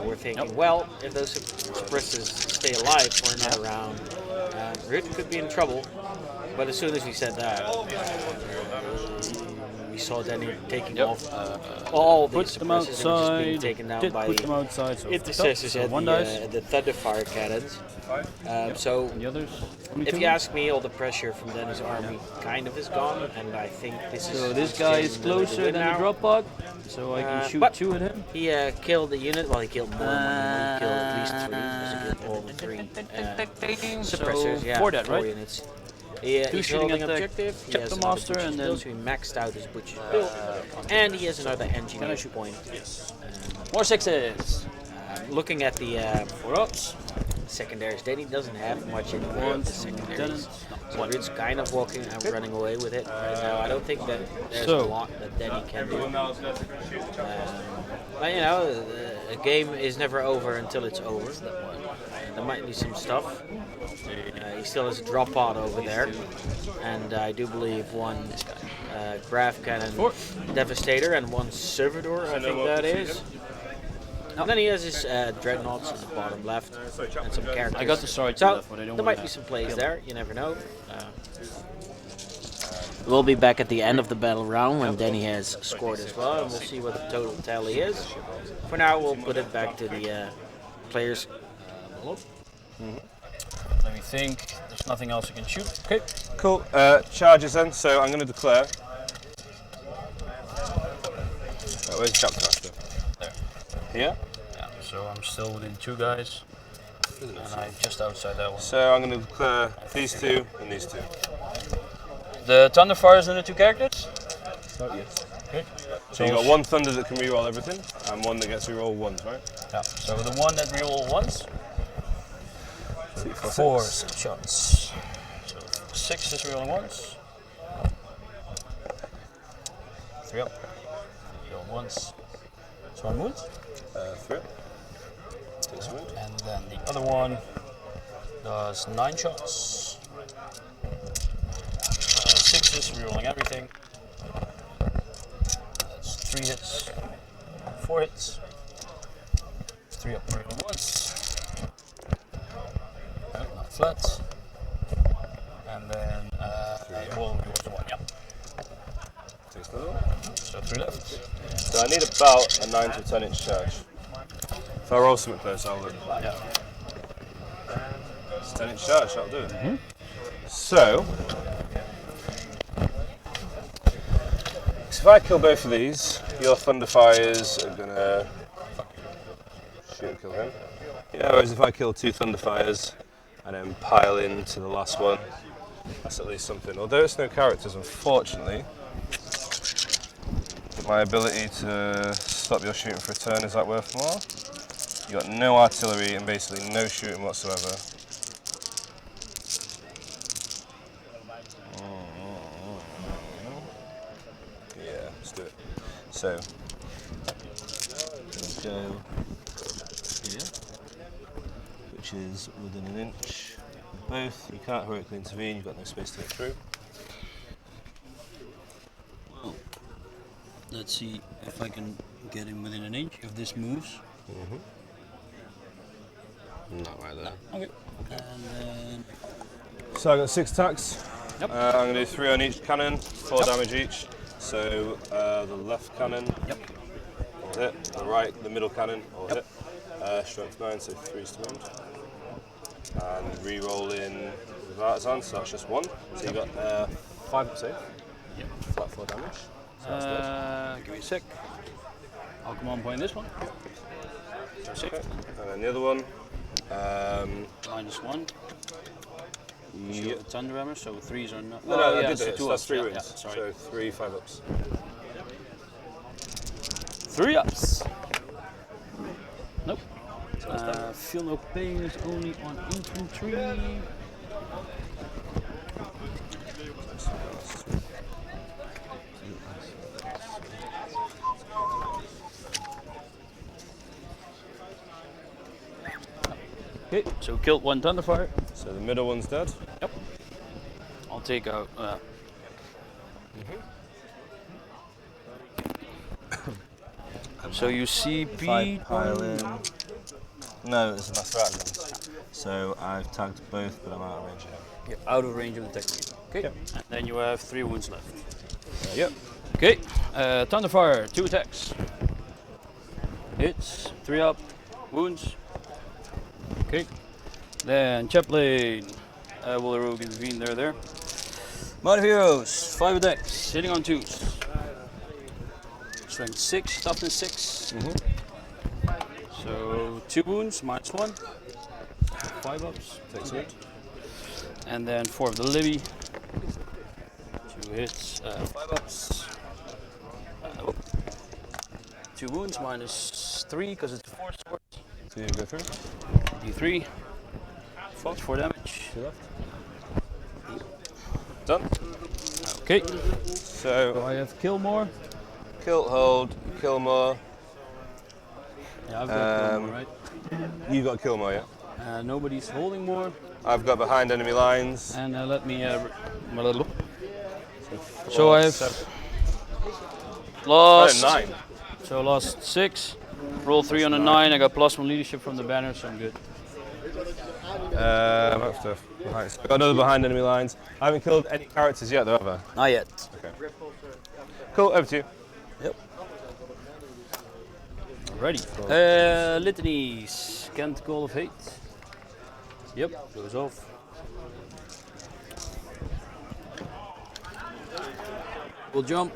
were thinking, well, if those suppressors stay alive for another round, Ruud could be in trouble. But as soon as we said that, we saw Danny taking off all the suppressors and just being taken down by put them outside, so intercessors so at one the Thunderfire cannons. So And the others? if you ask me, all the pressure from Danny's army kind of is gone, and I think this is. So this guy is closer than the drop pod, so I can shoot but 2 at him. He killed the unit. Well, he killed more than he killed at least 3. All 3 suppressors. Yeah, 4 dead, 4 right? units. Two He's shooting holding at the objective. He check has the another master, butcher's and bill, then- so he maxed out his butcher's bill, and he has another engineer point. More 6s. Looking at the secondaries, Danny doesn't have much anymore of the secondaries. So it's kind of walking and running away with it right now. I don't think that there's a lot that Danny can do. But you know, a game is never over until it's over. There might be some stuff. He still has a drop pod over there, and I do believe 1 Graph Cannon Devastator and 1 Servitor, I think that is. And then he has his Dreadnoughts in the bottom left, and some characters. I got the sword So left, but I don't there want might be to some plays there, you never know. We'll be back at the end of the battle round when Danny has scored as well, and we'll see what the total tally is. For now, we'll put it back to the players. Let me think. There's nothing else I can shoot. Okay. Cool. Charges then, so I'm going to declare. Where's the chapter master? There. Here? Yeah. So I'm still within 2 guys. And I just outside that one. So I'm going to clear these two and these two. The Thunderfires and the 2 characters? Yes. Okay. So you got one Thunder that can reroll everything, and one that gets to reroll once, right? Yeah. So the one that reroll once. 2, 4, 4 6. shots. So 6 is rerolling once. 3 up. Roll once. It's 1 wound. 3 up. Takes a wound. And then the other one does 9 shots. 6 is rerolling everything. That's 3 hits. 4 hits. 3 up, reroll once. Not flat. And then roll yours the 1, yeah. Takes another one. So 3 left. So I need about a 9 to 10 inch charge. If I roll something close, I'll Yeah. It's 10 inch charge, that'll do it. So if I kill both of these, your Thunderfires are gonna shoot and kill him. Yeah, whereas if I kill 2 Thunderfires and then pile into the last one, that's at least something. Although it's no characters, unfortunately, my ability to stop your shooting for a turn, is that worth more? You got no artillery and basically no shooting whatsoever. Yeah, let's do it. So, go here, which is within an inch of both. You can't heroically intervene, you've got no space to get through. Let's see if I can get him within an inch if this moves. Not right there. Okay. And then So I got 6 attacks. Yep. I'm going to do 3 on each cannon, 4 damage each. So the left cannon, Yep. all hit. The right, the middle cannon, all hit. Strength 9, so 3's to wound. And re-rolling with artisan, so that's just 1. So you got 5 up save. Yep. Flat 4 damage. So that's good. Give me a sec. I'll come on point this one. So Okay. And then the other one. -1. Yep. Thunder hammer, so 3s are not. No, I did it. So that's 3 wins. sorry. So 3 5 ups. 3 ups. Nope. Feel no pain is only on infantry. Okay, so killed 1 Thunderfire. So the middle one's dead. Yep. I'll take out. So you see If I pile in. No, it's my stratagems. So I've tagged both, but I'm out of range here. You're out of range of the technique. Okay. Yep. And then you have 3 wounds left. Yep. Okay. Thunderfire, 2 attacks. Hits, 3 up, wounds. Okay. Then Chaplain. Will the rogue intervene there? Might of Heroes, 5 attacks, hitting on 2s. Strength 6, toughness 6. So 2 wounds, -1. 5 ups. Takes wound. And then 4 of the Libby. 2 hits, 5 ups. 2 wounds, -3 because it's 4 swords. So you go through. D3. 4 damage. 2 left. Done. Okay. So I have kill more. kill, hold, kill more. Yeah, I've got kill more, right? You got kill more, yeah. Nobody's holding more. I've got behind enemy lines. And let me. So I have lost 9. So I lost 6. Roll 3 on a 9. I got +1 leadership from the banner, so I'm good. I have to. I've got another behind enemy lines. I haven't killed any characters yet, though, have I? Not yet. Okay. Cool. Over to you. Yep. Ready. Litanies. Kent Call of Hate. Yep, goes off. We'll jump.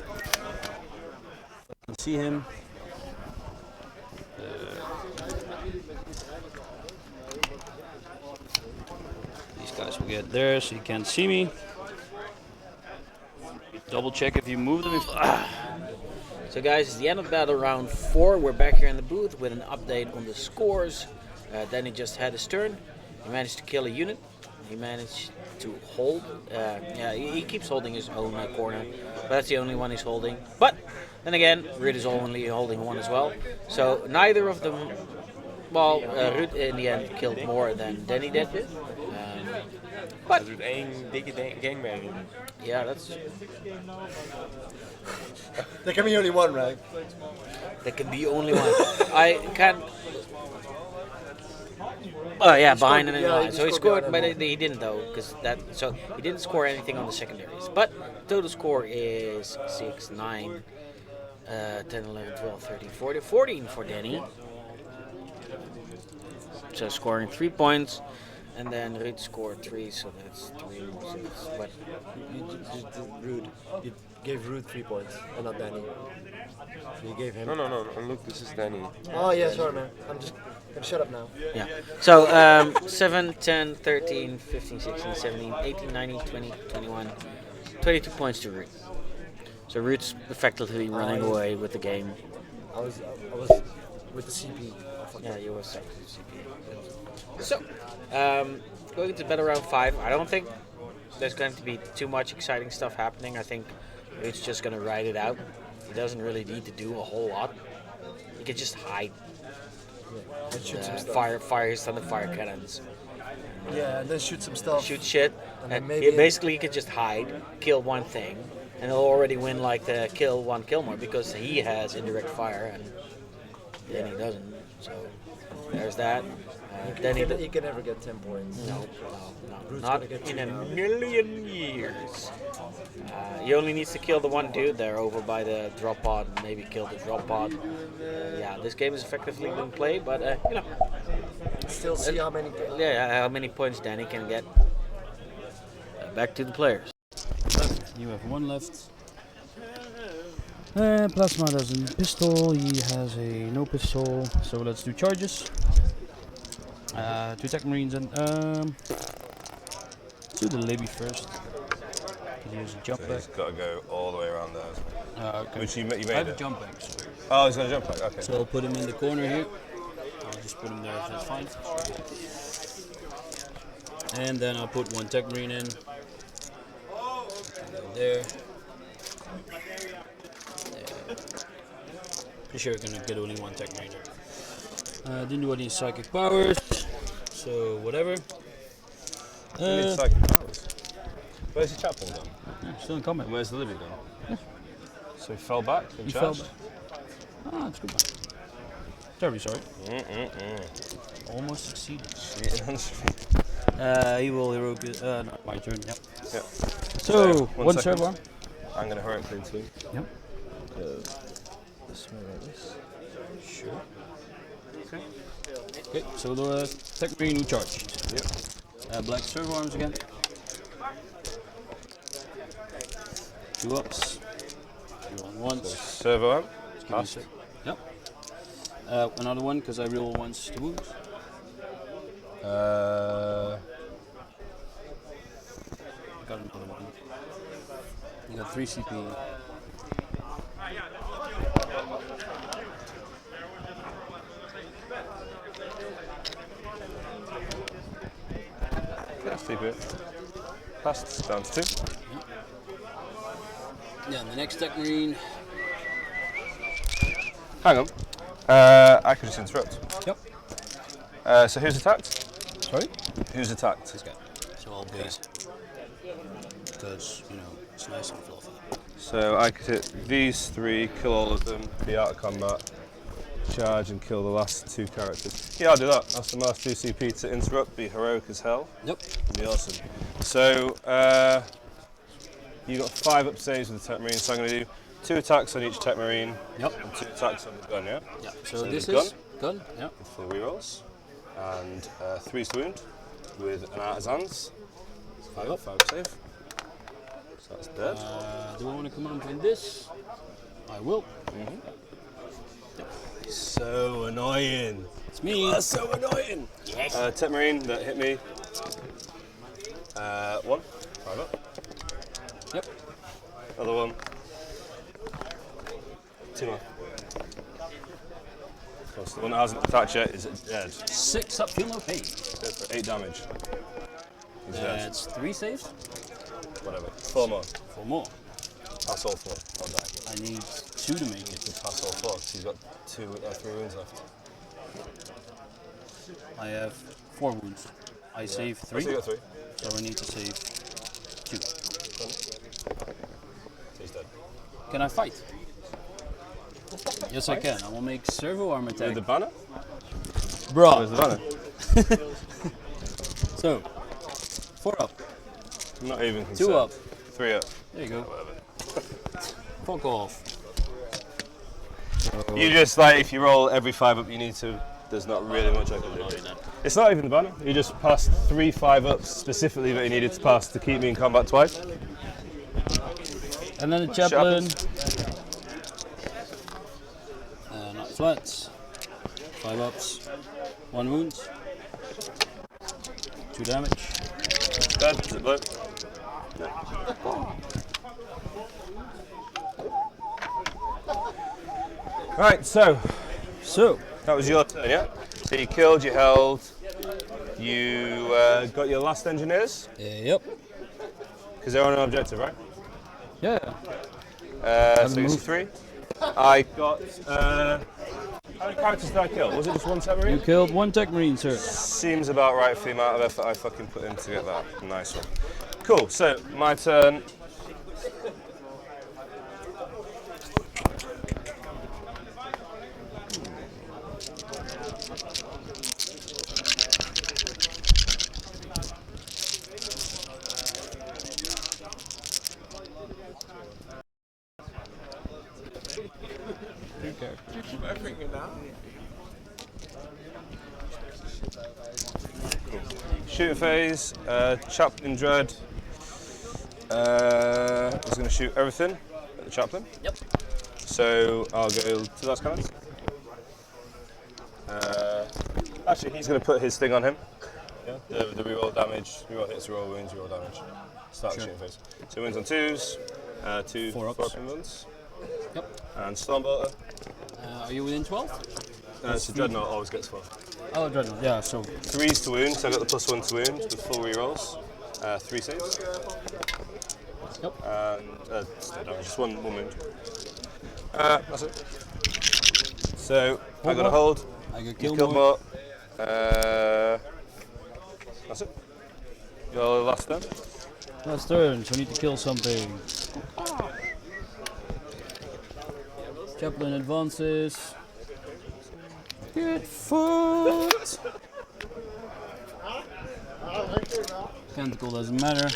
Can see him. guys will get there so you can't see me. Double check if you move them. So guys, it's the end of battle round 4. We're back here in the booth with an update on the scores. Danny just had his turn. He managed to kill a unit. He managed to hold. Yeah, he keeps holding his own corner, but that's the only one he's holding. But then again, Ruud is only holding one as well. So neither of them. Well, Ruud in the end killed more than Danny did. But doet één dikke gangbanger. yeah, that's. There can be only one, right? There can be only one. I can't. Oh yeah, behind and in line. So he scored, but he didn't though, because that. So he didn't score anything on the secondaries. But total score is 6, 9, 10, 11, 12, 13, 14, 14 for Danny. So scoring 3 points, and then Ruud scored 3, so that's 3. So that's what? Ruud. You gave Ruud 3 points, and not Danny. So you gave him. No. And look, this is Danny. Oh yeah, sorry man. I'm just gonna shut up now. Yeah. So 7, 10, 13, 15, 16, 17, 18, 19, 20, 21, 22 points to Ruud. So Ruud's effectively running away with the game. I was with the CP. Yeah, you were second to CP. So, going into battle round 5, I don't think there's going to be too much exciting stuff happening. I think Ruud's just going to ride it out. He doesn't really need to do a whole lot. He can just hide. Yeah, and shoot some stuff. Fire his thunder fire cannons. Yeah, and then shoot some stuff. Shoot shit. And And basically, he can just hide, kill one thing, and he'll already win like the kill more because he has indirect fire and then he doesn't. So there's that. Then he can never get 10 points. No, Ruud's not gonna get in 2 a now. million years. He only needs to kill the one dude there over by the drop pod, maybe kill the drop pod. Yeah, this game is effectively being played, but you know. Still see how many. Yeah, how many points Danny can get. Back to the players. You have 1 left. Plasma has a pistol, he has a no pistol, so let's do charges. 2 tech marines and do the Libby first. He has a jump So back. he's got to go all the way around there. Okay. Which you made I have a it. jump back, so. Oh, he's got a jump back. Okay. So I'll put him in the corner here. I'll just put him there, that's fine. And then I'll put 1 tech marine in. There. Pretty sure we're gonna get only 1 tech marine. Didn't do any psychic powers, so whatever. It's like powers. Where's your chaplain gone? Yeah, still in combat. And where's the Libby gone? So he fell back and He fell charged? back. Ah, that's good. Terribly sorry. Almost succeeded. He will heroic. No, my turn. Yep. Yep. So 1 second. serve arm. I'm going to heroically into Yep. this way like this. Sure. Okay. So the tech marine who charged. Yep. Black servo arms again. 2 ups. 2 on ones. Servo arm. Just give me a sec. Yep. Another one because I roll once to wound. Got another one. You got 3 CP. That's too good. Passed down to 2. Yeah, and the next tech marine. Hang on. I could just interrupt. Yep. So who's attacked? Sorry? Who's attacked? This guy. So all base. Because, you know, it's nice and fluffy. So I could hit these 3, kill all of them, be out of combat, charge and kill the last 2 characters. Yeah, I'll do that. That's the last 2 CP to interrupt, be heroic as hell. Yep. Be awesome. So you got 5 up saves with the tech marine, so I'm going to do 2 attacks on each tech marine. Yep. And 2 attacks on the gun, yeah? Yeah. So, So this the is gun. Yep. For the rerolls. And 3 wound with an artisan's. 5 up, 5 save. So that's dead. Do I want to come on with this? I will. So annoying. It's me. That's so annoying. Tech marine that hit me. One. 5 up. Yep. Another one. 2 more. The one that hasn't attacked yet is dead. 6 up, feel no pain. Go for 8 damage. He's dead. That's 3 saves. Whatever. 4 more. 4 more. Pass all 4. I'll die. I need 2 to make it. Pass all 4 because he's got 3 wounds left. I have 4 wounds. I save 3. So you got 3. So I need to save 2. So he's dead. Can I fight? Yes, I can. I will make servo arm With attack. the banner? Bro. Where's the banner? So, 4 up. I'm not even concerned. 2 up. 3 up. There you go. Fuck off. You just like, if you roll every 5 up you need to, there's not really much I can do. It's not even the banner. You just passed 3 5 ups specifically that you needed to pass to keep me in combat twice. And then the chaplain. Not flats. 5 ups. 1 wound. 2 damage. Dead. Is it blood? Right, so that was your turn, yeah? So you killed, you held, you got your last engineers, Yep. because they're on an objective, right? Yeah. So it's 3. I got, how many characters did I kill? Was it just 1 tech marine? You killed 1 tech marine, sir. Seems about right for the amount of effort I fucking put in to get that. Nice one. Cool, so my turn. Shooting phase, Chaplain Dread is going to shoot everything at the Chaplain. Yep. So I'll go to those cannons. Actually, he's going to put his thing on him. Yeah. The reroll damage, reroll hits, reroll wounds, reroll damage. Start the shooting phase. So wounds on 2s, 2 4 ups. 4 up wounds. Yep. And Stormbolter. Are you within 12? So Dreadnought always gets 4. Oh, dreadnought. Yeah, so 3s to wound, so I got the +1 to wound with full rerolls. 3 saves. Yep. And no, just one wound. That's it. So I got a hold. I got You've killed killed more. more. That's it. Your last turn. Last turn, so I need to kill something. Chaplain advances. Get foot. Canticle doesn't matter.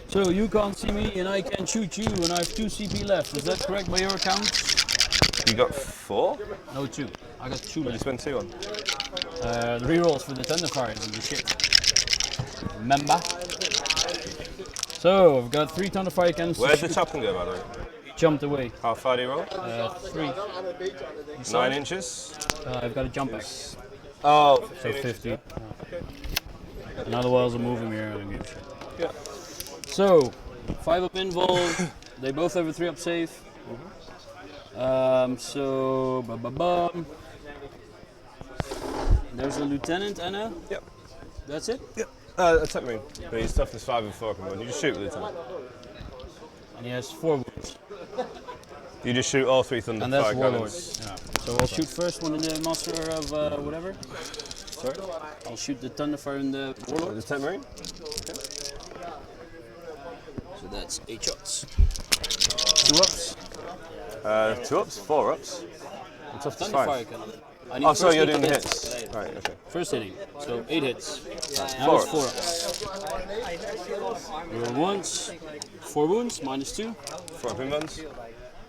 So you can't see me and I can shoot you and I have 2 CP left. Is that correct by your account? You got 4? No, 2. I got 2 What did you left. spend 2 on? The rerolls for the Thunderfires and the shit. Remember? So I've got 3 Thunderfire cannons. Where'd the Chaplain go, by the way? Jumped away. How far do you roll? 3. 9 inches? I've got a jump back. Oh, So 50. And otherwise I'll move him here. I don't give a shit. Yeah. So, 5 up involved. They both have a 3 up save. So, ba-ba-bum. There's a lieutenant, Anna. Yep. That's it? Yep. A tech marine. But he's toughness 5 and 4 up in one. You just shoot with Lieutenant. And he has 4 wounds. You just shoot all 3 Thunder And that's Fire Warlord. cannons. Yeah. So I'll shoot first one in the Master of whatever. Sorry? I'll shoot the Thunderfire in the Warlord. The tech marine? So that's 8 shots. 2 ups. 2 ups, 4 ups. And toughness Thunderfire 5. cannon. I need Oh, sorry, first you're 8 doing the hits. hits. Right, okay. First hitting. So 8 hits. Now 4 it's 4 ups. Roll once. 4 wounds, -2. 4 up in ones.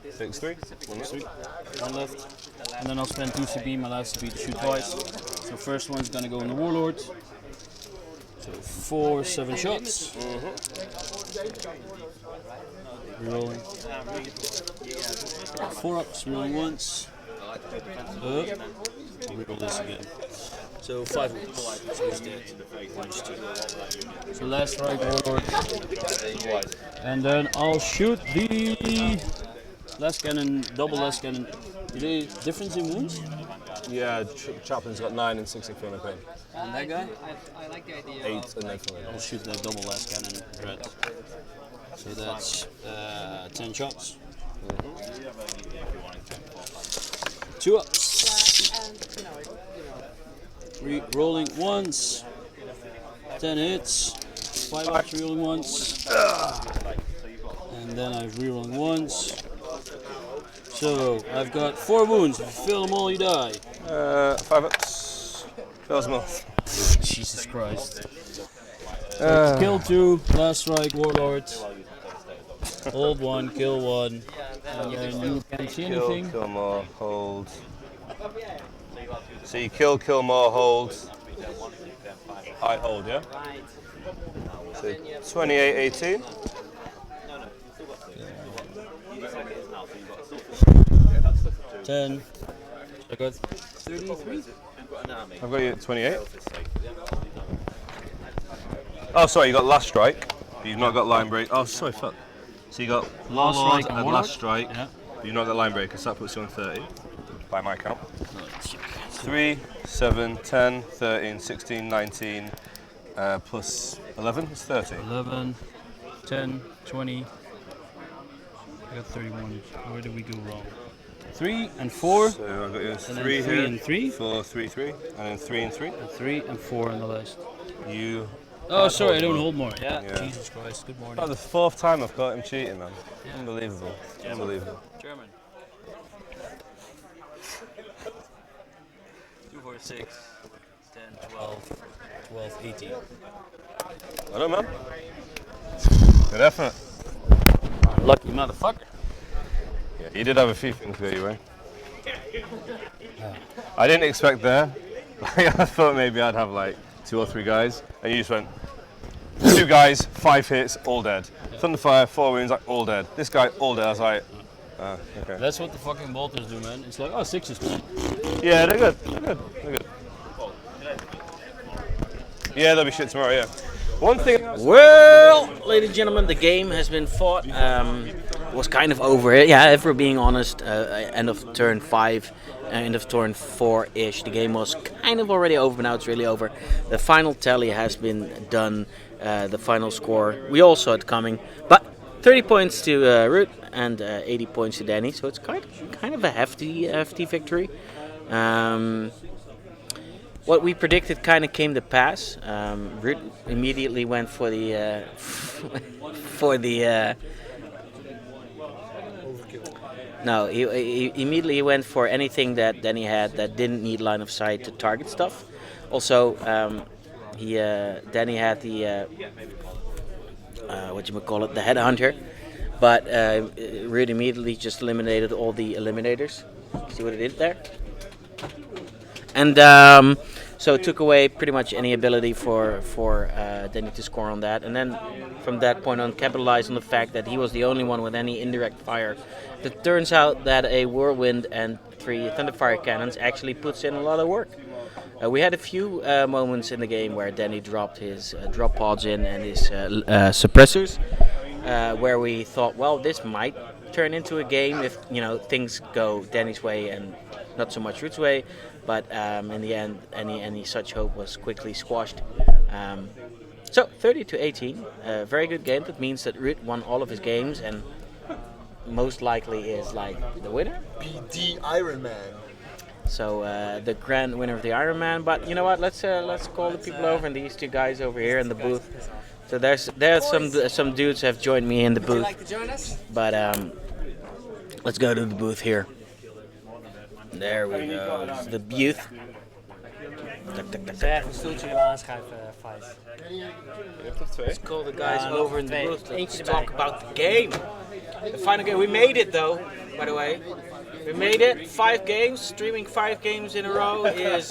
6, 3. 1 up. 1 left. And then I'll spend 2 CP, my last CP to shoot twice. So first one's gonna go in the Warlord. So 4, 7 shots. Rerolling. 4 ups, rerolling once. Reroll this again. So 5 wounds. So he's dead. So last strike warlord. And then I'll shoot the last cannon, double last cannon. Is there difference in wounds? Yeah, Chaplin's got 9 and 6 inferno pain. And that guy? I like the idea. 8 and then 4. I'll shoot that double last cannon red. So that's 10 shots. 2 ups. 3 rolling once. 10 hits. 5 ups rolling once. And then I've rerolling once. So I've got 4 wounds. If you fill them all, you die. 5 ups. Fills them off. Jesus Christ. Kill 2, last strike, warlord. Hold 1, kill 1. And then you can't see anything. Kill more, hold. So you kill more, hold. I hold, yeah? So 28, 18. 10. I got 33. I've got you at 28. Oh, sorry, you got last strike. But you've not got line break. Oh, sorry, fuck. So you got Last Warlord strike and and Warlord? last strike. Yeah. But you've not got line breaker, so that puts you on 30. By my count. 3, 7, 10, 13, 16, 19, plus 11 is 30. 11, 10, 20. I got 31. Where did we go wrong? 3 and 4. So I've got you And 3 then 3 here. and 3. 4, 3, 3. And then 3 and 3. And 3 and 4 on the list. You. Oh, sorry, I don't hold more. Yeah. Yeah. Jesus Christ, good morning. Oh, the 4th time I've caught him cheating, man. Unbelievable. Unbelievable. German. 2, 4, 6, 10, 12, 12, 18. I don't know, man. Good effort. Lucky motherfucker. Yeah, you did have a few things there, you were. I didn't expect there. I thought maybe I'd have like 2 or 3 guys, and you just went 2 guys, 5 hits, all dead. Thunderfire, 4 wounds, like all dead. This guy, all dead. I was like, okay. That's what the fucking bolters do, man. It's like, oh, 6 is fine. Yeah, they're good. They're good. They're good. Yeah, there'll be shit tomorrow. Yeah. One thing. Well, ladies and gentlemen, the game has been fought. Was kind of over. Yeah, if we're being honest, end of turn 5, end of turn 4-ish. The game was kind of already over, but now it's really over. The final tally has been done. The final score we all saw it coming, but 30 points to Ruud and 80 points to Danny. So it's kind of a hefty victory. What we predicted kind of came to pass. Ruud immediately went for the No, he immediately went for anything that Danny had that didn't need line of sight to target stuff. Also, Danny had the the headhunter, but Ruud immediately just eliminated all the eliminators. See what it did there? And so it took away pretty much any ability for Danny to score on that. And then from that point on, capitalized on the fact that he was the only one with any indirect fire. It turns out that a Whirlwind and 3 Thunderfire cannons actually puts in a lot of work. We had a few moments in the game where Danny dropped his drop pods in and his suppressors, where we thought, well, this might turn into a game if things go Danny's way and not so much Ruud's way. But in the end, any such hope was quickly squashed. So 30-18, a very good game. That means that Ruud won all of his games and most likely is like the winner. BD Ironman. So the grand winner of the Ironman. But you know what? Let's call the people over and these 2 guys over here in the booth. So there's some dudes have joined me in the booth. Would you like to join us? But let's go to the booth here. There we go. This is the booth. Even een stoeltje willen aanschuiven, Faiz. Let's call the guys over in the booth. Let's talk about the game. The final game. We made it though, by the way. We made it. 5 games. Streaming 5 games in a row is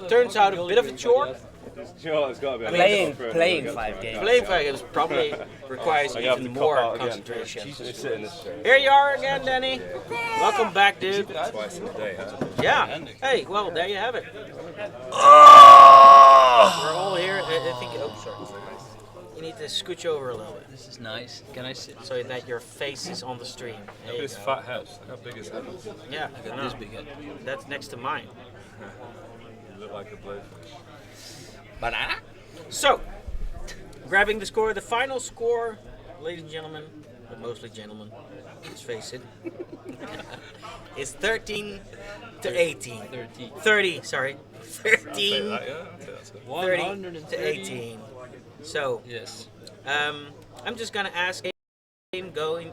turns out a bit of a chore. You know what, it's got to be. Playing 5 games. Playing 5 games probably requires You have even to more cop out again. concentration. Just sit in this chair. Here you are again, Danny. Welcome back, dude. Twice in a day, huh? Yeah. Hey, well, there you have it. We're all here. I think. Oh, sorry. You need to scooch over a little bit This is nice. Can I sit? so that your face is on the stream. There Look you at this go. fat head. Look how big his head is. Yeah, I got no, this big head. that's next to mine. You look like a blowfish. Banana. So, grabbing the score, the final score, ladies and gentlemen, but mostly gentlemen, let's face it, is 13 to 18. 30, sorry. 13 That, yeah? I'll take that too. 30 to 18. So, Yes. I'm just gonna ask game going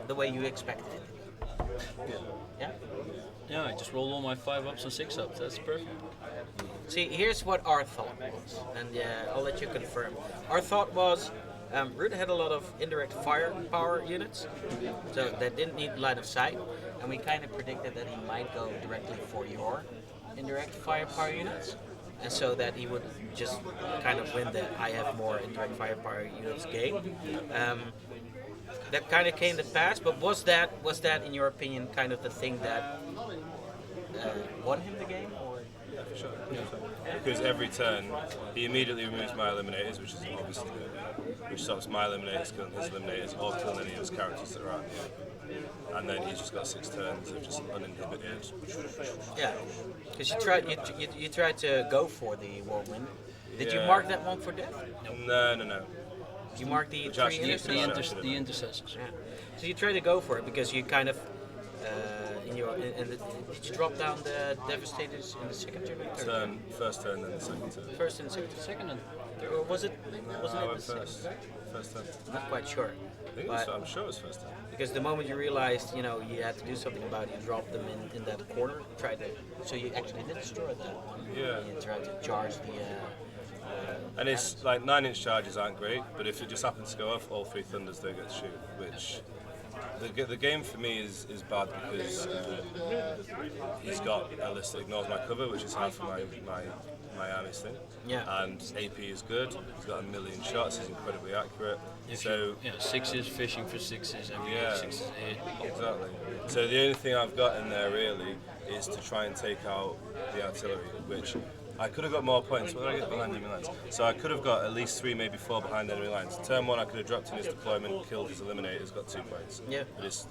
the way you expected it. Yeah. Yeah, I just rolled all my 5 ups and 6 ups. That's perfect. See, here's what our thought was, and I'll let you confirm. Our thought was, Ruud had a lot of indirect firepower units, so that didn't need line of sight, and we kind of predicted that he might go directly for your indirect firepower units, and so that he would just kind of win the I have more indirect firepower units game. That kind of came to pass, but was that in your opinion kind of the thing that won him the game? Or? For sure. Because every turn, he immediately removes my eliminators, which is obviously good, which stops my eliminators killing his eliminators or killing any of his characters that are out here. And then he's just got 6 turns of just uninhibited. Yeah, because you tried to go for the whirlwind. Did you Yeah. mark that one for death? No. You marked the Which 3 actually interceptors? The intercessors. Yeah. So you tried to go for it because you kind of did you drop down the devastators in the second turn? Or third? First turn, then the second turn. First and second. Second and Or wasn't I it went the second? first turn. Not quite sure. I'm sure it was first turn. Because the moment you realized, you had to do something about it, you dropped them in that corner. So you actually did destroy that one. Yeah. You tried to charge the. And it's like 9-inch charges aren't great, but if it just happens to go off, all 3 thunders don't get to shoot, which the game for me is bad because he's got a list that ignores my cover, which is half of my army's thing. Yeah. And AP is good. He's got 1,000,000 shots. He's incredibly accurate. So 6s, fishing for 6s, every Yeah. 6 is a hit. exactly. So the only thing I've got in there really is to try and take out the artillery, which I could have got more points. What did I get behind enemy lines? So I could have got at least 3, maybe 4 behind enemy lines. Turn 1, I could have dropped in his deployment, killed his eliminators, got 2 points. Yeah. But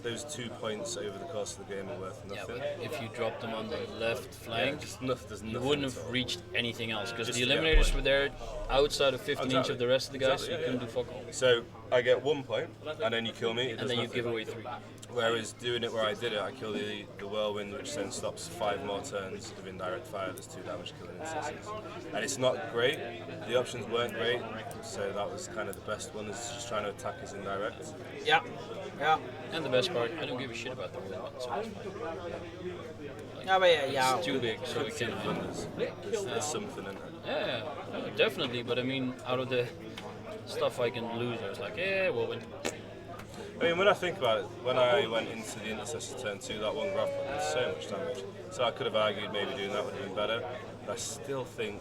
those 2 points over the course of the game are worth Yeah, nothing. but if you dropped them on the left flank, There's you nothing wouldn't at have all. reached anything else because Just the to get a eliminators point. were there outside of 15 inch of the rest of the guys, so you Exactly, couldn't do fuck all. So I get 1 point, and then you kill me. It And does then you nothing. give away 3. Whereas doing it where I did it, I kill the whirlwind, which then stops 5 more turns of indirect fire. There's 2 damage killing instances, and it's not great. The options weren't great, so that was kind of the best one. Is just trying to attack his indirect. Yeah. Yeah. And the best part, I don't give a shit about the whole one, so it's fine. Yeah, but yeah. It's too big, so it can. There's something in it. Yeah, no, definitely. But I mean, out of the stuff I can lose, I was like, yeah, well, when I mean, when I think about it, when I went into the intercessor turn 2, that one grapple did so much damage. So I could have argued maybe doing that would have been better. But I still think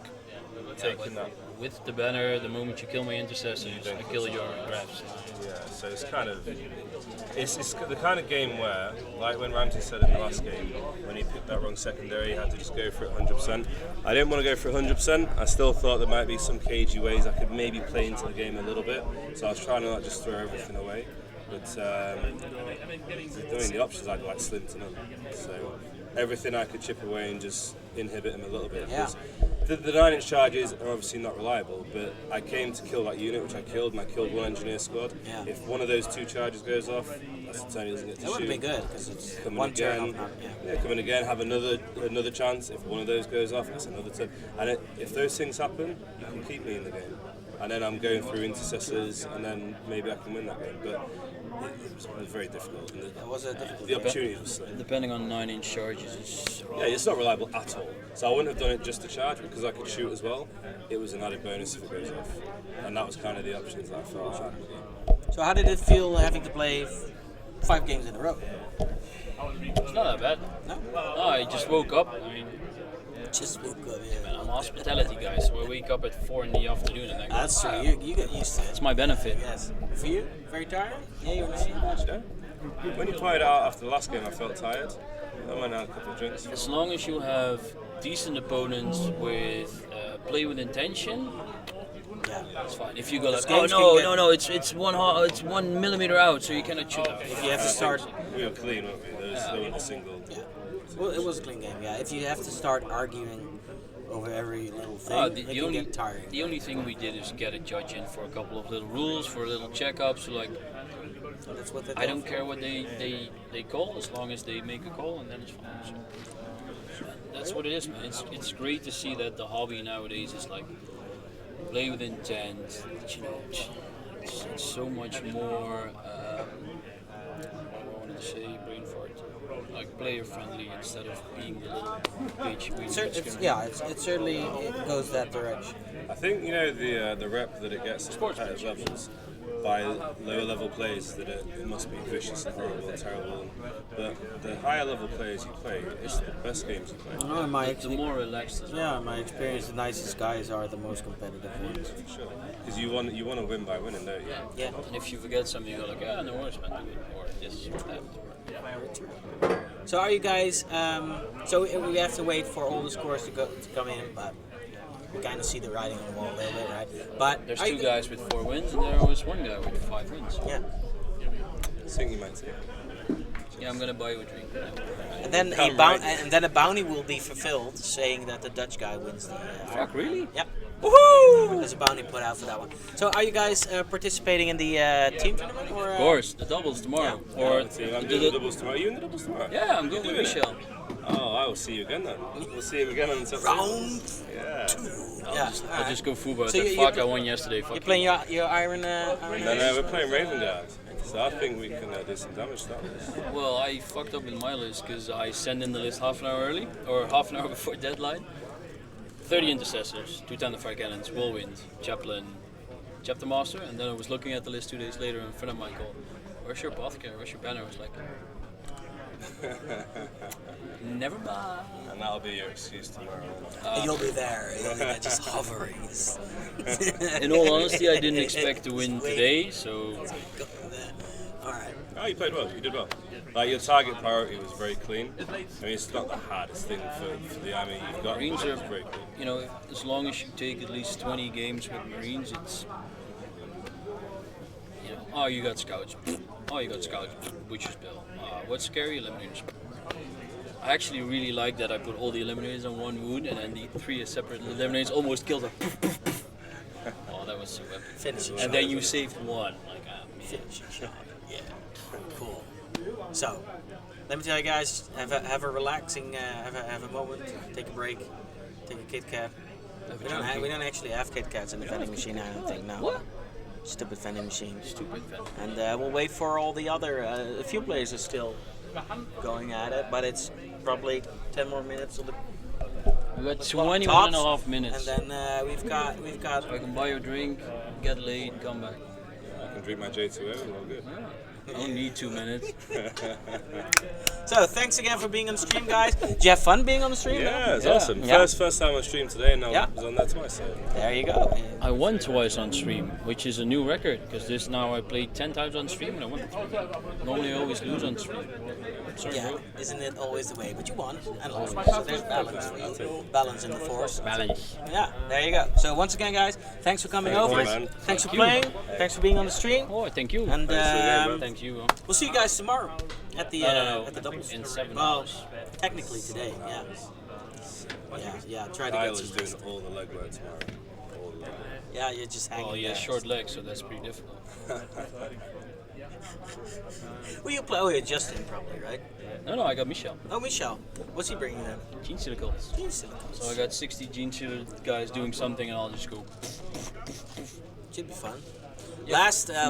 taking that. with the banner, the moment you kill my intercessors, I kill your grabs. Yeah, so it's kind of, it's the kind of game where, like when Ramsey said in the last game, when he picked that wrong secondary, he had to just go for it 100%. I didn't want to go for it 100%. I still thought there might be some cagey ways I could maybe play into the game a little bit. So I was trying to not just throw everything away. But I mean, the options I'd like slim to none. So everything I could chip away and just inhibit him a little bit. Yeah. The 9-inch charges are obviously not reliable, but I came to kill that unit, which I killed, and I killed 1 engineer squad. Yeah. If one of those 2 charges goes off, that's the turn he doesn't get to That shoot. would be good because it's Coming one turn again, off. come in again, have another chance. If one of those goes off, that's another turn. And if those things happen, you can keep me in the game. And then I'm going through intercessors, and then maybe I can win that game. But it was very difficult. And It was a difficult the game. opportunities were slim. Depending on 9-inch charges, it's Yeah, it's not reliable at all. So I wouldn't have done it just to charge, but because I could shoot as well, it was an added bonus if it goes off. And that was kind of the options that I felt I had. So how did it feel having to play 5 games in a row? not that bad. No? No, I just woke up. I mean, Just woke up, yeah. Man, I'm a hospitality guy, so I wake up at 4 in the afternoon and I go, That's true. You get used to it. it's my benefit. Yes. For you, very tired? Yeah, you're Yeah. When you played out after the last game, I felt tired. I went out a couple of drinks. As long as you have decent opponents with play with intention, Yeah. it's fine. If you go like, games oh can no, get- it's 1 millimeter out, so you cannot shoot. If you have to start. We were clean, weren't we? There wasn't a single. Yeah. Well, it was a clean game. Yeah. If you have to start arguing over every little thing, Oh, it can get tiring. the only thing we did is get a judge in for a couple of little rules, for little checkups. Like, That's what they I don't care what they call, as long as they make a call, and then it's fine. So, that's what it is, man. It's great to see that the hobby nowadays is like play with intent. You know, it's so much more. I wanted to say brain fart, like player friendly instead of being the little bitch. It certainly it goes that direction. I think the rep that it gets at competitive levels by lower level players that it must be vicious and horrible and terrible. But the higher level players you play, it's the best games you play. No, in my The more relaxed as well. yeah, in my experience, the nicest guys are the most competitive ones. For sure. Because you want to win by winning, don't you? Yeah. And if you forget something, you go like, no worries, man, do it, or this or that. So are you guys? So we have to wait for all the scores to come in, but we kind of see the writing on the wall a little bit, right? But There's are 2 you- guys with 4 wins, and there was 1 guy with 5 wins. Yeah. I think you might say. Yeah, I'm gonna buy you a drink. And then a bounty will be fulfilled, saying that the Dutch guy wins the. Fuck, really? Yep. Woohoo! There's a bounty put out for that one. So are you guys participating in the team tournament? Or, Of course, the doubles tomorrow. Or I'm doing the doubles tomorrow. Are you in the doubles tomorrow? yeah, I'm going You're with doing it? Michel. Oh, I will see you again then. We'll see you again on the top round Yeah. 2. I'll just go full, but So you- fuck, you- I won yesterday. Fuck You're playing your Iron. No, we're playing Raven Guard. So I think we can do some damage to that. Well, I fucked up with my list because I sent in the list half an hour early, or half an hour before deadline. 30 intercessors, 2 Thunderfire cannons, whirlwind, chaplain, chapter master, and then I was looking at the list 2 days later, and a friend of mine called, "Where's your apothecary? Where's your banner?" I was like, never mind. And that'll be your excuse tomorrow. You'll be there. You'll be there just hovering. In all honesty, I didn't expect to win today, so All right. Oh, you played well. You did well. Like your target priority was very clean. I mean, it's not the hardest thing for the army you've got. Marines but are, it's very clean. you know, as long as you take at least 20 games with Marines, it's, you know, oh, you got scouts. Oh, you got scouts. Butcher's bill. What's scary? Eliminators. I actually really like that I put all the eliminators on one wound, and then the 3 separate eliminators almost killed her. Oh, that was so epic. Finishing And shot. then you saved 1. Like, Finishing shot. Yeah. Cool. So, let me tell you guys, have a relaxing, have a moment, take a break, take a Kit Kat. We don't actually have Kit Kats in the vending machine, I don't think. No. What? Stupid vending machine. Stupid fan. And we'll wait for all the other. A few players are still going at it, but it's probably 10 more minutes of the. We got 21 and a half And minutes. then we've got. I can buy you a drink, get laid, come back. I can drink my J2O and all good. I don't need 2 minutes. So thanks again for being on the stream, guys. Did you have fun being on the stream? Yeah, it's Yeah. awesome. Yeah. First time on stream today, and I Yeah. was on there twice. So. There you go. I won twice on stream, which is a new record, because this now I played 10 times on stream and I won 3. Normally I always lose on stream. Sorry, Yeah, bro. isn't it always the way? But you won and lost, so there's balance for you. Balance in the force. Balance. Yeah, there you go. So once again, guys, thanks for coming Thank you, over. man. Thanks for Thank you. playing. Thanks for being on the stream. Oh, thank you. And Thank you. we'll see you guys tomorrow at the No. at the doubles. In 7 Well, hours. technically today, yeah. Yeah. Try to Kyle get is some. doing all the legwork tomorrow. All the legwork. Yeah, you're just hanging. Oh, yeah, there. short legs, so that's pretty difficult. Who you play? Oh, yeah, Justin probably, right? No, I got Michel. Oh, Michel. What's he bringing in? Gene silicals. So I got 60 gene shooter guys doing something, and I'll just go. Should be fun. Yeah, Last year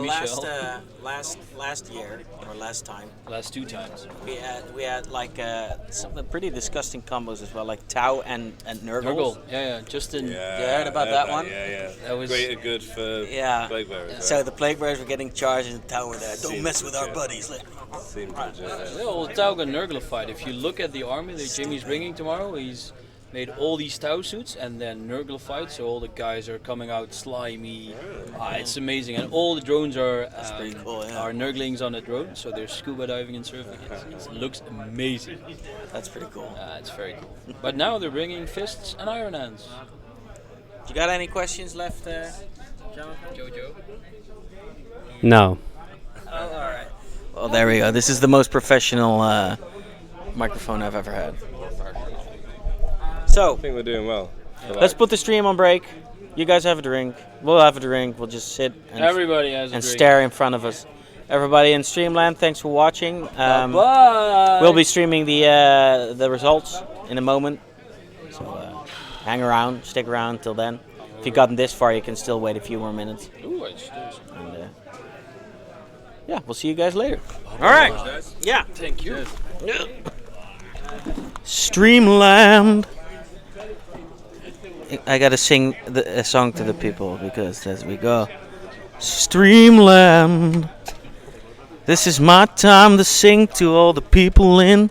or last time Last 2 times. we had like some pretty disgusting combos as well, like Tau and Nurgle. Nurgle. Yeah, Justin. Yeah, You heard about that one? Yeah. That was- greater good for Yeah. Plague Bearers. So the Plague Bearers were getting charged and Tau were there. Don't Seems mess with our legit. buddies. Like, Seems legit. Yeah, well, Tauga Nurgle fight. If you look at the army that Jimmy's bringing tomorrow, he's made all these Tau suits and then Nurgle fights. So all the guys are coming out slimy. It's amazing, and all the drones are pretty cool, yeah. are Nurglings on the drone. So they're scuba diving and surfing. It looks amazing. That's pretty cool. It's very cool. But now they're bringing fists and iron hands. You got any questions left, Jonathan? Jojo. No. Oh, all right. Well, there we go. This is the most professional microphone I've ever had. So, I think we're doing well. let's put the stream on break. You guys have a drink. We'll have a drink. We'll just sit and, Everybody has a drink. stare in front of us. Everybody in Streamland, thanks for watching. Bye. We'll be streaming the results in a moment. So hang around, stick around till then. If you've gotten this far, you can still wait a few more minutes. Ooh, I just did. And, yeah, we'll see you guys later. All right. Yeah. Thank you. Streamland. I gotta sing a song to the people because as we go. Streamland. This is my time to sing to all the people in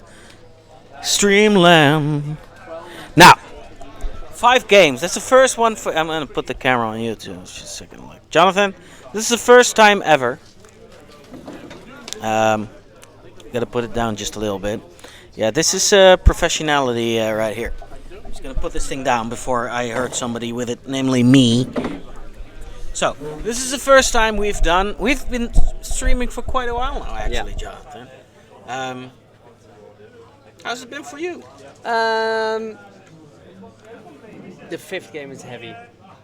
Streamland. Now, 5 games. That's the first one for. I'm gonna put the camera on you too. Just a second, like Jonathan. This is the first time ever. Gotta put it down just a little bit. Yeah, this is professionality right here. I'm just gonna put this thing down before I hurt somebody with it, namely me. So, this is the first time we've been streaming for quite a while now, actually, Jonathan. How's it been for you? The 5th game is heavy.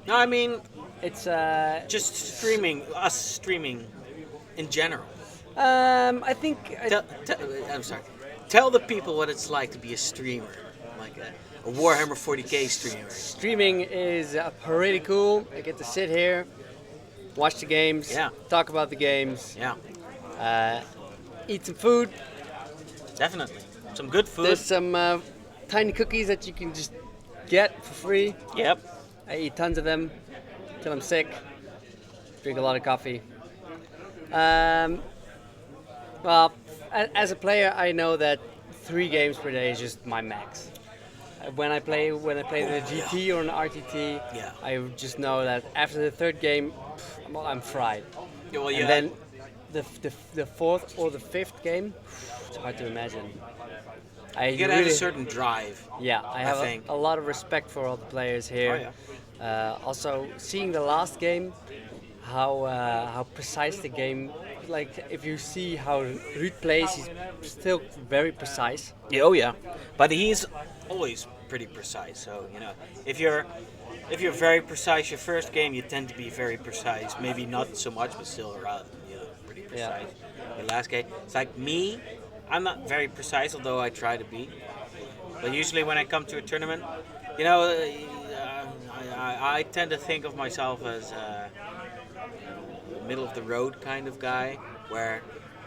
No, I mean, It's just us streaming in general. I think I'm sorry. Tell the people what it's like to be a streamer, like a Warhammer 40k streamer. streaming is pretty cool. I get to sit here, watch the games, talk about the games, eat some food. Definitely. Some good food. There's some tiny cookies that you can just get for free. Yep. I eat tons of them till I'm sick. Drink a lot of coffee. Well, as a player, I know that 3 games per day is just my max. When I play the GT or an RTT, I just know that after the 3rd game, I'm fried. Yeah, well, And then the 4th or the 5th game, it's hard to imagine. You gotta have a certain drive. Yeah, I have a lot of respect for all the players here. Also, seeing the last game, how precise the game. Like if you see how Ruud plays, he's still very precise. Yeah, oh yeah, but he's always pretty precise. So if you're very precise your first game, you tend to be very precise. Maybe not so much, but still rather pretty precise. The last game, it's like me. I'm not very precise, although I try to be. But usually when I come to a tournament, I tend to think of myself as a middle of the road kind of guy, where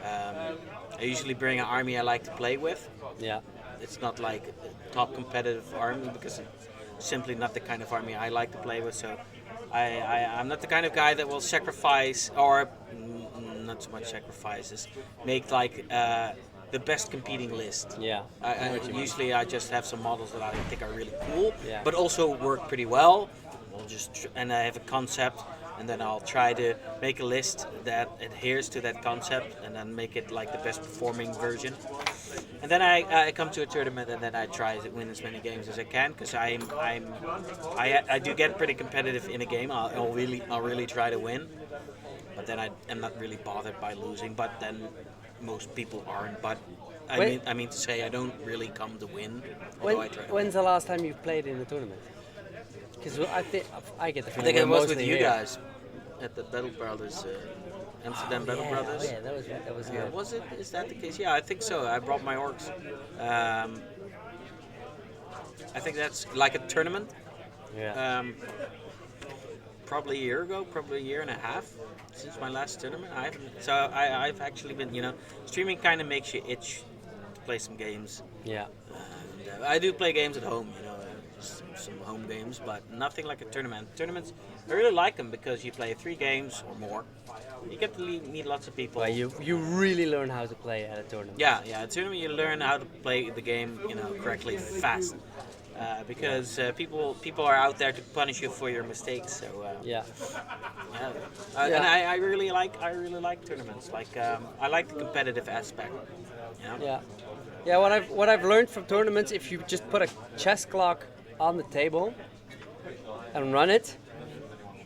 I usually bring an army I like to play with. Yeah. It's not like a top competitive army because it's simply not the kind of army I like to play with. So I'm not the kind of guy that will sacrifice, or not so much sacrifices, make like the best competing list. Yeah. Usually I just have some models that I think are really cool, Yeah. but also work pretty well. And I have a concept, and then I'll try to make a list that adheres to that concept, and then make it like the best performing version. And then I come to a tournament, and then I try to win as many games as I can, because I do get pretty competitive in a game. I'll really try to win, but then I'm not really bothered by losing. But then most people aren't. But I mean to say I don't really come to win. I try to When's the last time you've played in a tournament? Because I get the I feeling think it was with mostly you here. guys at the Battle Brothers, Amsterdam Battle Brothers. Oh, yeah, that was good. Was it? Is that the case? Yeah, I think so. I brought my orcs. I think that's like a tournament. Yeah. Probably a year ago, probably a year and a half since my last tournament. I've actually been, streaming kind of makes you itch to play some games. Yeah. And, I do play games at home, some home games, but nothing like a tournament. Tournaments, I really like them because you play 3 games or more. You get to meet lots of people. Well, you really learn how to play at a tournament. Yeah, a tournament you learn how to play the game, correctly fast. because people are out there to punish you for your mistakes. So Yeah. yeah. Yeah. And I really like tournaments. Like I like the competitive aspect. You know? Yeah. Yeah, what I've learned from tournaments, if you just put a chess clock on the table and run it,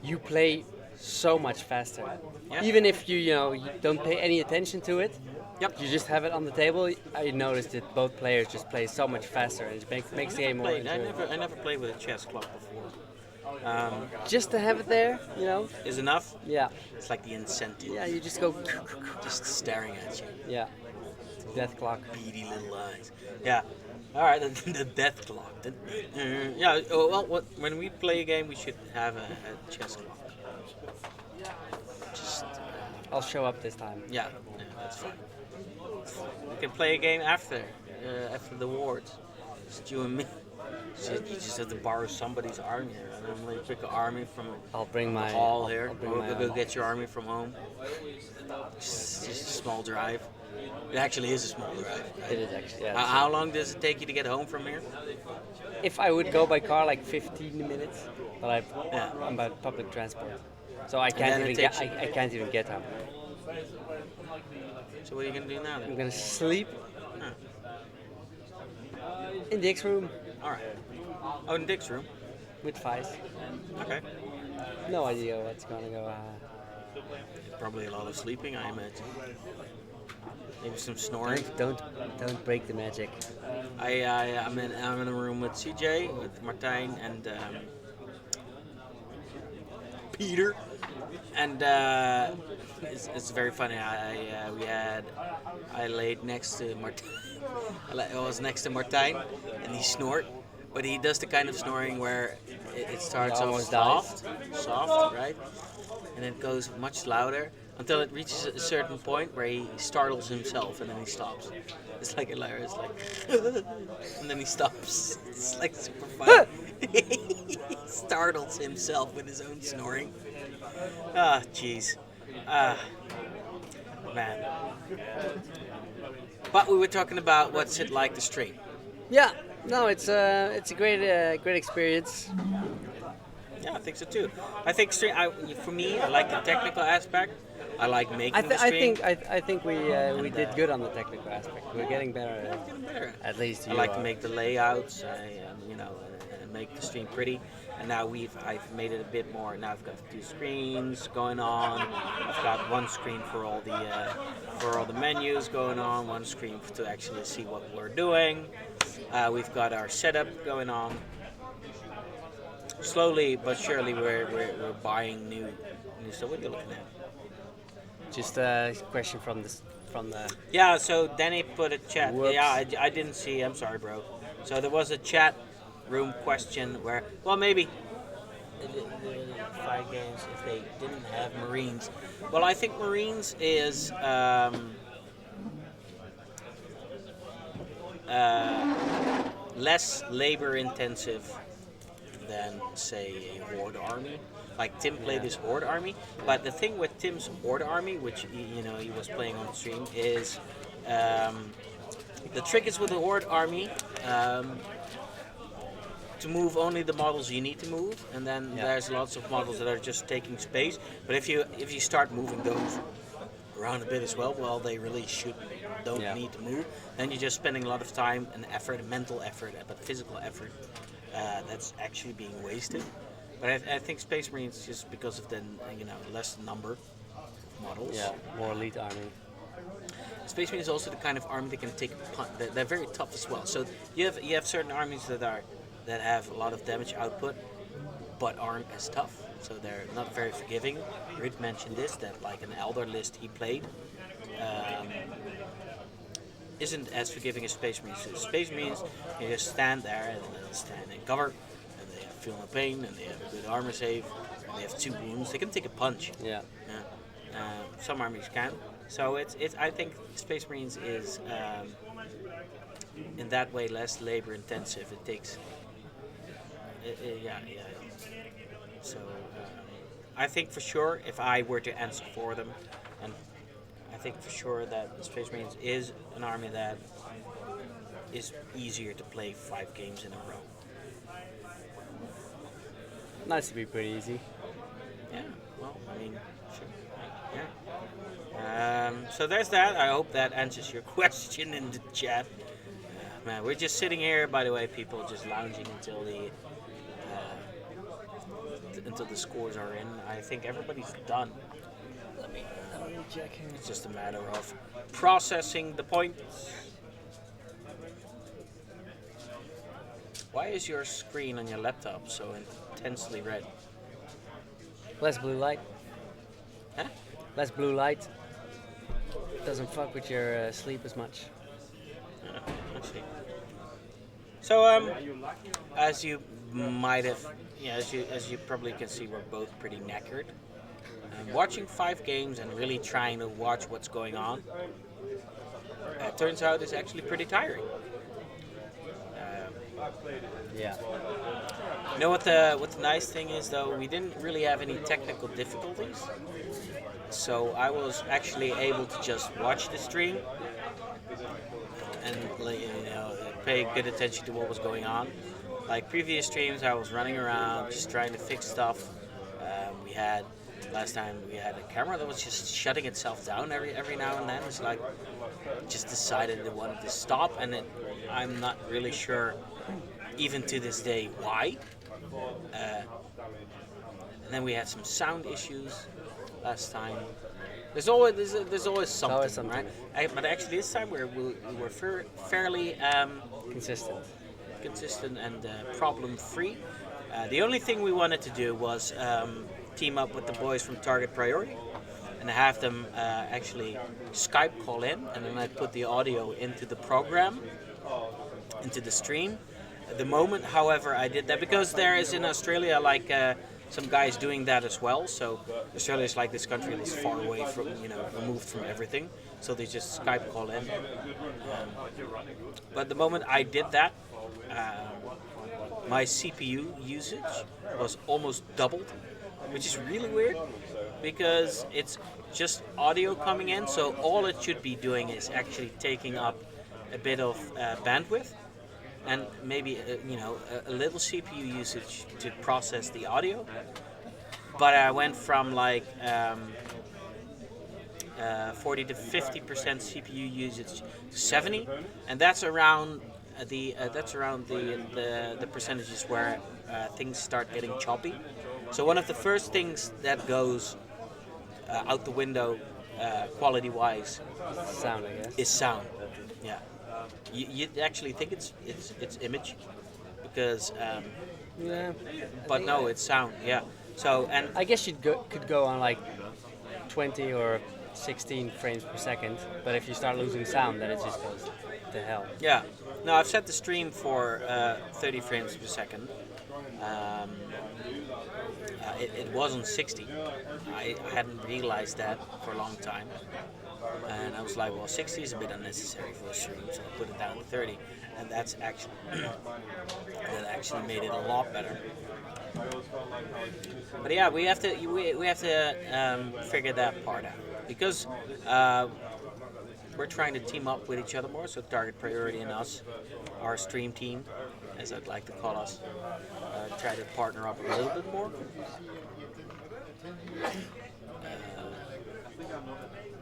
you play so much faster. Yeah. Even if you don't pay any attention to it, Yep. you just have it on the table. I noticed that both players just play so much faster, and it makes the game more enjoyable. I never played with a chess clock before. Just to have it there, Is enough? yeah, It's like the incentive. yeah, you just go, Just staring at you. yeah, death clock. Beady little eyes. Yeah. All right, the death clock. Yeah. Well, when we play a game, we should have a chess clock. Just I'll show up this time. yeah, that's fine. We can play a game after the awards. Just you and me. You just have to borrow somebody's army here. I normally pick an army from I'll bring the my hall here. I'll bring Or my go own. get your army from home. Just a small drive. It actually is a small drive. Right? It is actually. Yeah, How long does it take you to get home from here? if I would go by car, like 15 minutes, but Yeah. I'm by public transport, so I then can't it even get. takes I can't even get home. So what are you gonna do now I'm then? gonna sleep Huh. in Dick's room All right. Oh, in Dick's room. with Vice. Okay. No idea what's gonna go. Probably a lot of sleeping, I imagine. Maybe some snoring. Don't break the magic. I'm in a room with CJ, with Martijn, and Peter, and it's very funny. I laid next to Martijn. I was next to Martijn, and he snored, but he does the kind of snoring where it starts off almost soft, right, and it goes much louder until it reaches a certain point where he startles himself, and then he stops. It's like hilarious, like, and then he stops. It's like super funny. He startles himself with his own snoring. Ah, jeez. Man. But we were talking about what's it like to stream. Yeah. No, it's a great experience. Yeah, I think so too. I think for me, I like the technical aspect. I like making the stream. I think we did good on the technical aspect. We're getting better at it. Getting better. At least I like to make the layouts, and make the stream pretty. And now I've made it a bit more. Now I've got 2 screens going on. I've got one screen for all the menus going on. One screen to actually see what we're doing. We've got our setup going on. Slowly but surely, we're buying new stuff. What are you looking at? Just a question from the. Yeah, so Danny put a chat. Whoops. Yeah, I didn't see. I'm sorry, bro. So there was a chat room question where, well, maybe 5 games if they didn't have Marines. Well, I think Marines is less labor intensive than, say, a Horde army. Like Tim played his Horde army, but the thing with Tim's Horde army, which he was playing on stream, is the trick is with the Horde army to move only the models you need to move, and then there's lots of models that are just taking space. But if you start moving those around a bit as well, they really don't need to move. Then you're just spending a lot of time and effort, mental effort, but physical effort that's actually being wasted. But I think Space Marines, just because of the less number of models. Yeah, more elite army. Space Marine is also the kind of army that can take a punt. They're very tough as well. So you have certain armies that have a lot of damage output, but aren't as tough. So they're not very forgiving. Ruud mentioned this, that like an Elder list he played isn't as forgiving as Space Marines. So Space Marines, you just stand there and they'll stand in cover, and they feel no pain, and they have a good armor save, and they have 2 wounds. They can take a punch. Yeah. Some armies can. So it's I think Space Marines is in that way less labor intensive. It takes So I think for sure, if I were to answer for them, and I think for sure that the Space Marines is an army that is easier to play 5 games in a row. Nice to be pretty easy. Yeah, well, I mean, sure. Yeah. So there's that. I hope that answers your question in the chat. Man, we're just sitting here, by the way, people, just lounging until the scores are in. I think everybody's done. Let me check here. It's just a matter of processing the points. Why is your screen on your laptop so intensely red? Less blue light. Huh? Less blue light. Doesn't fuck with your sleep as much. Let's see. So, as you might have, as you probably can see, we're both pretty knackered. Watching 5 games and really trying to watch what's going on, turns out it's actually pretty tiring. Yeah. You know what the nice thing is though? We didn't really have any technical difficulties, so I was actually able to just watch the stream and pay good attention to what was going on. Like previous streams, I was running around just trying to fix stuff. Last time we had a camera that was just shutting itself down every now and then. It's like just decided it wanted to stop, and I'm not really sure even to this day why. And then we had some sound issues last time. There's always something, right? But actually this time we were fairly consistent and problem free. The only thing we wanted to do was team up with the boys from Target Priority and have them actually Skype call in, and then I put the audio into the program, into the stream. At the moment, however, I did that because there is in Australia like some guys doing that as well. So Australia is like this country that's far away from, removed from everything. So they just Skype call in. But the moment I did that, my CPU usage was almost doubled, which is really weird because it's just audio coming in. So all it should be doing is actually taking up a bit of bandwidth and maybe a little CPU usage to process the audio. But I went from like 40 to 50% CPU usage to 70, and that's around the percentages where things start getting choppy. So one of the first things that goes out the window, quality-wise, sound, I guess, is sound. Yeah, you actually think it's image because, but no, it's sound. Yeah. So and I guess you could go on like 20 or 16 frames per second, but if you start losing sound, then it just goes to hell. Yeah. No, I've set the stream for 30 frames per second. It wasn't 60. I hadn't realized that for a long time. And I was like, well, 60 is a bit unnecessary for a stream, so I put it down to 30. And that's actually that actually made it a lot better. But yeah, we have to figure that part out because we're trying to team up with each other more. So Target Priority and us, our stream team, as I'd like to call us, try to partner up a little bit more.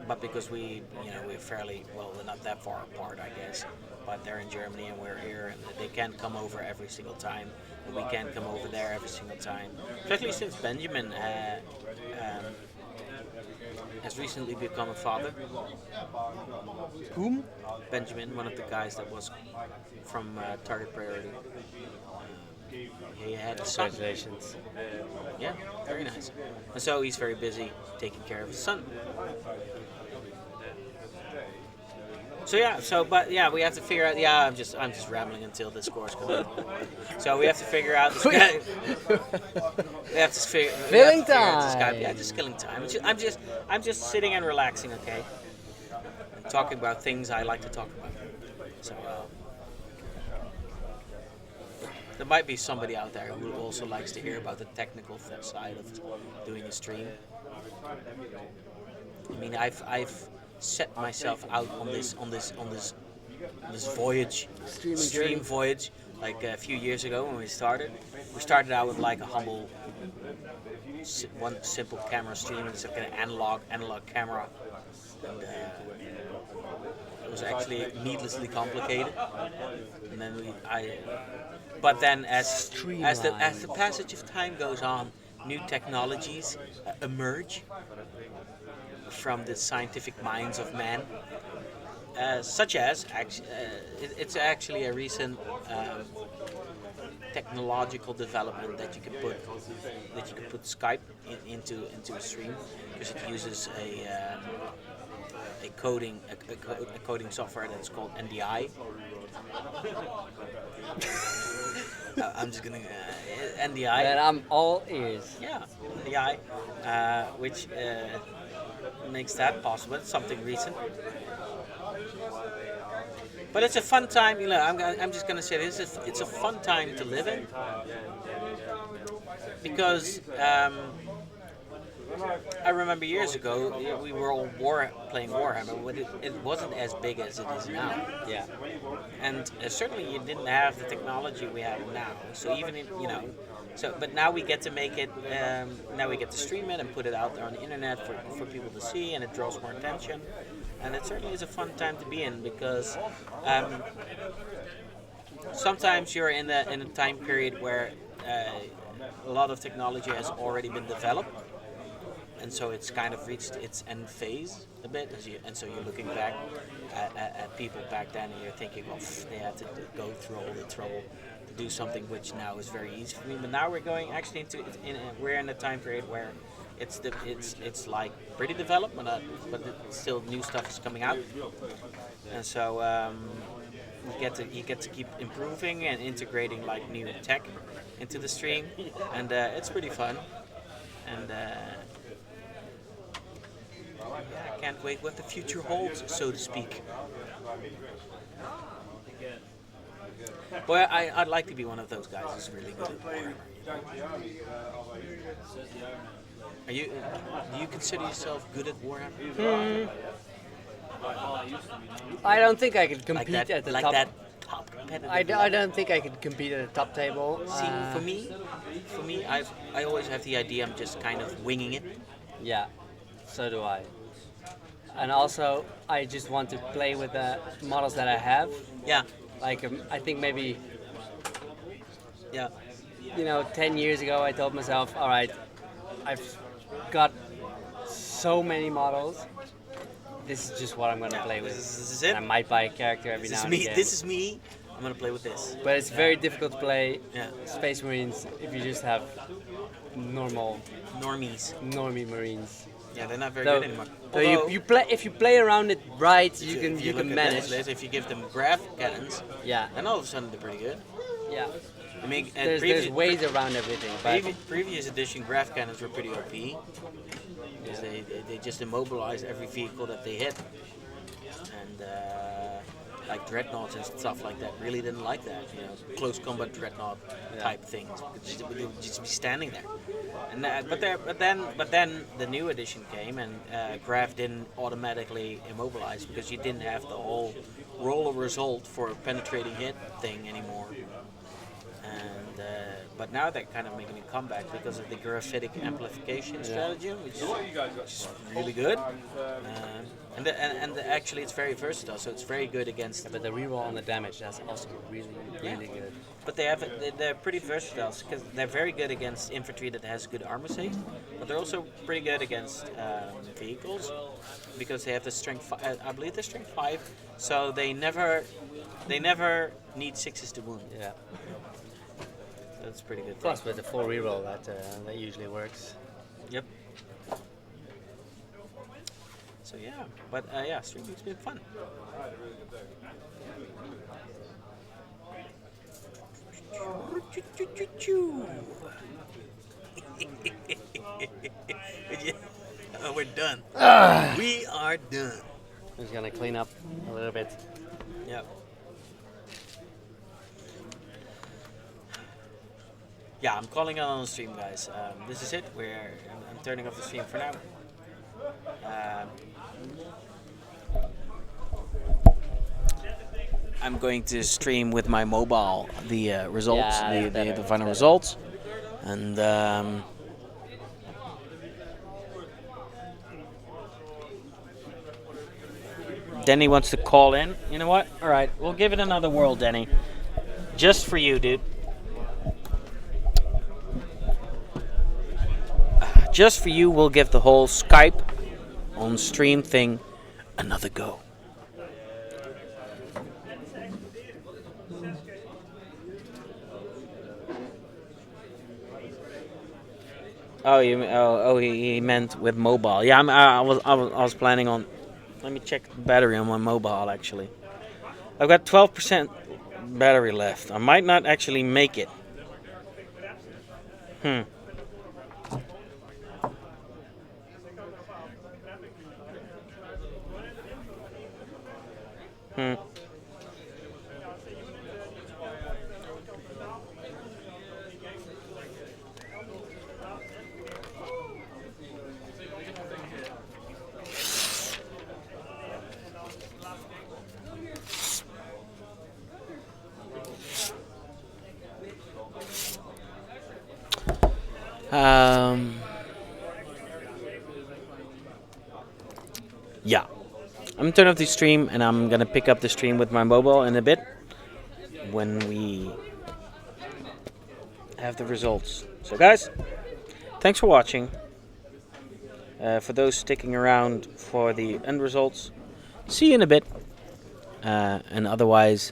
But because we're fairly, we're not that far apart, I guess. But they're in Germany and we're here, and they can't come over every single time. And we can't come over there every single time. Especially since Benjamin has recently become a father. Whom? Benjamin, one of the guys that was from Target Priority. He had a son. Congratulations. Yeah, very nice. And so he's very busy taking care of his son. So yeah, we have to figure out. Yeah, I'm just rambling until the scores come in. So we have to figure out. We have to figure. Filling time. Yeah, just killing time. I'm just sitting and relaxing. Okay. And talking about things I like to talk about. So there might be somebody out there who also likes to hear about the technical side of doing a stream. I mean, I've set myself out on this voyage, stream voyage, like a few years ago when we started out with like a humble one simple camera stream. It's like an analog camera, and it was actually needlessly complicated. And then but then as the passage of time goes on, new technologies emerge from the scientific minds of man, such as it's actually a recent technological development that you can put Skype into a stream, because it uses a coding software that's called NDI. I'm just gonna NDI. And I'm all ears. Yeah, NDI, which makes that possible. It's something recent. But it's a fun time, I'm just going to say this, it's a fun time to live in, because I remember years ago, we were all playing Warhammer, but it wasn't as big as it is now. Yeah. And certainly you didn't have the technology we have now, so even if, but now we get to make it, now we get to stream it and put it out there on the internet for people to see, and it draws more attention. And it certainly is a fun time to be in, because sometimes you're in a time period where a lot of technology has already been developed, and so it's kind of reached its end phase a bit, and so you're looking back at people back then, and you're thinking, well, they had to go through all the trouble to do something which now is very easy for me. But now we're going actually we're in a time period where it's like pretty developed, but still new stuff is coming out, and so you get to keep improving and integrating like new tech into the stream, and it's pretty fun, and I can't wait what the future holds, so to speak. Boy, I'd like to be one of those guys who's really good at Warhammer. Do you consider yourself good at Warhammer? I don't think I could compete Like that, at the like top. that top competitive I level? don't think I could compete at the top table. See, for me, I always have the idea I'm just kind of winging it. Yeah, so do I. And also, I just want to play with the models that I have. Yeah, Like, I think maybe, yeah. 10 years ago, I told myself, all right, I've got so many models. This is just what I'm going to play with. This is it. And I might buy a character every now and again. This is me. I'm gonna play with this. But it's very difficult to play Yeah. Space Marines if you just have normie Marines. Yeah, they're not very So, good anymore. so Although, if you play around it right, you if can look at manage. this list, if you give them grav cannons, Yeah, then all of a sudden they're pretty good. yeah. I mean, and There's ways around everything, but previous edition grav cannons were pretty OP, because they just immobilize every vehicle that they hit, and like dreadnoughts and stuff like that really didn't like that. Close combat dreadnought type things. They would just be standing there. And but then the new edition came, and grav didn't automatically immobilize, because you didn't have the whole roll of result for a penetrating hit thing anymore. And but now they're kind of making a comeback because of the graphitic amplification strategy, which is really good. And actually, it's very versatile, so it's very good against. but the reroll on the damage, that's also really good. But they're pretty versatile, because they're very good against infantry that has good armor saves, but they're also pretty good against vehicles, because they have the strength. I believe they're strength 5, so they never need 6s to wound. Yeah. That's pretty good. Plus, with the full reroll, that usually works. Yep. So yeah, but streaming's been fun. Oh, we're done. We are done. I'm just gonna clean up a little bit. Yeah. Yeah, I'm calling it on the stream, guys. This is it. I'm turning off the stream for now. I'm going to stream with my mobile the results, Yeah, the it's final better. results, and Denny wants to call in. You know what? All right, we'll give it another whirl, Denny. Just for you, dude. Just for you, we'll give the whole Skype on stream thing another go. Oh, he meant with mobile. Yeah, I was planning on. Let me check the battery on my mobile. Actually, I've got 12% battery left. I might not actually make it. Hmm. Yeah. I'm gonna turn off the stream and I'm gonna pick up the stream with my mobile in a bit when we have the results. So guys, thanks for watching. For those sticking around for the end results, see you in a bit. And otherwise,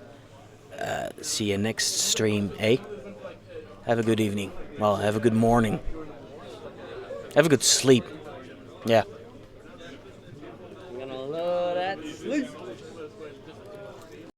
see you next stream, eh? Have a good evening. Well, have a good morning. Have a good sleep. Yeah.